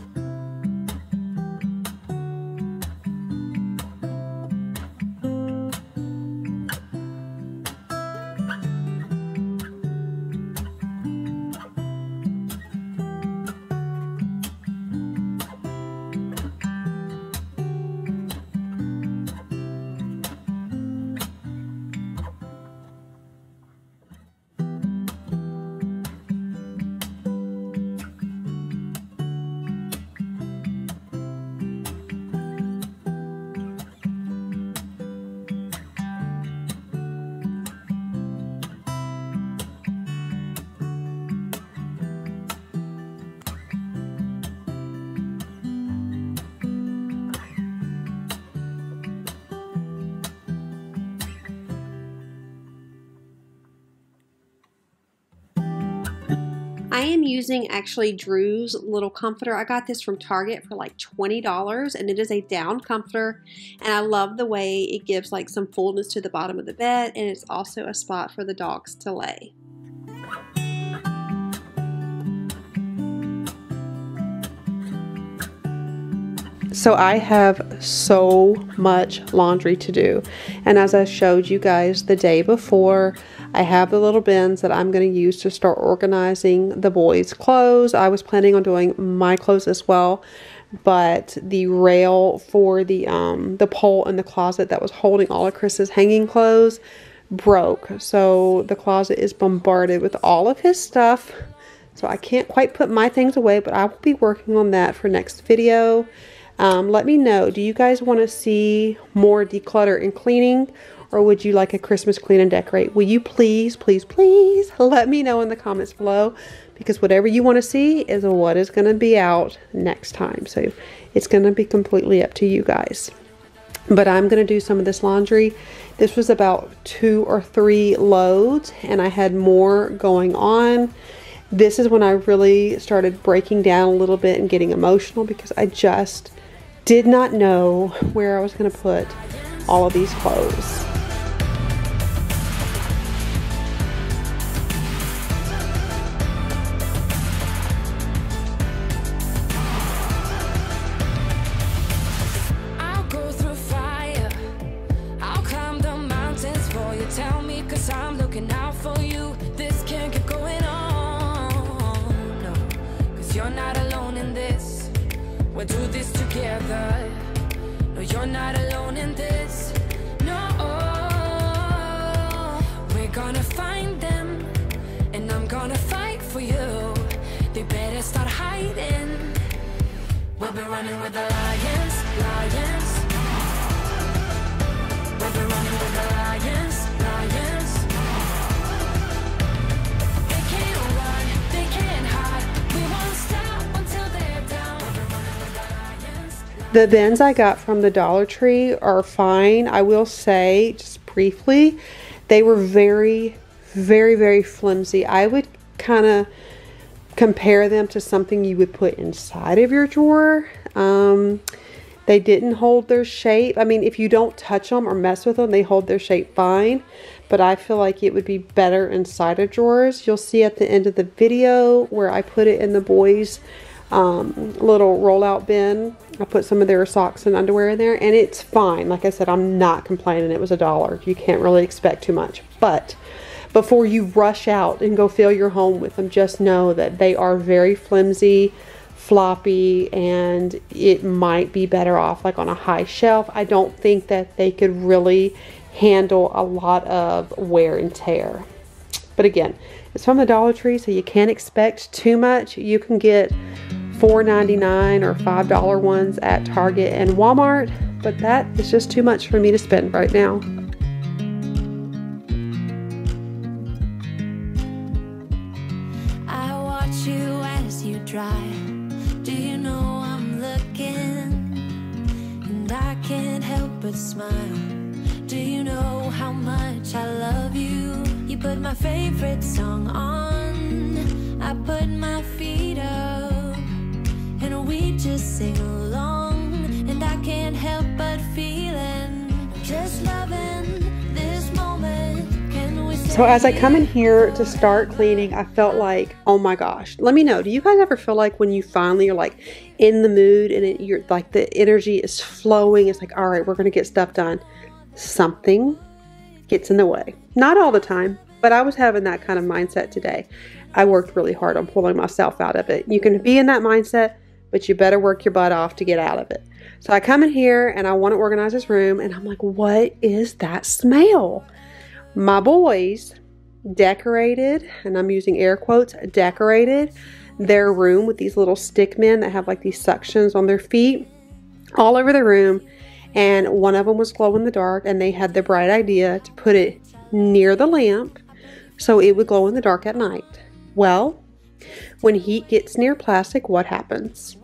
I am using actually Drew's little comforter. I got this from Target for like $20, and it is a down comforter, and I love the way it gives like some fullness to the bottom of the bed, and it's also a spot for the dogs to lay. So I have so much laundry to do, and as I showed you guys the day before, I have the little bins that I'm going to use to start organizing the boys' clothes. I was planning on doing my clothes as well, but the rail for the pole in the closet that was holding all of Chris's hanging clothes broke. So the closet is bombarded with all of his stuff. So I can't quite put my things away, but I will be working on that for next video. Let me know, do you guys want to see more declutter and cleaning, or would you like a Christmas clean and decorate? Will you please, please, please let me know in the comments below, because whatever you want to see is what is going to be out next time. So it's going to be completely up to you guys. But I'm going to do some of this laundry. This was about 2 or 3 loads, and I had more going on. This is when I really started breaking down a little bit and getting emotional, because I just did not know where I was going to put all of these clothes. I'll go through fire. I'll climb the mountains for you. Tell me, 'cause I'm looking out for you. This can't keep going on. No, 'cause you're not alone in this. We'll do this together. No, you're not alone in this. No, we're gonna find them, and I'm gonna fight for you. They better start hiding. We'll be running with the lions, lions. We'll be running with the lions, lions. They can't run, they can't hide. We won't stop until they're down. We'll be running with the lions. The bins I got from the Dollar Tree are fine. I will say, just briefly, they were very, very, very flimsy. I would kind of compare them to something you would put inside of your drawer. They didn't hold their shape. I mean, if you don't touch them or mess with them, they hold their shape fine. But I feel like it would be better inside of drawers. You'll see at the end of the video where I put it in the boys' little rollout bin. I put some of their socks and underwear in there, and it's fine. Like I said, I'm not complaining. It was $1. You can't really expect too much. But before you rush out and go fill your home with them, just know that they are very flimsy, floppy, and it might be better off like on a high shelf. I don't think that they could really handle a lot of wear and tear. But again, it's from the Dollar Tree, so you can't expect too much. You can get $4.99 or $5 ones at Target and Walmart, but that is just too much for me to spend right now. I watch you as you drive. Do you know I'm looking? And I can't help but smile. Do you know how much I love you? You put my favorite song on. I put my feet up, and we just sing along. And I can't help but feeling, just loving this moment. Can we So as I come in here to start cleaning, I felt like, oh my gosh, let me know. Do you guys ever feel like when you finally are like in the mood and you're like the energy is flowing, it's like, all right, we're going to get stuff done. Something gets in the way. Not all the time, but I was having that kind of mindset today. I worked really hard on pulling myself out of it. You can be in that mindset, but you better work your butt off to get out of it. So I come in here and I want to organize this room, and I'm like, what is that smell? My boys decorated, and I'm using air quotes, decorated their room with these little stick men that have like these suctions on their feet all over the room. And one of them was glow in the dark, and they had the bright idea to put it near the lamp so it would glow in the dark at night. Well, when heat gets near plastic, what happens?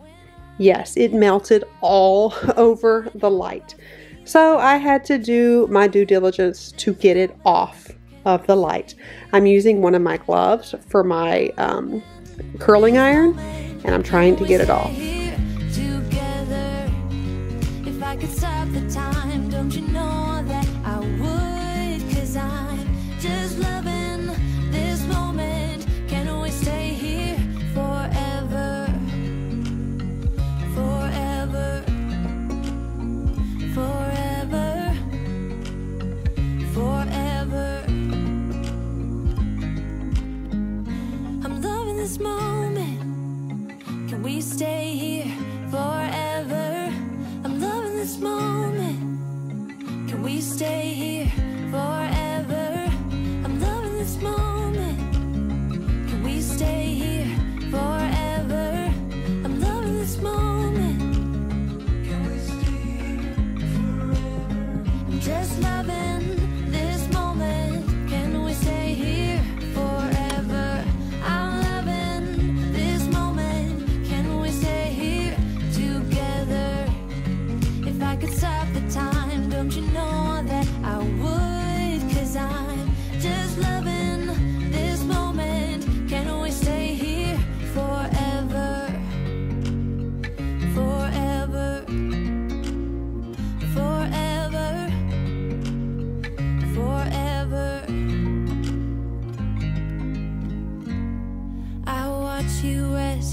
Yes, it melted all over the light. So I had to do my due diligence to get it off of the light. I'm using one of my gloves for my curling iron, and I'm trying to get it off. If I could stop the time, don't you know that I would? 'Cause I'm just loving this moment. Can we stay here forever? Forever. Forever. Forever. I'm loving this moment. Can we stay here forever? I'm loving this moment.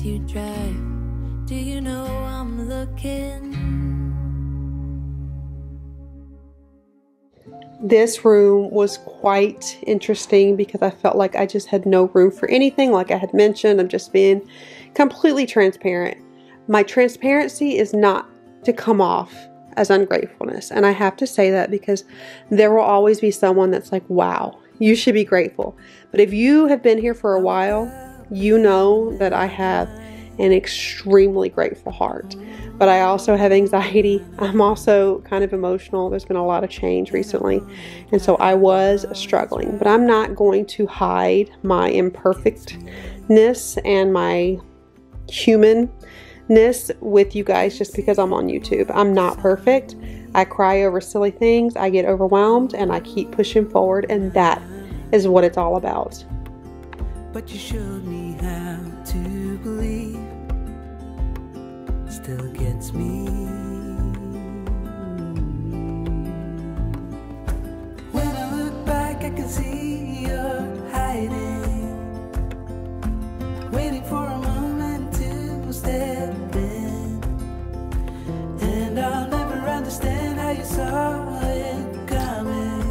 you drive. Do you know I'm looking? This room was quite interesting because I felt like I just had no room for anything. Like I had mentioned, I'm just being completely transparent. My transparency is not to come off as ungratefulness. And I have to say that because there will always be someone that's like, wow, you should be grateful. But if you have been here for a while, you know that I have an extremely grateful heart. But I also have anxiety. I'm also kind of emotional. There's been a lot of change recently. And so I was struggling. But I'm not going to hide my imperfectness and my humanness with you guys just because I'm on YouTube. I'm not perfect. I cry over silly things. I get overwhelmed and I keep pushing forward. And that is what it's all about. But you showed me how to believe. Still gets me. When I look back, I can see you're hiding, waiting for a moment to step in. And I'll never understand how you saw it coming.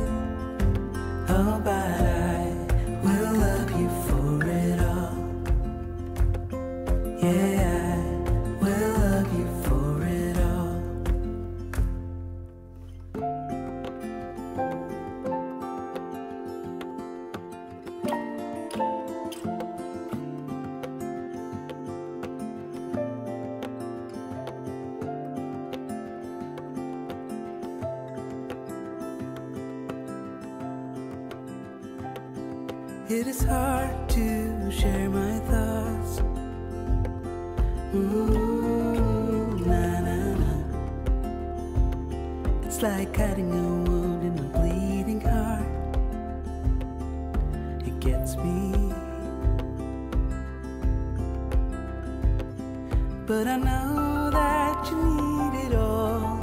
Oh, but I will love you for it all. Yeah. It is hard to share my thoughts. Ooh, nah, nah, nah. It's like cutting a wound in a bleeding heart. It gets me. But I know that you need it all.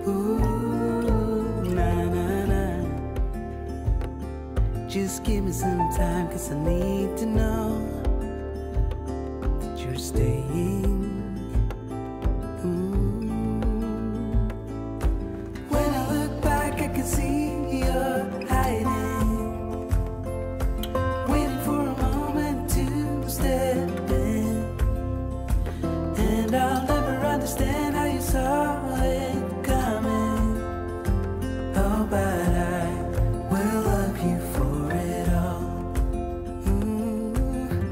Ooh, nah, nah, nah. Just give me some time, 'cause I need to know that you're staying. When I look back, I can see you're hiding, waiting for a moment to step in. And I'll never understand how you saw it coming. Oh, but I will love you for it all.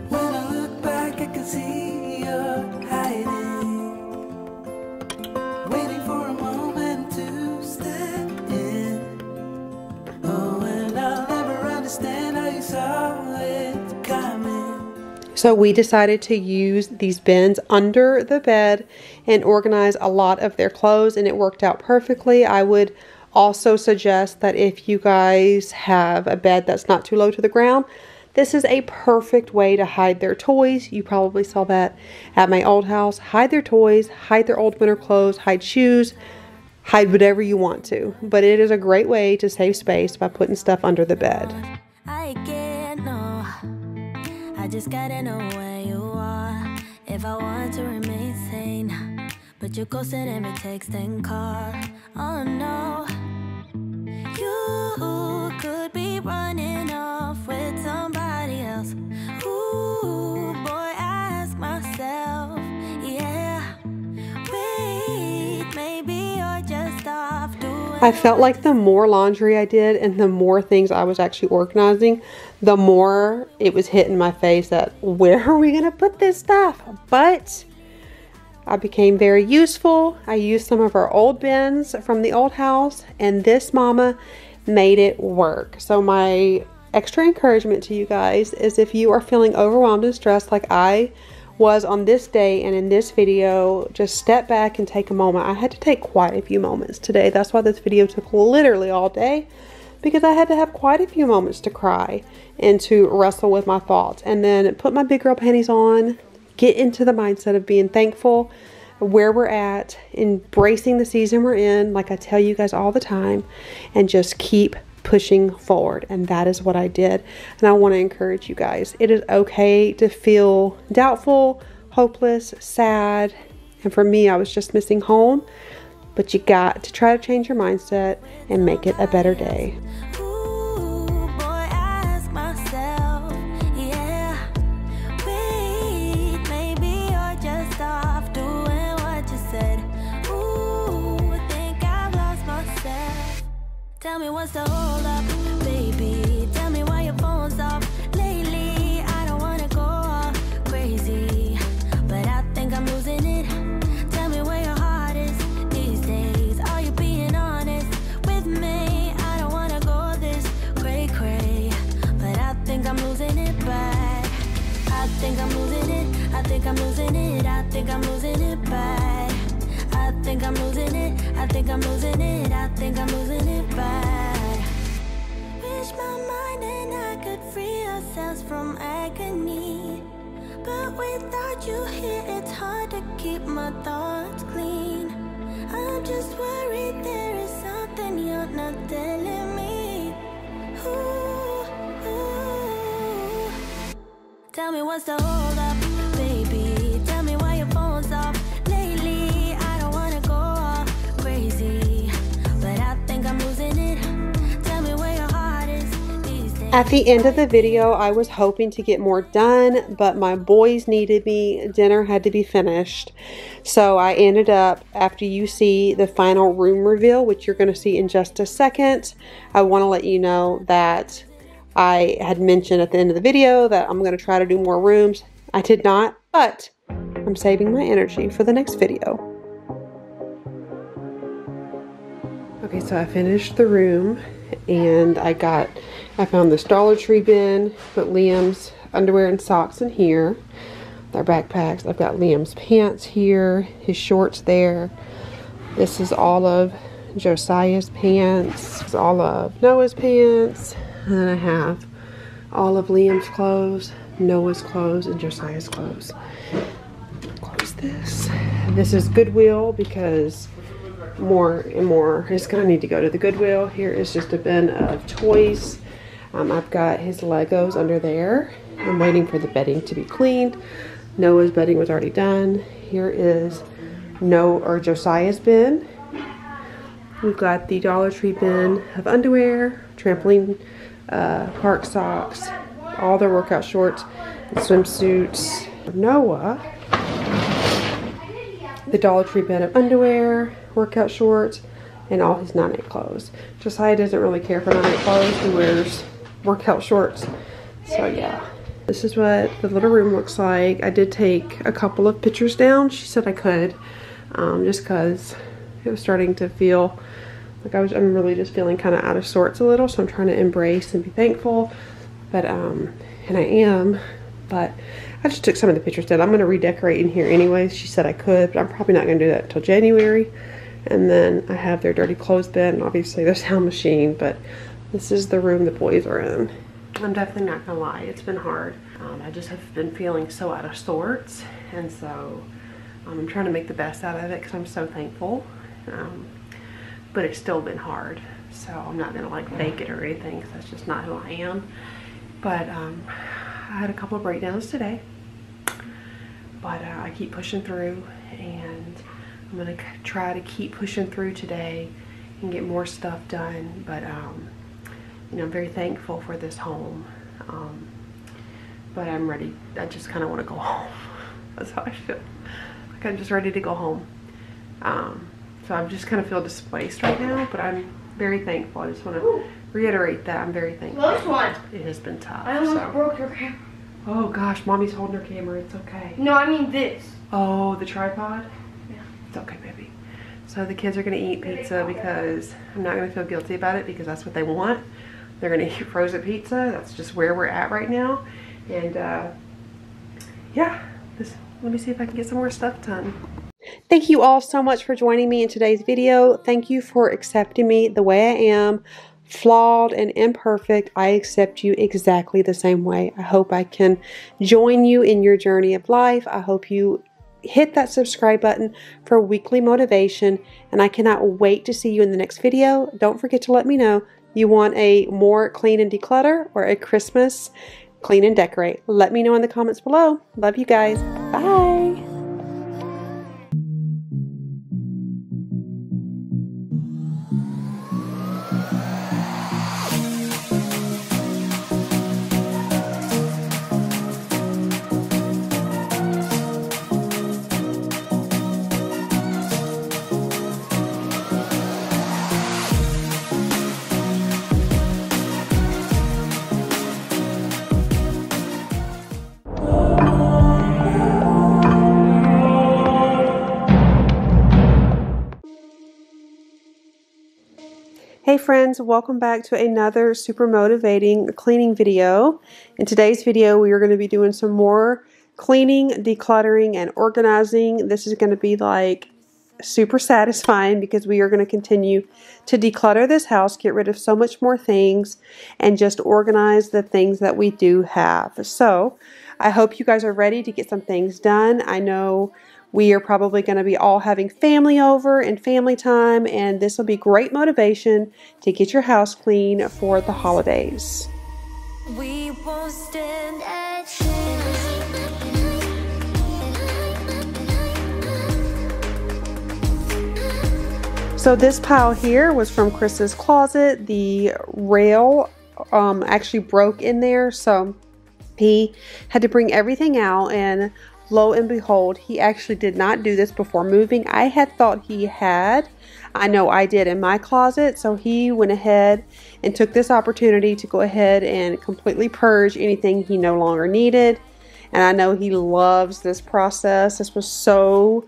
When I look back, I can see you're hiding, waiting for a moment to step in. Oh, and I'll never understand how you saw it coming. So we decided to use these bins under the bed and organize a lot of their clothes, and it worked out perfectly. I would also suggest that if you guys have a bed that's not too low to the ground, this is a perfect way to hide their toys. You probably saw that at my old house. Hide their toys, hide their old winter clothes, hide shoes, hide whatever you want to. But it is a great way to save space by putting stuff under the bed. I can't know. I just gotta know where you are if I want to remain sane. But you're ghosting every text and call. Oh no, you could be running off with somebody else. Ooh, boy, I ask myself, yeah. Wait, maybe you're just off doing. I felt like the more laundry I did and the more things I was actually organizing, the more it was hitting my face that where are we going to put this stuff? But I became very useful. I used some of our old bins from the old house, and this mama made it work. So my extra encouragement to you guys is if you are feeling overwhelmed and stressed like I was on this day and in this video, just step back and take a moment. I had to take quite a few moments today. That's why this video took literally all day, because I had to have quite a few moments to cry and to wrestle with my thoughts, and then put my big girl panties on, get into the mindset of being thankful where we're at, embracing the season we're in, like I tell you guys all the time, and just keep pushing forward. And that is what I did. And I want to encourage you guys. It is okay to feel doubtful, hopeless, sad. And for me, I was just missing home. But you got to try to change your mindset and make it a better day. Ooh, boy, I ask myself, yeah. Wait, maybe you're just off doing what you said. Ooh, think I've lost myself. Tell me what's the hold up, baby. Tell me why your phone's off lately. I don't wanna go all crazy, but I think I'm losing it. Tell me where your heart is these days. Are you being honest with me? I don't wanna go this cray-cray, but I think I'm losing it bad. I think I'm losing it. I think I'm losing it. I think I'm losing it bad. I think I'm losing it. I think I'm losing it. I think I'm losing it bad. Wish my mind and I could free ourselves from agony, but without you here it's hard to keep my thoughts clean. I'm just worried there is something you're not telling me. Ooh, ooh. Tell me what's the hold up, baby. Tell me why your phone's off lately. I don't wanna go all crazy, but I think I'm losing it. Tell me where your heart is these days. At the end of the video, I was hoping to get more done, but my boys needed me. Dinner had to be finished. So I ended up, after you see the final room reveal, which you're going to see in just a second, I want to let you know that I had mentioned at the end of the video that I'm going to try to do more rooms. I did not, but I'm saving my energy for the next video. Okay, so I finished the room and I found this Dollar Tree bin, put Liam's underwear and socks in here, their backpacks. I've got Liam's pants here, his shorts there. This is all of Josiah's pants. This is all of Noah's pants. And then I have all of Liam's clothes, Noah's clothes, and Josiah's clothes. Close this. This is Goodwill because more and more is going to need to go to the Goodwill. Here is just a bin of toys. I've got his Legos under there. I'm waiting for the bedding to be cleaned. Noah's bedding was already done. Here is Josiah's bin. We've got the Dollar Tree bin of underwear, trampoline park socks, all their workout shorts, and swimsuits. Noah, the Dollar Tree bin of underwear, workout shorts, and all his night clothes. Josiah doesn't really care for night clothes. He wears workout shorts. So yeah, this is what the little room looks like. I did take a couple of pictures down. She said I could, just because it was starting to feel like I'm really just feeling kind of out of sorts a little. So I'm trying to embrace and be thankful, but and I am. But I just took some of the pictures down. I'm going to redecorate in here anyways. She said I could, but I'm probably not going to do that until January. And then I have their dirty clothes bin, and obviously their sound machine, but this is the room the boys are in. I'm definitely not gonna lie, it's been hard. I just have been feeling so out of sorts, and so I'm trying to make the best out of it because I'm so thankful. But it's still been hard, so I'm not gonna like fake it or anything because that's just not who I am. But I had a couple of breakdowns today, but I keep pushing through, and I'm gonna try to keep pushing through today and get more stuff done. But you know, I'm very thankful for this home, but I'm ready. I just kind of want to go home. That's how I feel. Like I'm just ready to go home. So I just kind of feel displaced right now, but I'm very thankful. I just want to reiterate that I'm very thankful. Close one. It has been tough. I almost broke your camera. Oh gosh, mommy's holding her camera. It's okay. No, I mean this. Oh, the tripod? Yeah. It's okay, baby. So the kids are going to eat pizza because I'm not going to feel guilty about it because that's what they want. They're going to eat frozen pizza. That's just where we're at right now. And yeah, let me see if I can get some more stuff done. Thank you all so much for joining me in today's video. Thank you for accepting me the way I am. Flawed and imperfect, I accept you exactly the same way. I hope I can join you in your journey of life. I hope you hit that subscribe button for weekly motivation, and I cannot wait to see you in the next video. Don't forget to let me know, You want a more clean and declutter or a Christmas clean and decorate? Let me know in the comments below. Love you guys. Bye. Hey friends, welcome back to another super motivating cleaning video. In today's video, we are going to be doing some more cleaning, decluttering, and organizing. This is going to be like super satisfying because we are going to continue to declutter this house, get rid of so much more things, and just organize the things that we do have. So I hope you guys are ready to get some things done. I know we are probably going to be all having family over and family time, and this will be great motivation to get your house clean for the holidays. We won't stand a chance. So this pile here was from Chris's closet. The rail actually broke in there, so he had to bring everything out, and lo and behold, he actually did not do this before moving. I had thought he had. I know I did in my closet, so he went ahead and took this opportunity to go ahead and completely purge anything he no longer needed. And I know he loves this process. This was so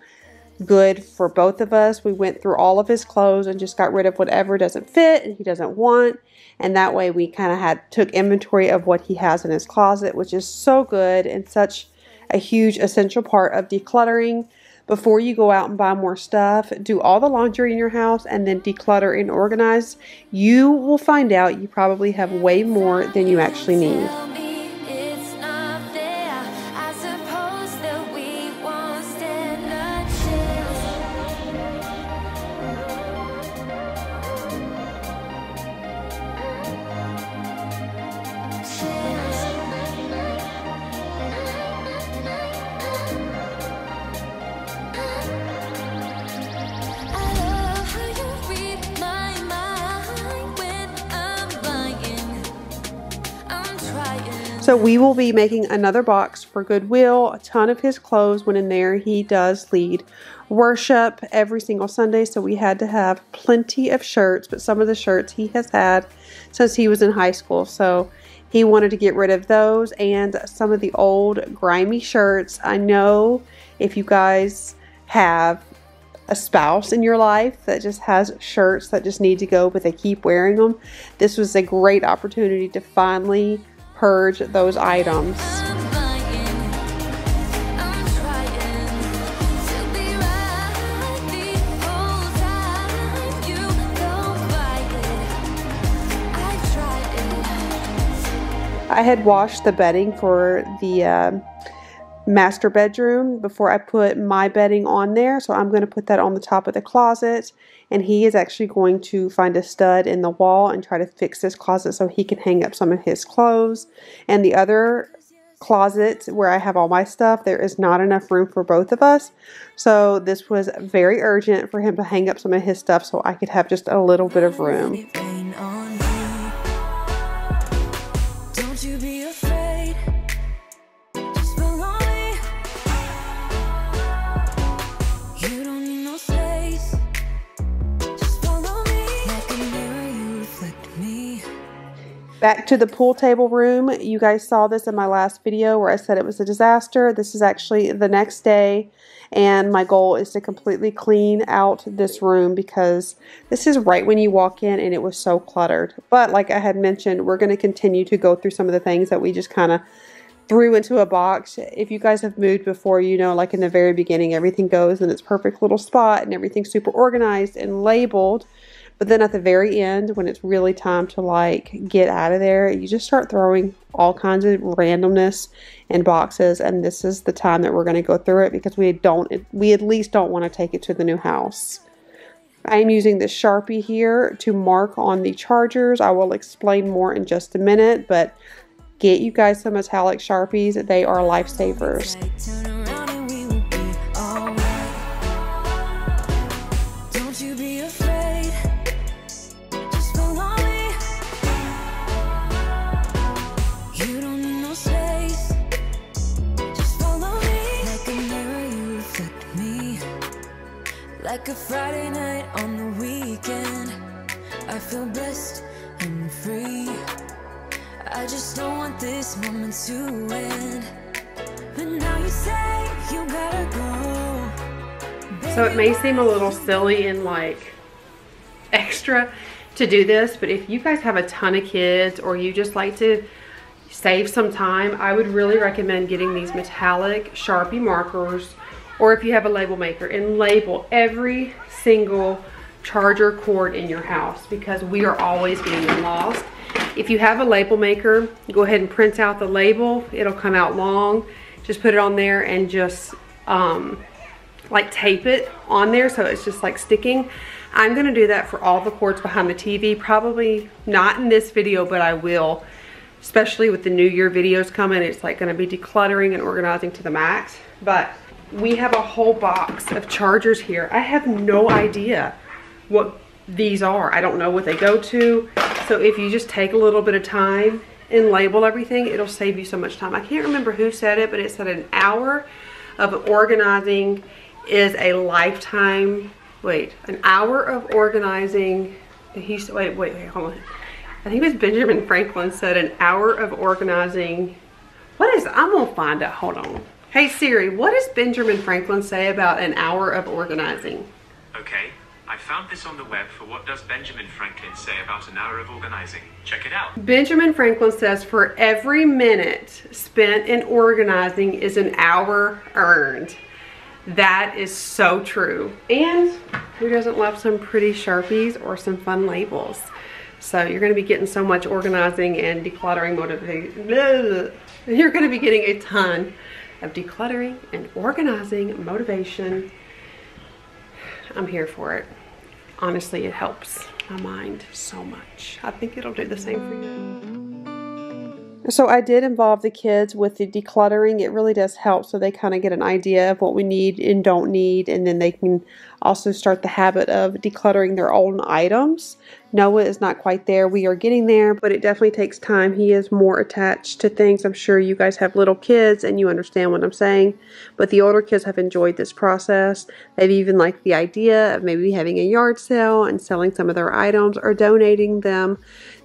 good for both of us. We went through all of his clothes and just got rid of whatever doesn't fit and he doesn't want. And that way we kind of took inventory of what he has in his closet, which is so good and such a huge essential part of decluttering. Before you go out and buy more stuff, do all the laundry in your house and then declutter and organize. You will find out you probably have way more than you actually need. Tell me it's not fair. I suppose that we won't stand a So we will be making another box for Goodwill. A ton of his clothes went in there. He does lead worship every single Sunday, so we had to have plenty of shirts, but some of the shirts he has had since he was in high school. So he wanted to get rid of those and some of the old grimy shirts. I know if you guys have a spouse in your life that just has shirts that just need to go, but they keep wearing them, this was a great opportunity to finally purge those items. I had washed the bedding for the master bedroom before I put my bedding on there, so I'm going to put that on the top of the closet, and he is actually going to find a stud in the wall and try to fix this closet so he can hang up some of his clothes. And the other closet where I have all my stuff, there is not enough room for both of us, so this was very urgent for him to hang up some of his stuff so I could have just a little bit of room. Don't you be afraid. Just follow me. You don't need no space. Just follow me. Like a mirror, you reflect me. Back to the pool table room. You guys saw this in my last video where I said it was a disaster. This is actually the next day, and my goal is to completely clean out this room because this is right when you walk in and it was so cluttered. But like I had mentioned, we're going to continue to go through some of the things that we just kind of threw into a box. If you guys have moved before, you know, like in the very beginning, everything goes in its perfect little spot and everything's super organized and labeled. But then at the very end, when it's really time to like get out of there, you just start throwing all kinds of randomness in boxes. And this is the time that we're going to go through it because we at least don't want to take it to the new house. I am using the Sharpie here to mark on the chargers. I will explain more in just a minute, but get you guys some metallic Sharpies. They are lifesavers. Turn around and we will be alright. Don't you be afraid. Just follow me. You don't need no space. Just follow me. Like a mirror, you reflect me. Like a Friday night on the weekend. I feel blessed and free. I just don't want this moment to end. But now you say you gotta go. So it may seem a little silly and like extra to do this, but if you guys have a ton of kids or you just like to save some time, I would really recommend getting these metallic Sharpie markers, or if you have a label maker, and label every single charger cord in your house, because we are always getting them lost. If you have a label maker, go ahead and print out the label. It'll come out long. Just put it on there and just like tape it on there so it's just like sticking. I'm gonna do that for all the cords behind the TV. Probably not in this video, but I will, especially with the New Year videos coming. It's like gonna be decluttering and organizing to the max. But we have a whole box of chargers here. I have no idea what these are. I don't know what they go to. So if you just take a little bit of time and label everything, it'll save you so much time. I can't remember who said it, but it said an hour of organizing is a lifetime. Wait, an hour of organizing. Wait, hold on. I think it was Benjamin Franklin said an hour of organizing. I'm gonna find out, hold on. Hey Siri, what does Benjamin Franklin say about an hour of organizing? Okay, I found this on the web for what does Benjamin Franklin say about an hour of organizing. Check it out. Benjamin Franklin says for every minute spent in organizing is an hour earned. That is so true. And who doesn't love some pretty Sharpies or some fun labels? So you're gonna be getting so much organizing and decluttering motivation. You're gonna be getting a ton of decluttering and organizing motivation. I'm here for it. Honestly, it helps my mind so much. I think it'll do the same for you. So I did involve the kids with the decluttering. It really does help, so they kind of get an idea of what we need and don't need, and then they can also start the habit of decluttering their own items. Noah is not quite there. We are getting there, but it definitely takes time. He is more attached to things. I'm sure you guys have little kids and you understand what I'm saying, but the older kids have enjoyed this process. They've even liked the idea of maybe having a yard sale and selling some of their items or donating them,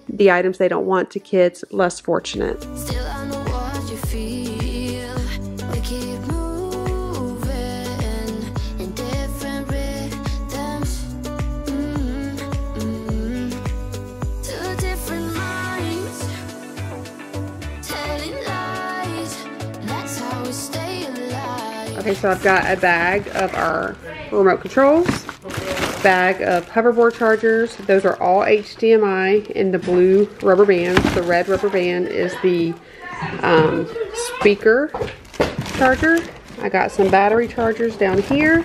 the items they don't want, to kids less fortunate. Still I know what you feel. We keep moving in different rhythms. Two different minds, telling lies. That's how we stay alive. Okay, so I've got a bag of our remote controls, bag of hoverboard chargers. Those are all HDMI in the blue rubber bands. The red rubber band is the speaker charger. I got some battery chargers down here,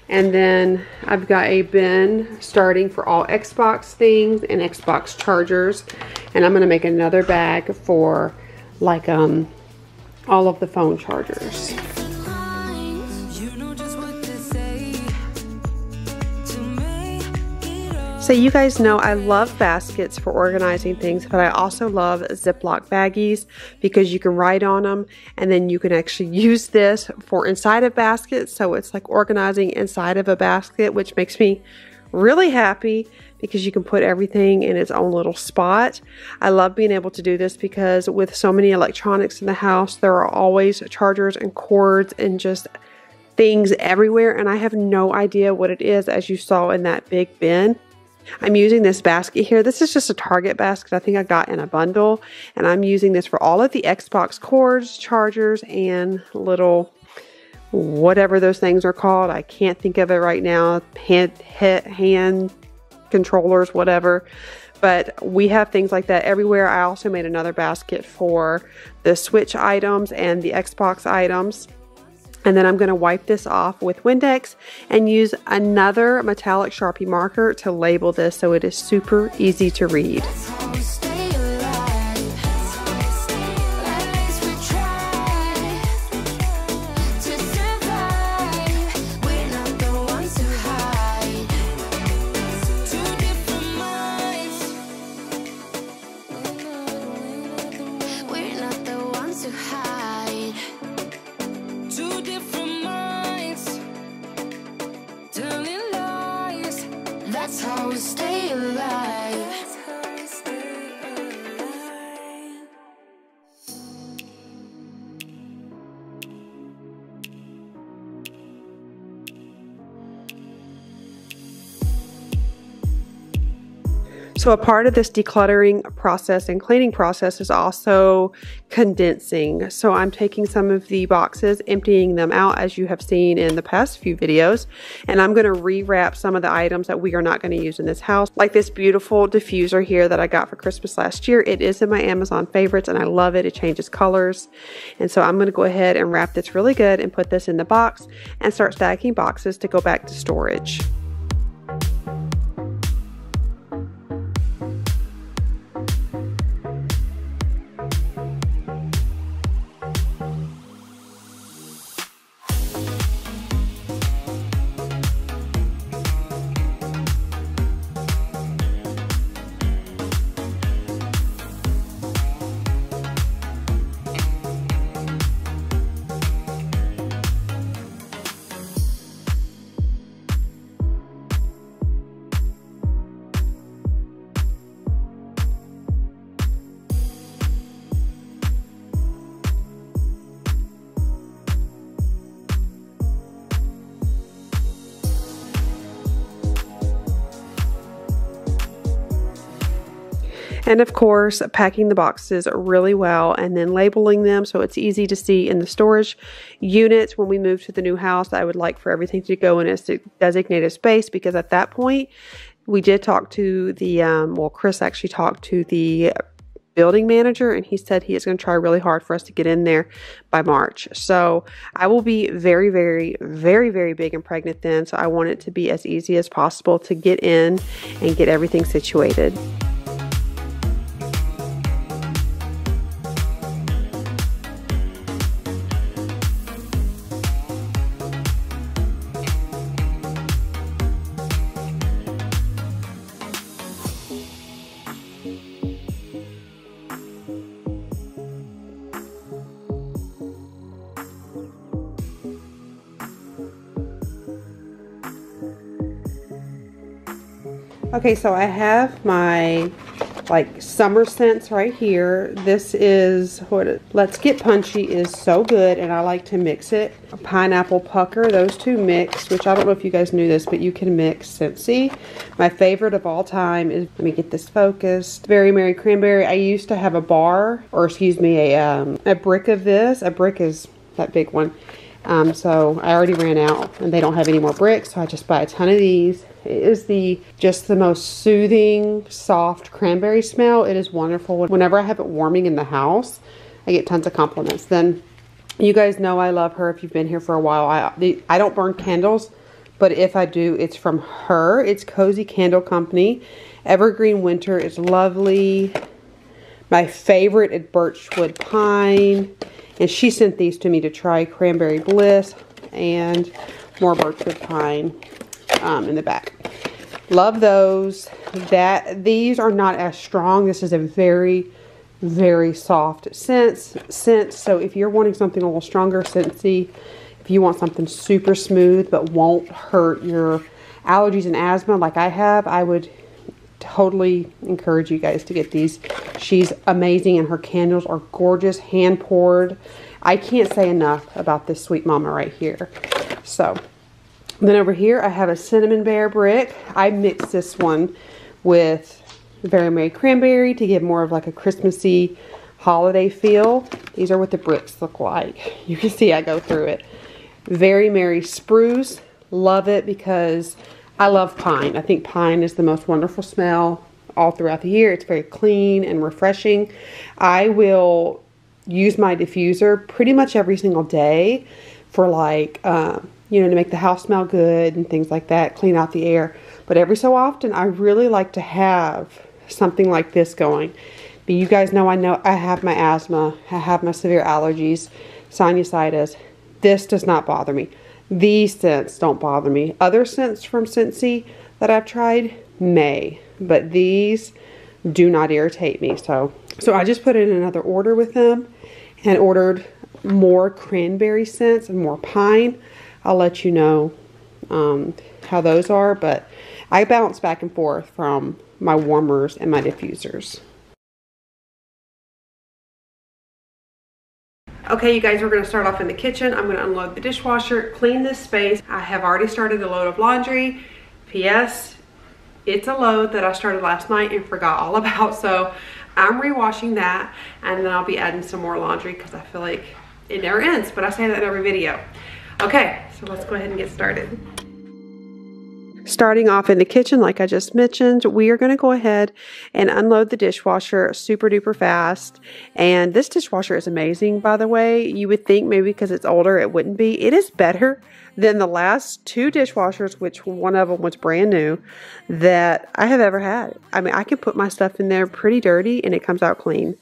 and then I've got a bin starting for all Xbox things and Xbox chargers, and I'm gonna make another bag for like all of the phone chargers. So you guys know I love baskets for organizing things, but I also love Ziploc baggies because you can write on them, and then you can actually use this for inside of baskets. So it's like organizing inside of a basket, which makes me really happy because you can put everything in its own little spot. I love being able to do this because with so many electronics in the house, there are always chargers and cords and just things everywhere, and I have no idea what it is, as you saw in that big bin. I'm using this basket here. This is just a Target basket I think I got in a bundle, and I'm using this for all of the Xbox cords, chargers, and little whatever those things are called. I can't think of it right now. Hand controllers, whatever. But we have things like that everywhere. I also made another basket for the Switch items and the Xbox items. And then I'm going to wipe this off with Windex and use another metallic Sharpie marker to label this so it is super easy to read. That's how we stay alive. At least we try to survive. We're not the ones who hide. Two different minds. We're not the ones who hide. Two different minds, telling lies. That's how we stay alive. That's how we stay alive. So a part of this decluttering process and cleaning process is also condensing. So I'm taking some of the boxes, emptying them out as you have seen in the past few videos, and I'm going to rewrap some of the items that we are not going to use in this house. Like this beautiful diffuser here that I got for Christmas last year. It is in my Amazon favorites and I love it. It changes colors. And so I'm going to go ahead and wrap this really good and put this in the box and start stacking boxes to go back to storage. And of course, packing the boxes really well and then labeling them so it's easy to see in the storage units. When we move to the new house, I would like for everything to go in its designated space, because at that point, we did talk to the, well, Chris actually talked to the building manager, and he said he is going to try really hard for us to get in there by March. So I will be very, very, very, very big and pregnant then. So I want it to be as easy as possible to get in and get everything situated. Okay, so I have my like summer scents right here. This is what Let's Get Punchy is so good, and I like to mix it. Pineapple Pucker, those two mix, which I don't know if you guys knew this, but you can mix Scentsy. My favorite of all time is, let me get this focused, Very Merry Cranberry. I used to have a bar, or excuse me, a brick of this. A brick is that big one. So I already ran out and they don't have any more bricks, so I just buy a ton of these. It is just the most soothing, soft cranberry smell. It is wonderful. Whenever I have it warming in the house, I get tons of compliments. Then you guys know I love her if you've been here for a while. I don't burn candles, but if I do, it's from her. It's Cozy Candle Company. Evergreen Winter is lovely. My favorite is Birchwood Pine. And she sent these to me to try. Cranberry Bliss and more Birchwood Pine in the back. Love those. These are not as strong. This is a very, very soft scent. So if you're wanting something a little stronger, Scentsy. If you want something super smooth but won't hurt your allergies and asthma like I have, I would totally encourage you guys to get these. She's amazing and her candles are gorgeous, hand poured. I can't say enough about this sweet mama right here. So then over here I have a Cinnamon Bear brick. I mixed this one with Very Merry Cranberry to give more of like a Christmassy holiday feel. These are what the bricks look like. You can see I go through it. Very Merry Spruce. Love it because I love pine. I think pine is the most wonderful smell all throughout the year. It's very clean and refreshing. I will use my diffuser pretty much every single day for like, you know, to make the house smell good and things like that, clean out the air. But every so often, I really like to have something like this going. But you guys know I have my asthma, I have my severe allergies, sinusitis. This does not bother me. These scents don't bother me. Other scents from Scentsy that I've tried may, but these do not irritate me. So I just put in another order with them and ordered more cranberry scents and more pine. I'll let you know how those are, but I bounce back and forth from my warmers and my diffusers. Okay, you guys, we're going to start off in the kitchen. I'm going to unload the dishwasher, clean this space. I have already started a load of laundry. P.S. It's a load that I started last night and forgot all about, so I'm rewashing that, and then I'll be adding some more laundry because I feel like it never ends, but I say that in every video. Okay, so let's go ahead and get started. Starting off in the kitchen, like I just mentioned, we are going to go ahead and unload the dishwasher super duper fast. And this dishwasher is amazing, by the way. You would think maybe because it's older it wouldn't be. It is better than the last two dishwashers, which one of them was brand new, that I have ever had. I mean, I can put my stuff in there pretty dirty and it comes out clean.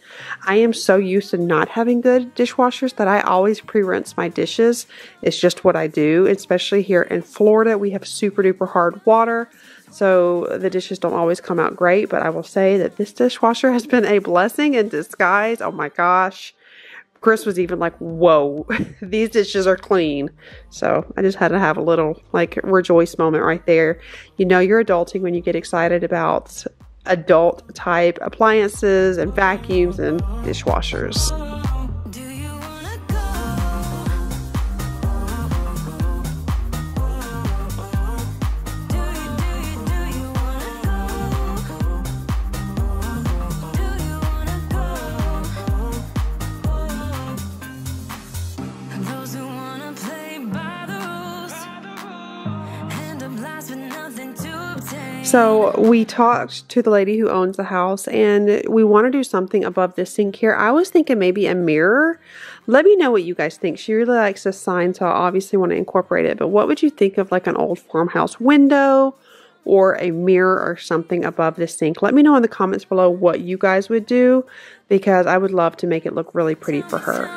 I am so used to not having good dishwashers that I always pre-rinse my dishes. It's just what I do, especially here in Florida. We have super duper hard water, so the dishes don't always come out great, but I will say that this dishwasher has been a blessing in disguise. Oh my gosh. Chris was even like, whoa, these dishes are clean. So I just had to have a little like rejoice moment right there. You know you're adulting when you get excited about adult type appliances and vacuums and dishwashers. So we talked to the lady who owns the house and we want to do something above this sink here. I was thinking maybe a mirror. Let me know what you guys think. She really likes this sign, so I obviously want to incorporate it. But what would you think of like an old farmhouse window or a mirror or something above this sink? Let me know in the comments below what you guys would do, because I would love to make it look really pretty for her.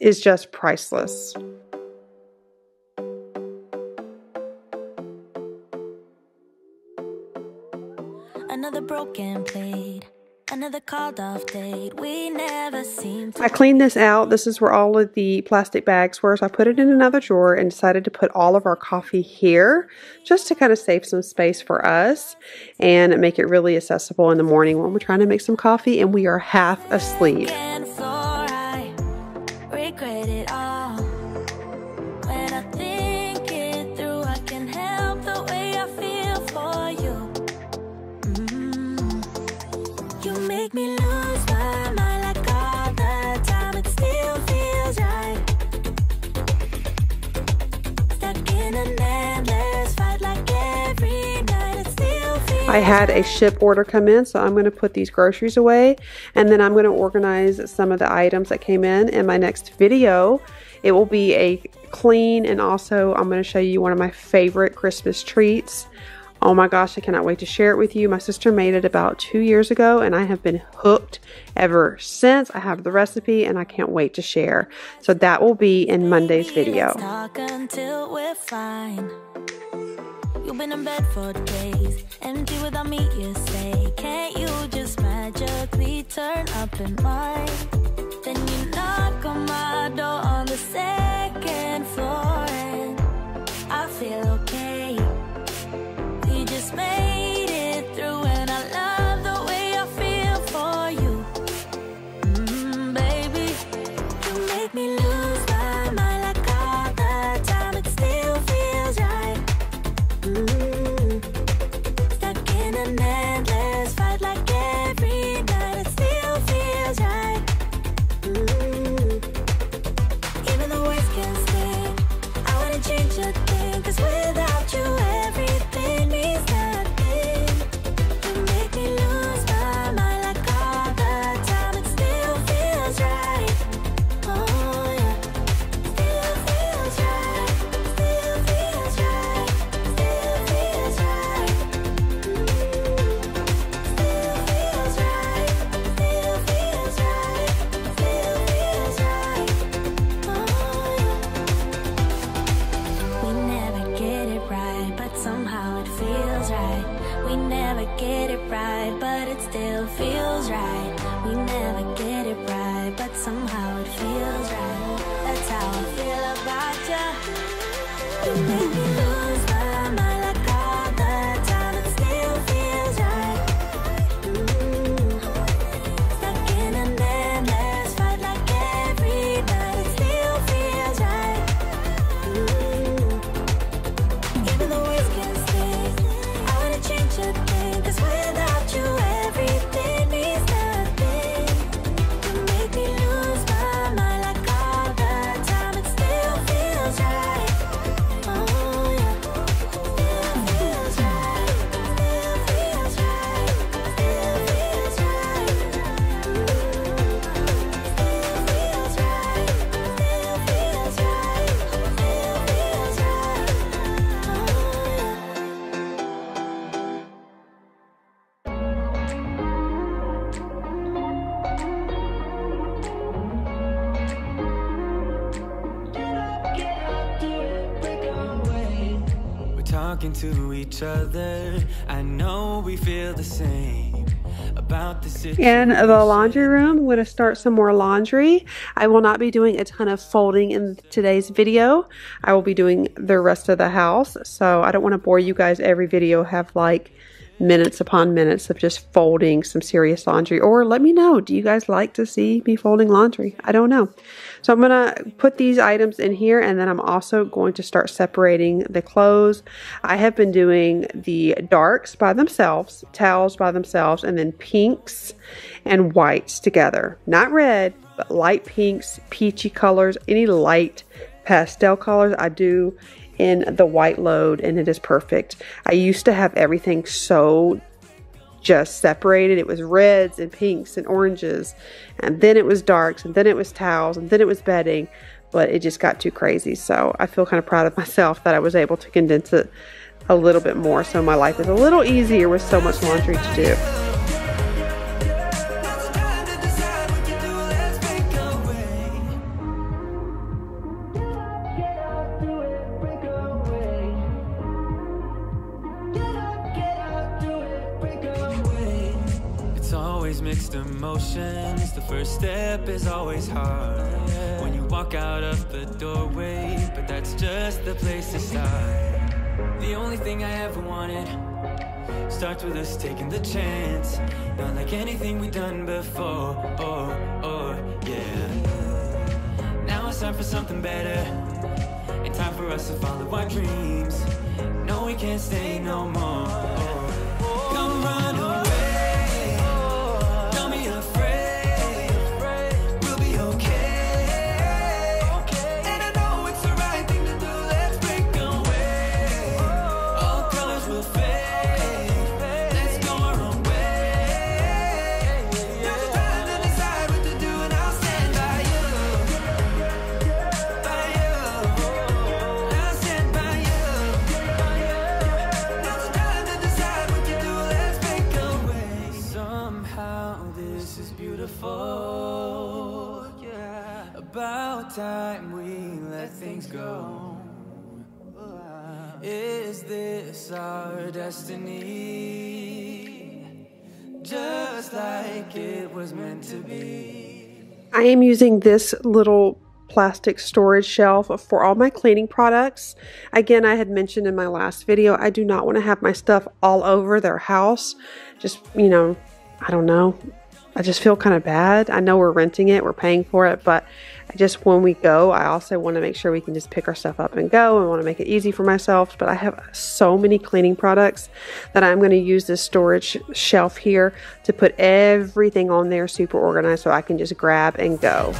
Is just priceless. Another broken plate, another called off date. We never seem to. I cleaned this out. This is where all of the plastic bags were, so I put it in another drawer and decided to put all of our coffee here just to kind of save some space for us and make it really accessible in the morning when we're trying to make some coffee and we are half asleep. Regret it all. When I think it through, I can help the way I feel for you. You make me lose my mind like all the time. It still feels right. Stuck in an endless fight like every night. It still feels I had a ship order come in, so I'm going to put these groceries away, and then I'm going to organize some of the items that came in my next video. It will be a clean, and also I'm going to show you one of my favorite Christmas treats. Oh my gosh, I cannot wait to share it with you. My sister made it about 2 years ago, and I have been hooked ever since. I have the recipe, and I can't wait to share. So that will be in Monday's video. Talk until we're fine. You've been in bed for days, empty without me, you say. Can't you just magically turn up in mine? Then you knock on my door on the second floor, and I feel okay. We just made it through, and I love the way I feel for you. Baby, you make me lose my mind like all the time. It still feels right. Stuck in an endless fight like every night. It still feels right. Even the worst can stay. I wouldn't change a thing, 'cause without you everything means nothing. You make me lose my mind like all the time. It still feels right. Oh yeah. Still feels right. Still feels right. Still feels right. Still feels right. Still feels right. Still feels right. Oh yeah. We never get it right, but somehow it feels right. We never get it right, but it still feels right. We never get it right, but somehow it feels right. That's how I feel about you. You make me lose my mind like all the time. It still feels right. Stuck in an endless fight like every night. It still feels right. Even the worst can stay. I wouldn't change a thing, 'cause without you everything means nothing. You make me lose my mind like all the time. It still feels right. Oh yeah. Still feels right. Still feels right. Still feels right. Still feels right. Still feels right. Still feels right. We're talking to each other. I know we feel the same about the situation. In the laundry room, I'm going to start some more laundry. I will not be doing a ton of folding in today's video. I will be doing the rest of the house, so I don't want to bore you guys. Every video have like minutes upon minutes of just folding some serious laundry. Or let me know, do you guys like to see me folding laundry? I don't know. So I'm going to put these items in here, and then I'm also going to start separating the clothes. I have been doing the darks by themselves, towels by themselves, and then pinks and whites together. Not red, but light pinks, peachy colors, any light pastel colors I do in the white load, and it is perfect. I used to have everything so just separated. It was reds and pinks and oranges, and then it was darks, and then it was towels, and then it was bedding, but it just got too crazy. So I feel kind of proud of myself that I was able to condense it a little bit more, so my life is a little easier with so much laundry to do. Mixed emotions. The first step is always hard when you walk out of the doorway, but that's just the place to start. The only thing I ever wanted starts with us taking the chance, not like anything we've done before. Yeah. Now it's time for something better, and time for us to follow our dreams. No, we can't stay no more. Come run away. time we let things go. Is this our destiny? Just like it was meant to be. I am using this little plastic storage shelf for all my cleaning products. Again, I had mentioned in my last video, I do not want to have my stuff all over their house. Just, you know, I don't know. I just feel kind of bad. I know we're renting it, we're paying for it, but I just, when we go, I also want to make sure we can just pick our stuff up and go. I want to make it easy for myself, but I have so many cleaning products that I'm going to use this storage shelf here to put everything on there super organized so I can just grab and go.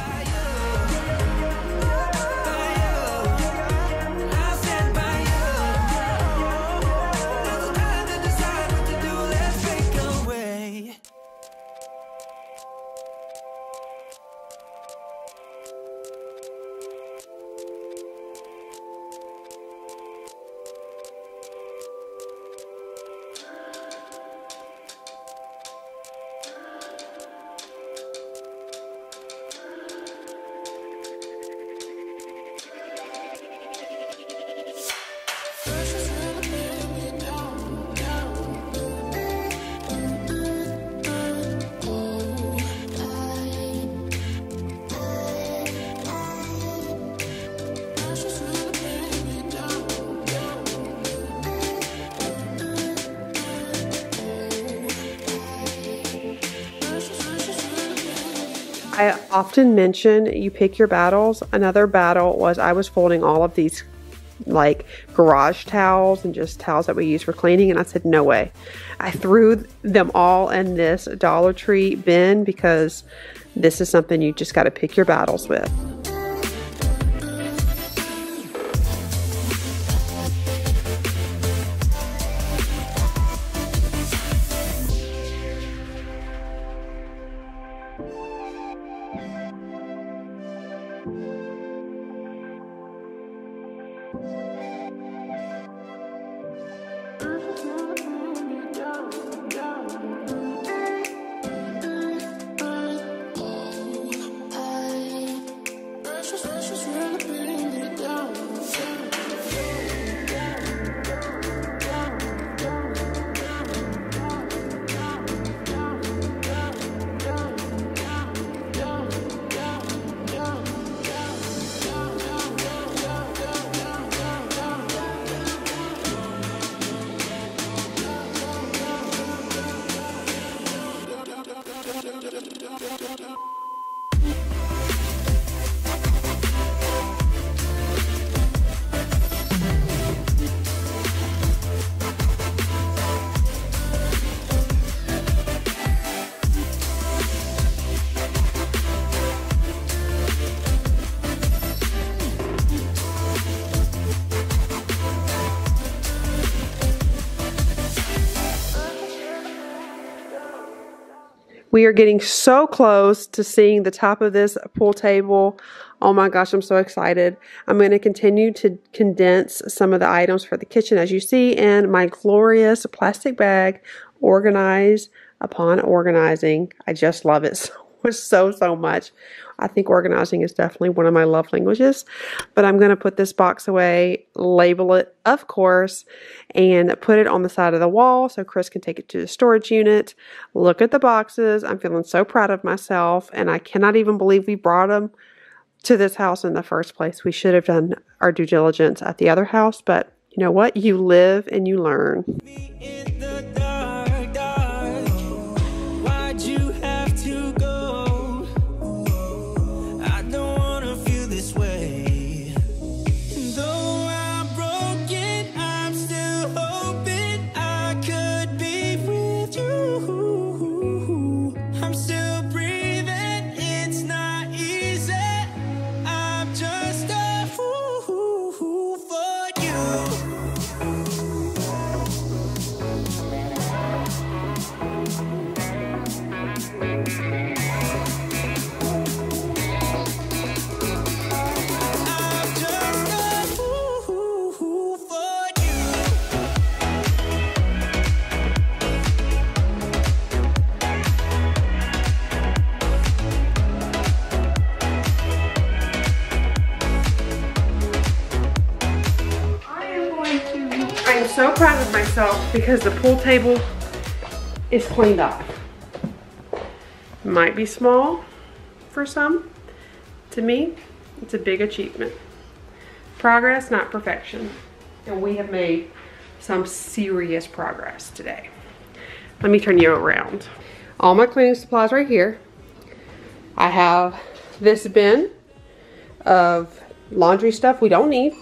I often mention you pick your battles. Another battle was I was folding all of these like garage towels and just towels that we use for cleaning, and I said no way. I threw them all in this Dollar Tree bin because this is something you just got to pick your battles with. We are getting so close to seeing the top of this pool table. Oh my gosh, I'm so excited. I'm going to continue to condense some of the items for the kitchen, as you see, in my glorious plastic bag, organize upon organizing. I just love it so much. I think organizing is definitely one of my love languages. But I'm going to put this box away, label it, of course, and put it on the side of the wall so Chris can take it to the storage unit. Look at the boxes. I'm feeling so proud of myself, and I cannot even believe we brought them to this house in the first place. We should have done our due diligence at the other house, but you know what? You live and you learn. so proud of myself because the pool table is cleaned off. Might be small for some. To me, it's a big achievement. Progress, not perfection. And we have made some serious progress today. Let me turn you around. All my cleaning supplies right here. I have this bin of laundry stuff we don't need.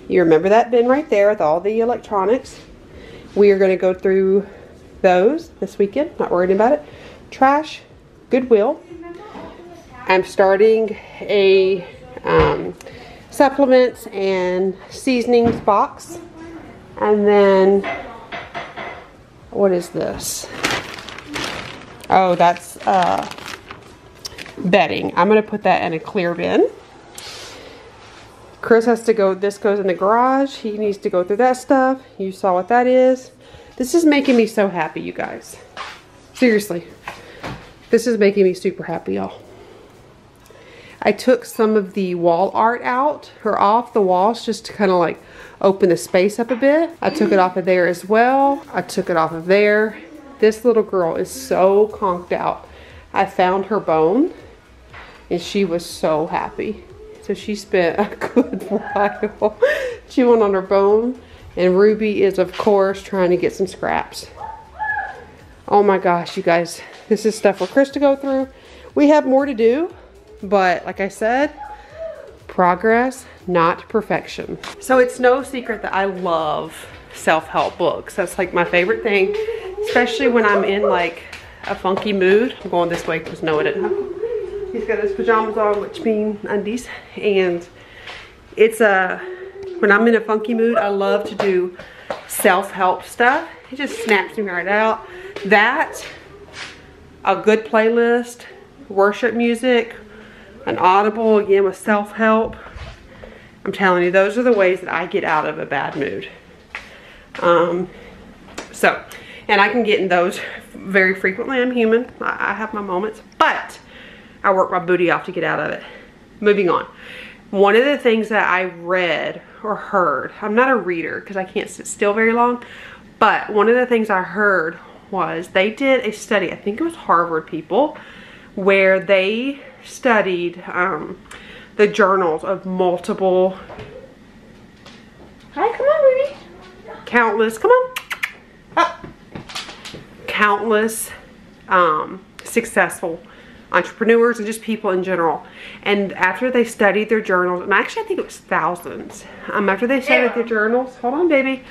You remember that bin right there with all the electronics. We are going to go through those this weekend. Not worried about it. Trash, Goodwill. I'm starting a supplements and seasonings box. And then, what is this? Oh, that's bedding. I'm going to put that in a clear bin. Chris has to go, this goes in the garage. He needs to go through that stuff. You saw what that is. This is making me so happy, you guys. Seriously. This is making me super happy, y'all. I took some of the wall art out, or off the walls, just to kind of like open the space up a bit. I took it off of there as well. I took it off of there. This little girl is so conked out. I found her bone, and she was so happy. So she spent a good while chewing on her bone. And Ruby is, of course, trying to get some scraps. Oh my gosh, you guys. This is stuff for Chris to go through. We have more to do. But like I said, progress, not perfection. So it's no secret that I love self-help books. That's like my favorite thing. Especially when I'm in like a funky mood. I'm going this way because Noah didn't have. He's got his pajamas on, which mean undies. And it's when I'm in a funky mood, I love to do self-help stuff. It just snaps me right out. That, a good playlist, worship music, an Audible, again with self-help. I'm telling you, those are the ways that I get out of a bad mood. And I can get in those very frequently. I'm human. I have my moments. But I work my booty off to get out of it. Moving on. One of the things that I read or heard, I'm not a reader because I can't sit still very long, but one of the things I heard was they did a study, I think it was Harvard people, where they studied the journals of multiple, hi, come on, baby, countless, come on, up, countless successful entrepreneurs and just people in general. And after they studied their journals, and actually I think it was thousands, after they studied their journals, hold on, baby,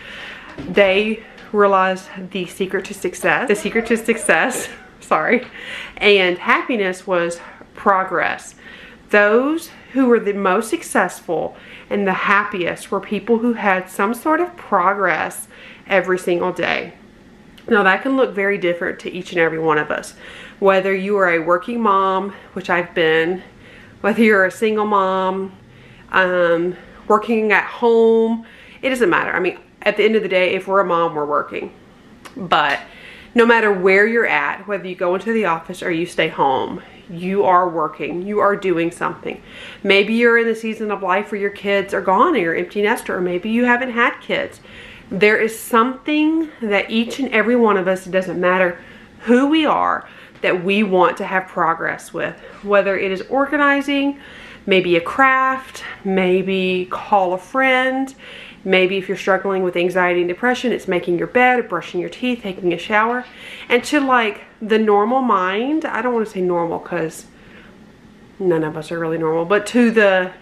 they realized the secret to success, sorry, and happiness was progress. Those who were the most successful and the happiest were people who had some sort of progress every single day. Now that can look very different to each and every one of us. Whether you are a working mom, which I've been, whether you're a single mom, working at home, it doesn't matter. I mean, at the end of the day, if we're a mom, we're working. But no matter where you're at, whether you go into the office or you stay home, you are working, you are doing something. Maybe you're in the season of life where your kids are gone and you're empty nester, or maybe you haven't had kids. There is something that each and every one of us, it doesn't matter who we are, that we want to have progress with. Whether it is organizing, maybe a craft, maybe call a friend, maybe if you're struggling with anxiety and depression, it's making your bed, or brushing your teeth, taking a shower. And to like the normal mind, I don't want to say normal because none of us are really normal, but to the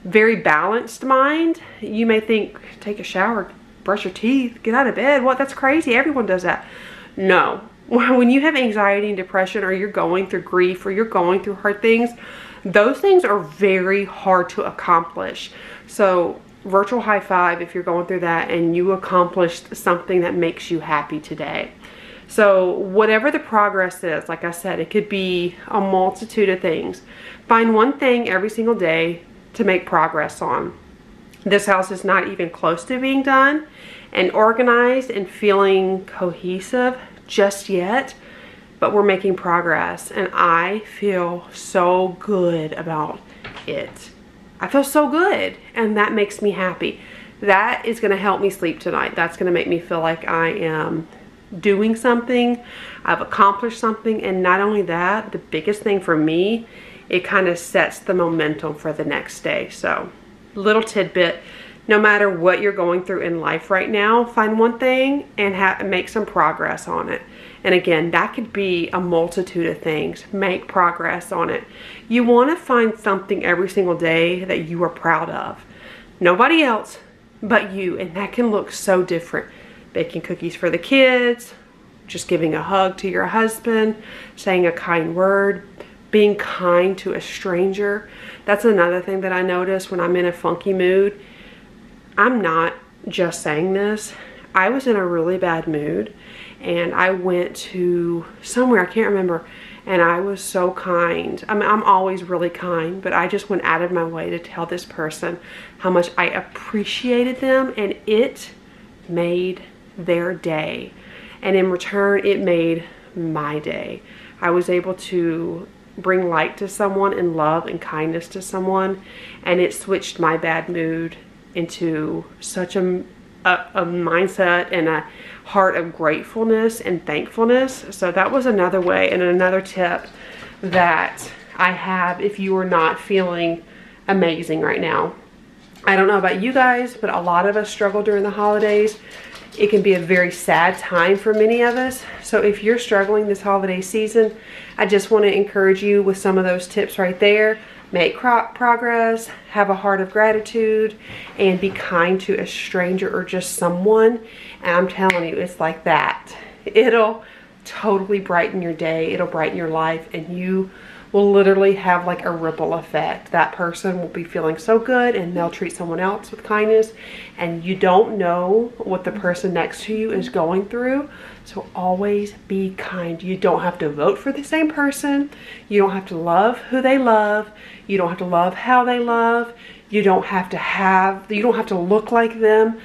very balanced mind, you may think, take a shower, brush your teeth, get out of bed. What? That's crazy. Everyone does that. No. When you have anxiety and depression, or you're going through grief, or you're going through hard things, those things are very hard to accomplish. So virtual high five if you're going through that and you accomplished something that makes you happy today. So whatever the progress is, like I said, it could be a multitude of things. Find one thing every single day to make progress on. This house is not even close to being done and organized and feeling cohesive just yet, but we're making progress and I feel so good about it. I feel so good, and that makes me happy. that is going to help me sleep tonight. That's going to make me feel like I am doing something, I've accomplished something. And not only that, the biggest thing for me, it kind of sets the momentum for the next day. So little tidbit, no matter what you're going through in life right now, find one thing and make some progress on it. And again, that could be a multitude of things. Make progress on it. You want to find something every single day that you are proud of. Nobody else but you. And that can look so different. Baking cookies for the kids, just giving a hug to your husband, saying a kind word, being kind to a stranger. That's another thing that I notice when I'm in a funky mood. I'm not just saying this. I was in a really bad mood and I went to somewhere, I can't remember, and I was so kind. I mean, I'm always really kind, but I just went out of my way to tell this person how much I appreciated them, and it made their day. And in return, it made my day. I was able to bring light to someone and love and kindness to someone, and it switched my bad mood into such a mindset and a heart of gratefulness and thankfulness. So that was another way and another tip that I have if you are not feeling amazing right now. I don't know about you guys, but a lot of us struggle during the holidays. It can be a very sad time for many of us. So if you're struggling this holiday season, I just want to encourage you with some of those tips right there. Make progress, have a heart of gratitude, and be kind to a stranger or just someone. And I'm telling you, it's like that. It'll totally brighten your day. It'll brighten your life, and you will literally have like a ripple effect. That person will be feeling so good, and they'll treat someone else with kindness. And you don't know what the person next to you is going through. So always be kind. You don't have to vote for the same person. You don't have to love who they love. You don't have to love how they love. You don't have to look like them.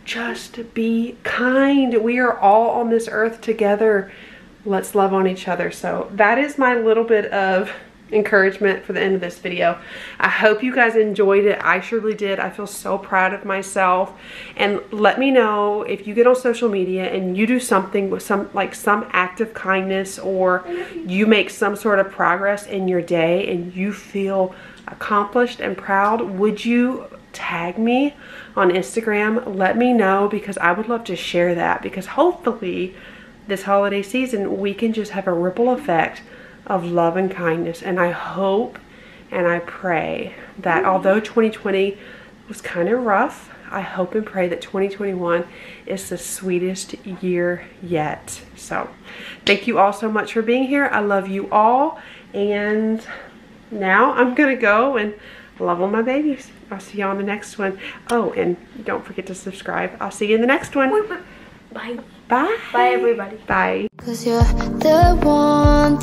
Just be kind. We are all on this earth together. Let's love on each other. So that is my little bit of encouragement for the end of this video. I hope you guys enjoyed it. I surely did. I feel so proud of myself. And let me know if you get on social media and you do something with some act of kindness, or you make some sort of progress in your day and you feel accomplished and proud. Would you tag me on Instagram? Let me know, because I would love to share that, because hopefully this holiday season we can just have a ripple effect of love and kindness. And I hope and I pray that although 2020 was kind of rough, I hope and pray that 2021 is the sweetest year yet. So thank you all so much for being here. I love you all, and now I'm gonna go and love on my babies. I'll see you on the next one. Oh, and don't forget to subscribe. I'll see you in the next one. Bye. Bye. Bye, everybody. Bye. 'Cause you're the one